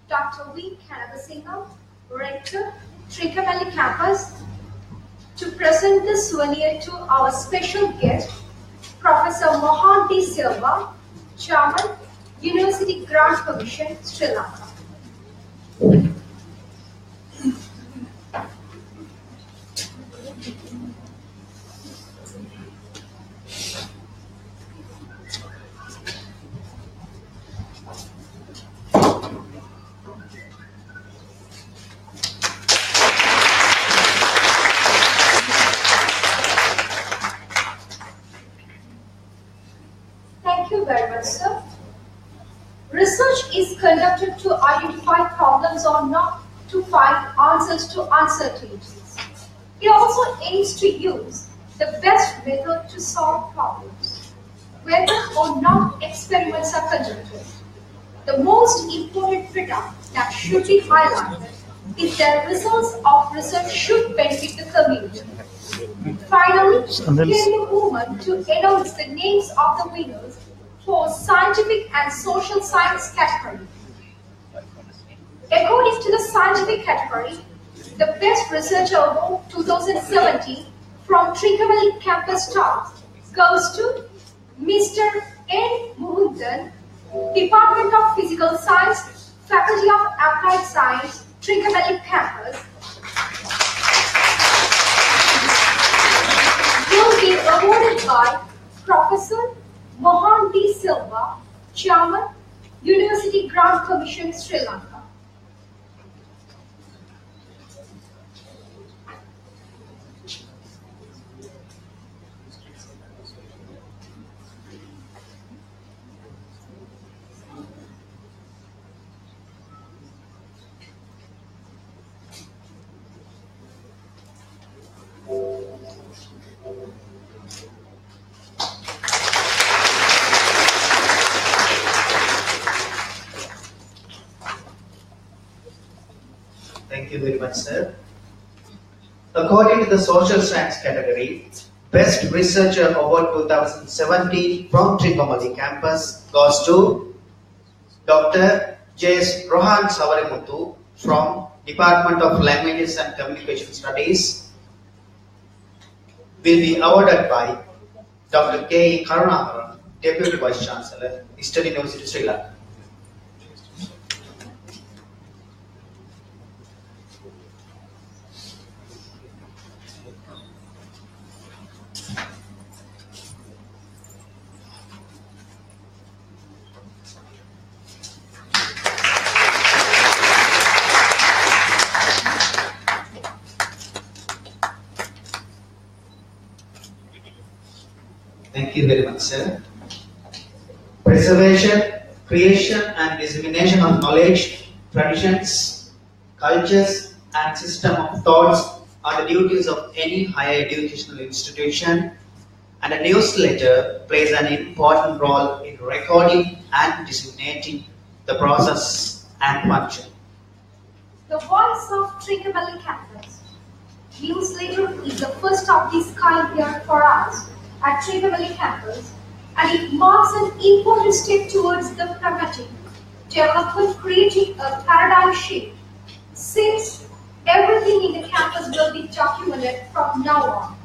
Dr. V. Kanavasinghe, Rector, Trincomalee Campus, to present the souvenir to our special guest, Professor Mohan D. Silva, Chairman, University Grant Commission, Sri Lanka. Thank you very much, sir. Research is conducted to identify problems or not to find answers to uncertainties. It also aims to use the best method to solve problems, whether or not experiments are conducted. The most important factor that should be highlighted is that results of research should benefit the community. Finally, came the moment to announce the names of the winners for scientific and social science category. According to the scientific category, the Best Researcher Award 2017 from Trincomalee Campus staff goes to Mr. N. Mukundan, Department of Physical Science, Faculty of Applied Science, Trincomalee Campus. Will be awarded by Professor Mohan D. Silva, Chairman, University Grant Commission, Sri Lanka. Thank you very much, sir. According to the social science category, Best Researcher Award 2017 from Trincomalee campus goes to Dr. J.S. Rohan Savarimuthu from Department of Languages and Communication Studies. Will be awarded by Dr. K. Karunakaran, Deputy Vice Chancellor, Eastern University, Sri Lanka. Thank you very much, sir. Preservation, creation and dissemination of knowledge, traditions, cultures and system of thoughts are the duties of any higher educational institution, and a newsletter plays an important role in recording and disseminating the process and function. The voice of Trincomalee campus. Newsletter is the first of this kind here for us at Trincomalee campus, and it marks an important step towards the pragmatic development, creating a paradigm shift, since everything in the campus will be documented from now on.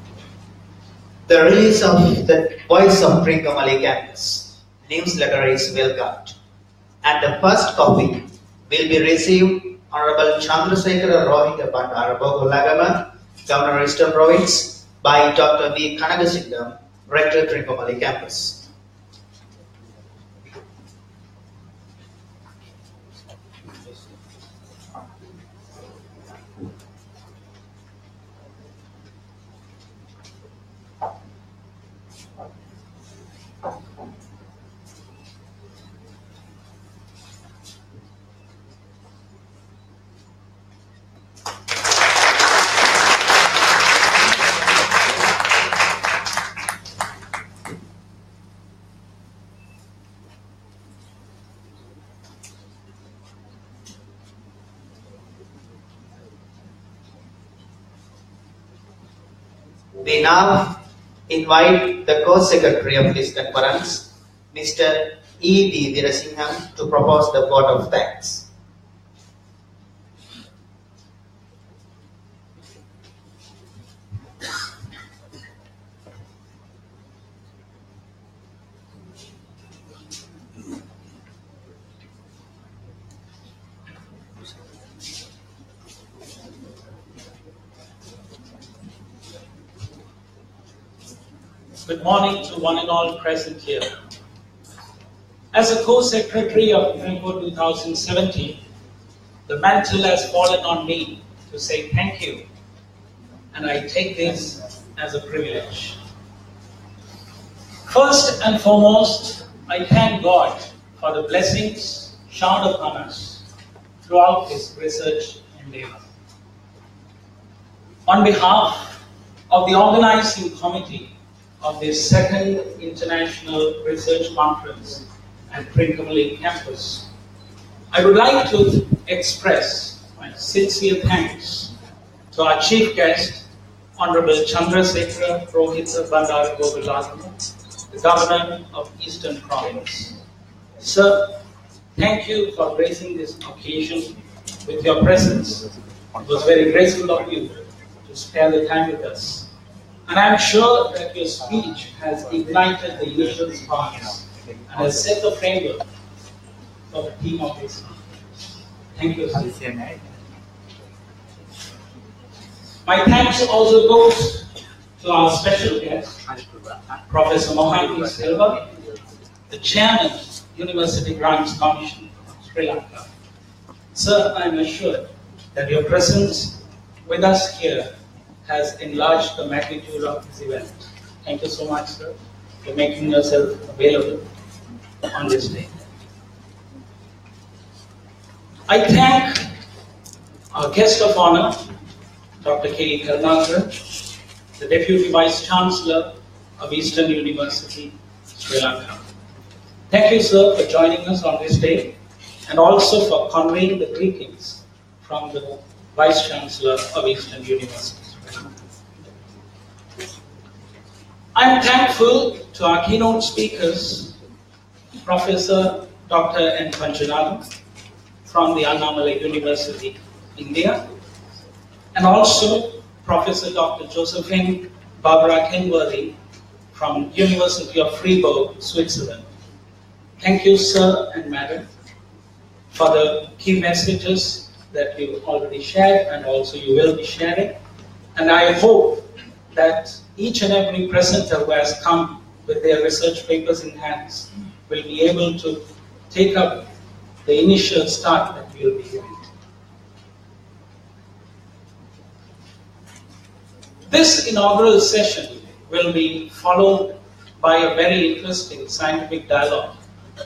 The release of the Voice of Trincomalee campus newsletter is welcomed, and the first copy will be received Honorable Chandrasekhara Rohingya Bandara Bogolagama, Governor Eastern Province, by Dr. V. Kanagasingam, Rector Trincomalee campus. We now invite the co-secretary of this conference, Mr. E. D. Veerasingham, to propose the vote of thanks. Good morning to one and all present here. As a co-secretary of Trinco 2017, the mantle has fallen on me to say thank you, and I take this as a privilege. First and foremost, I thank God for the blessings showered upon us throughout this research endeavor. On behalf of the organizing committee of this second International Research Conference at Trincomalee campus, I would like to express my sincere thanks to our chief guest, Honorable Chandrasekhara Rohingya Bandara Bogolagama, the Governor of Eastern Province. Sir, thank you for gracing this occasion with your presence. It was very graceful of you to spare the time with us. And I am sure that your speech has ignited the initial sparks and has set the framework for the theme of this conference. Thank you, sir. My thanks also goes to our special guest, Professor Mohanty Silva, the Chairman, University Grants Commission of Sri Lanka. Sir, I am assured that your presence with us here has enlarged the magnitude of this event. Thank you so much, sir, for making yourself available on this day. I thank our guest of honor, Dr. K. Karunakaran, the Deputy Vice Chancellor of Eastern University, Sri Lanka. Thank you, sir, for joining us on this day and also for conveying the greetings from the Vice Chancellor of Eastern University, Sri Lanka. I am thankful to our keynote speakers, Professor Dr. N. Panjanathan from the Annamalai University, India, and also Professor Dr. Josephine Barbara Kenworthy from University of Freiburg, Switzerland. Thank you, sir and madam, for the key messages that you already shared and also you will be sharing. And I hope that each and every presenter who has come with their research papers in hands will be able to take up the initial start that we will be giving. This inaugural session will be followed by a very interesting scientific dialogue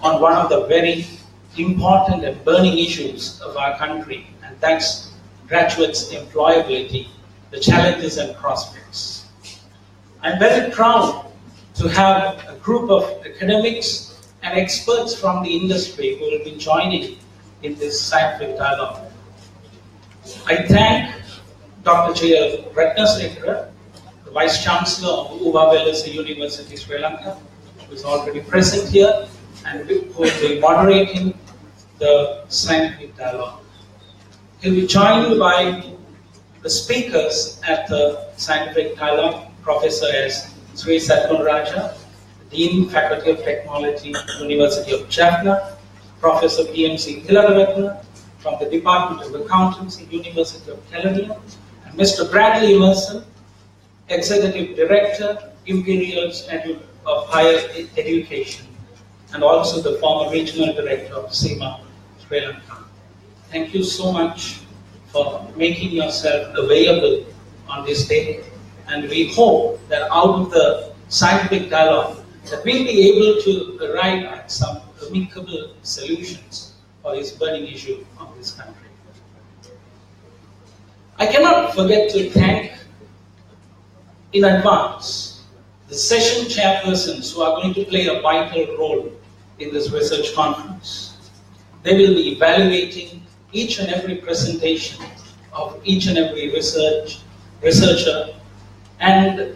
on one of the very important and burning issues of our country, and that's graduates' employability, the challenges and prospects. I'm very proud to have a group of academics and experts from the industry who will be joining in this scientific dialogue. I thank Dr. J.L. Ratnasekara, the Vice Chancellor of Uvavellisa University, Sri Lanka, who is already present here and who will be moderating the scientific dialogue. He'll be joined by the speakers at the scientific dialogue, Professor S. Sri Satgun Raja, Dean, Faculty of Technology, University of Jaffna, Professor P.M.C. Tilakaratna from the Department of Accountancy, University of Kelaniya, and Mr. Bradley Emerson, Executive Director, Imperial Institute of Higher Education, and also the former Regional Director of SEMA, Sri Lanka. Thank you so much for making yourself available on this day, and we hope that out of the scientific dialogue that we'll be able to arrive at some amicable solutions for this burning issue of this country. I cannot forget to thank in advance the session chairpersons who are going to play a vital role in this research conference. They will be evaluating each and every presentation of each and every researcher, and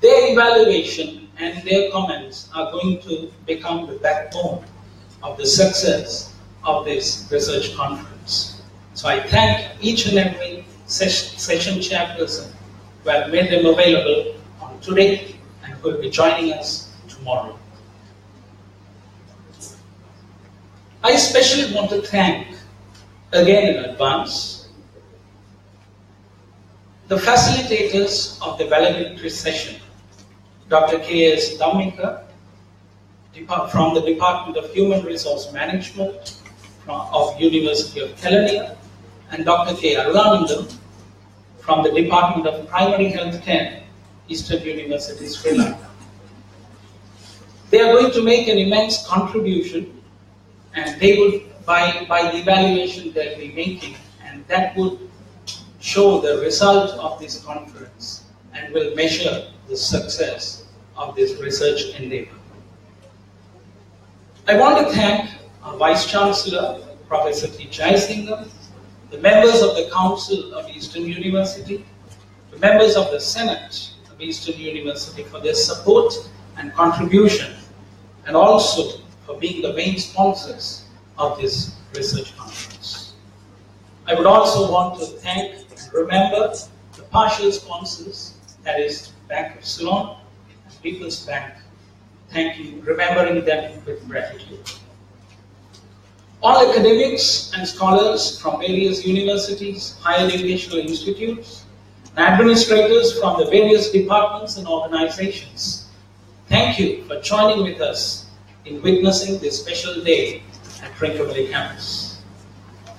their evaluation and their comments are going to become the backbone of the success of this research conference. So I thank each and every session chairperson who have made them available on today and who will be joining us tomorrow. I especially want to thank, again in advance, the facilitators of the valedictory session, Dr. K.S. Dhammika from the Department of Human Resource Management of University of Kelaniya, and Dr. K. Arulanandam from the Department of Primary Health Care, Eastern University, Sri Lanka. They are going to make an immense contribution, and they will, by the evaluation they'll be making, and that would show the result of this conference and will measure the success of this research endeavor. I want to thank our Vice Chancellor, Professor T. Jayasingham, the members of the Council of Eastern University, the members of the Senate of Eastern University for their support and contribution, and also for being the main sponsors of this research conference. I would also want to thank and remember the partial sponsors, that is Bank of Ceylon and People's Bank. Thank you, remembering them with gratitude. All academics and scholars from various universities, higher educational institutes, and administrators from the various departments and organizations, thank you for joining with us in witnessing this special day at Trincomalee campus.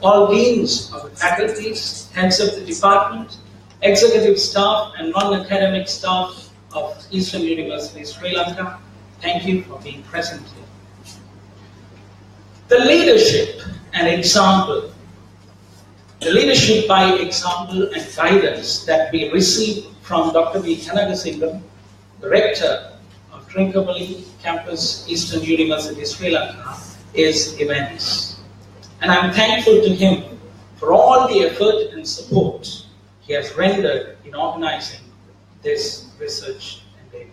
All deans of the faculties, heads of the department, executive staff and non-academic staff of Eastern University, Sri Lanka, thank you for being present here. The leadership and example, the leadership by example and guidance that we received from Dr. V. Kanagasingham, the Rector Trincomalee Campus, Eastern University, Sri Lanka, is immense. And I'm thankful to him for all the effort and support he has rendered in organizing this research endeavor.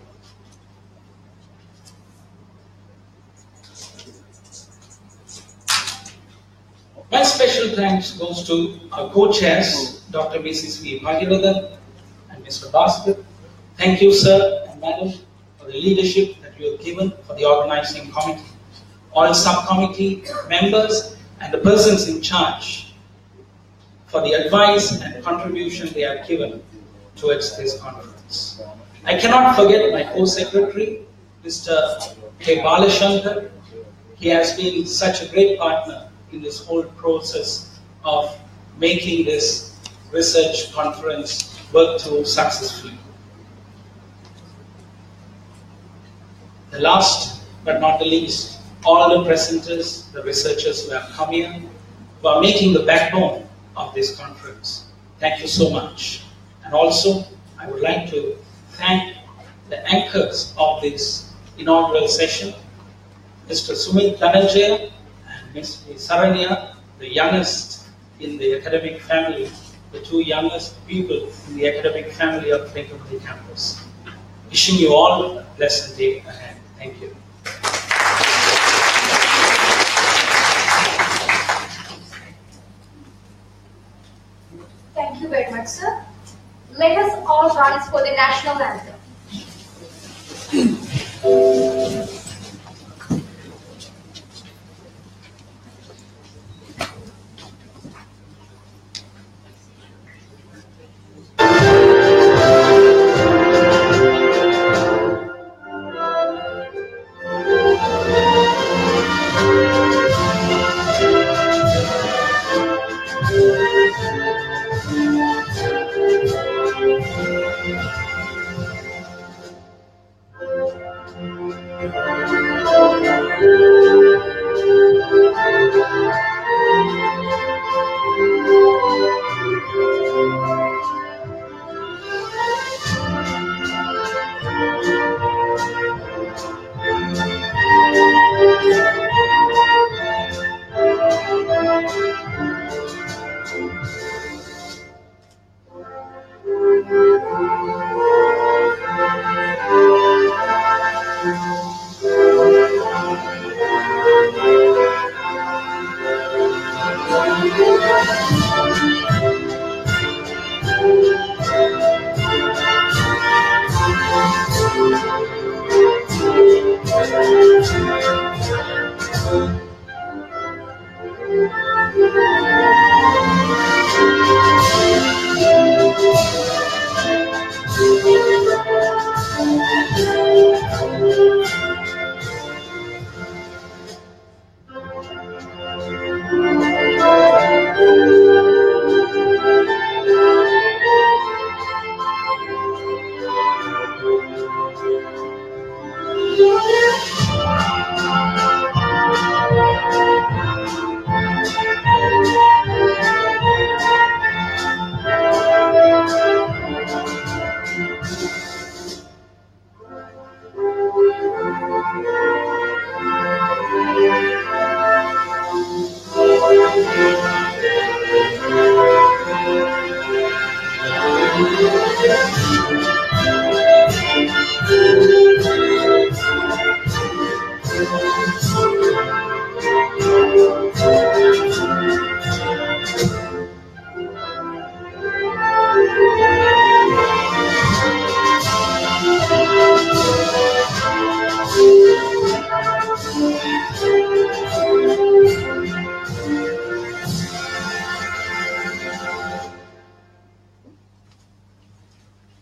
My special thanks goes to our co-chairs, Dr. Mrs. V. Bhagiradan and Mr. Bhaskar. Thank you, sir and madam, for the leadership that you have given for the organizing committee, all subcommittee members, and the persons in charge for the advice and contribution they have given towards this conference. I cannot forget my co-secretary, Mr. K. Balashankar. He has been such a great partner in this whole process of making this research conference work through successfully. The last but not the least, all the presenters, the researchers who have come here, who are making the backbone of this conference. Thank you so much. And also, I would like to thank the anchors of this inaugural session, Mr. Sumit Dhananjaya and Ms. Saranya, the youngest in the academic family, the two youngest people in the academic family of Trincomalee campus. Wishing you all a blessed day ahead. Thank you. Thank you very much, sir. Let us all rise for the national anthem.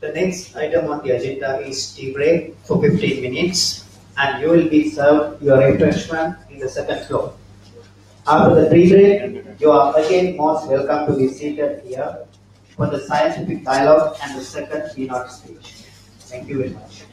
The next item on the agenda is tea break for 15 minutes, and you will be served your refreshment in the second floor. After the tea break, you are again most welcome to be seated here for the scientific dialogue and the second keynote speech. Thank you very much.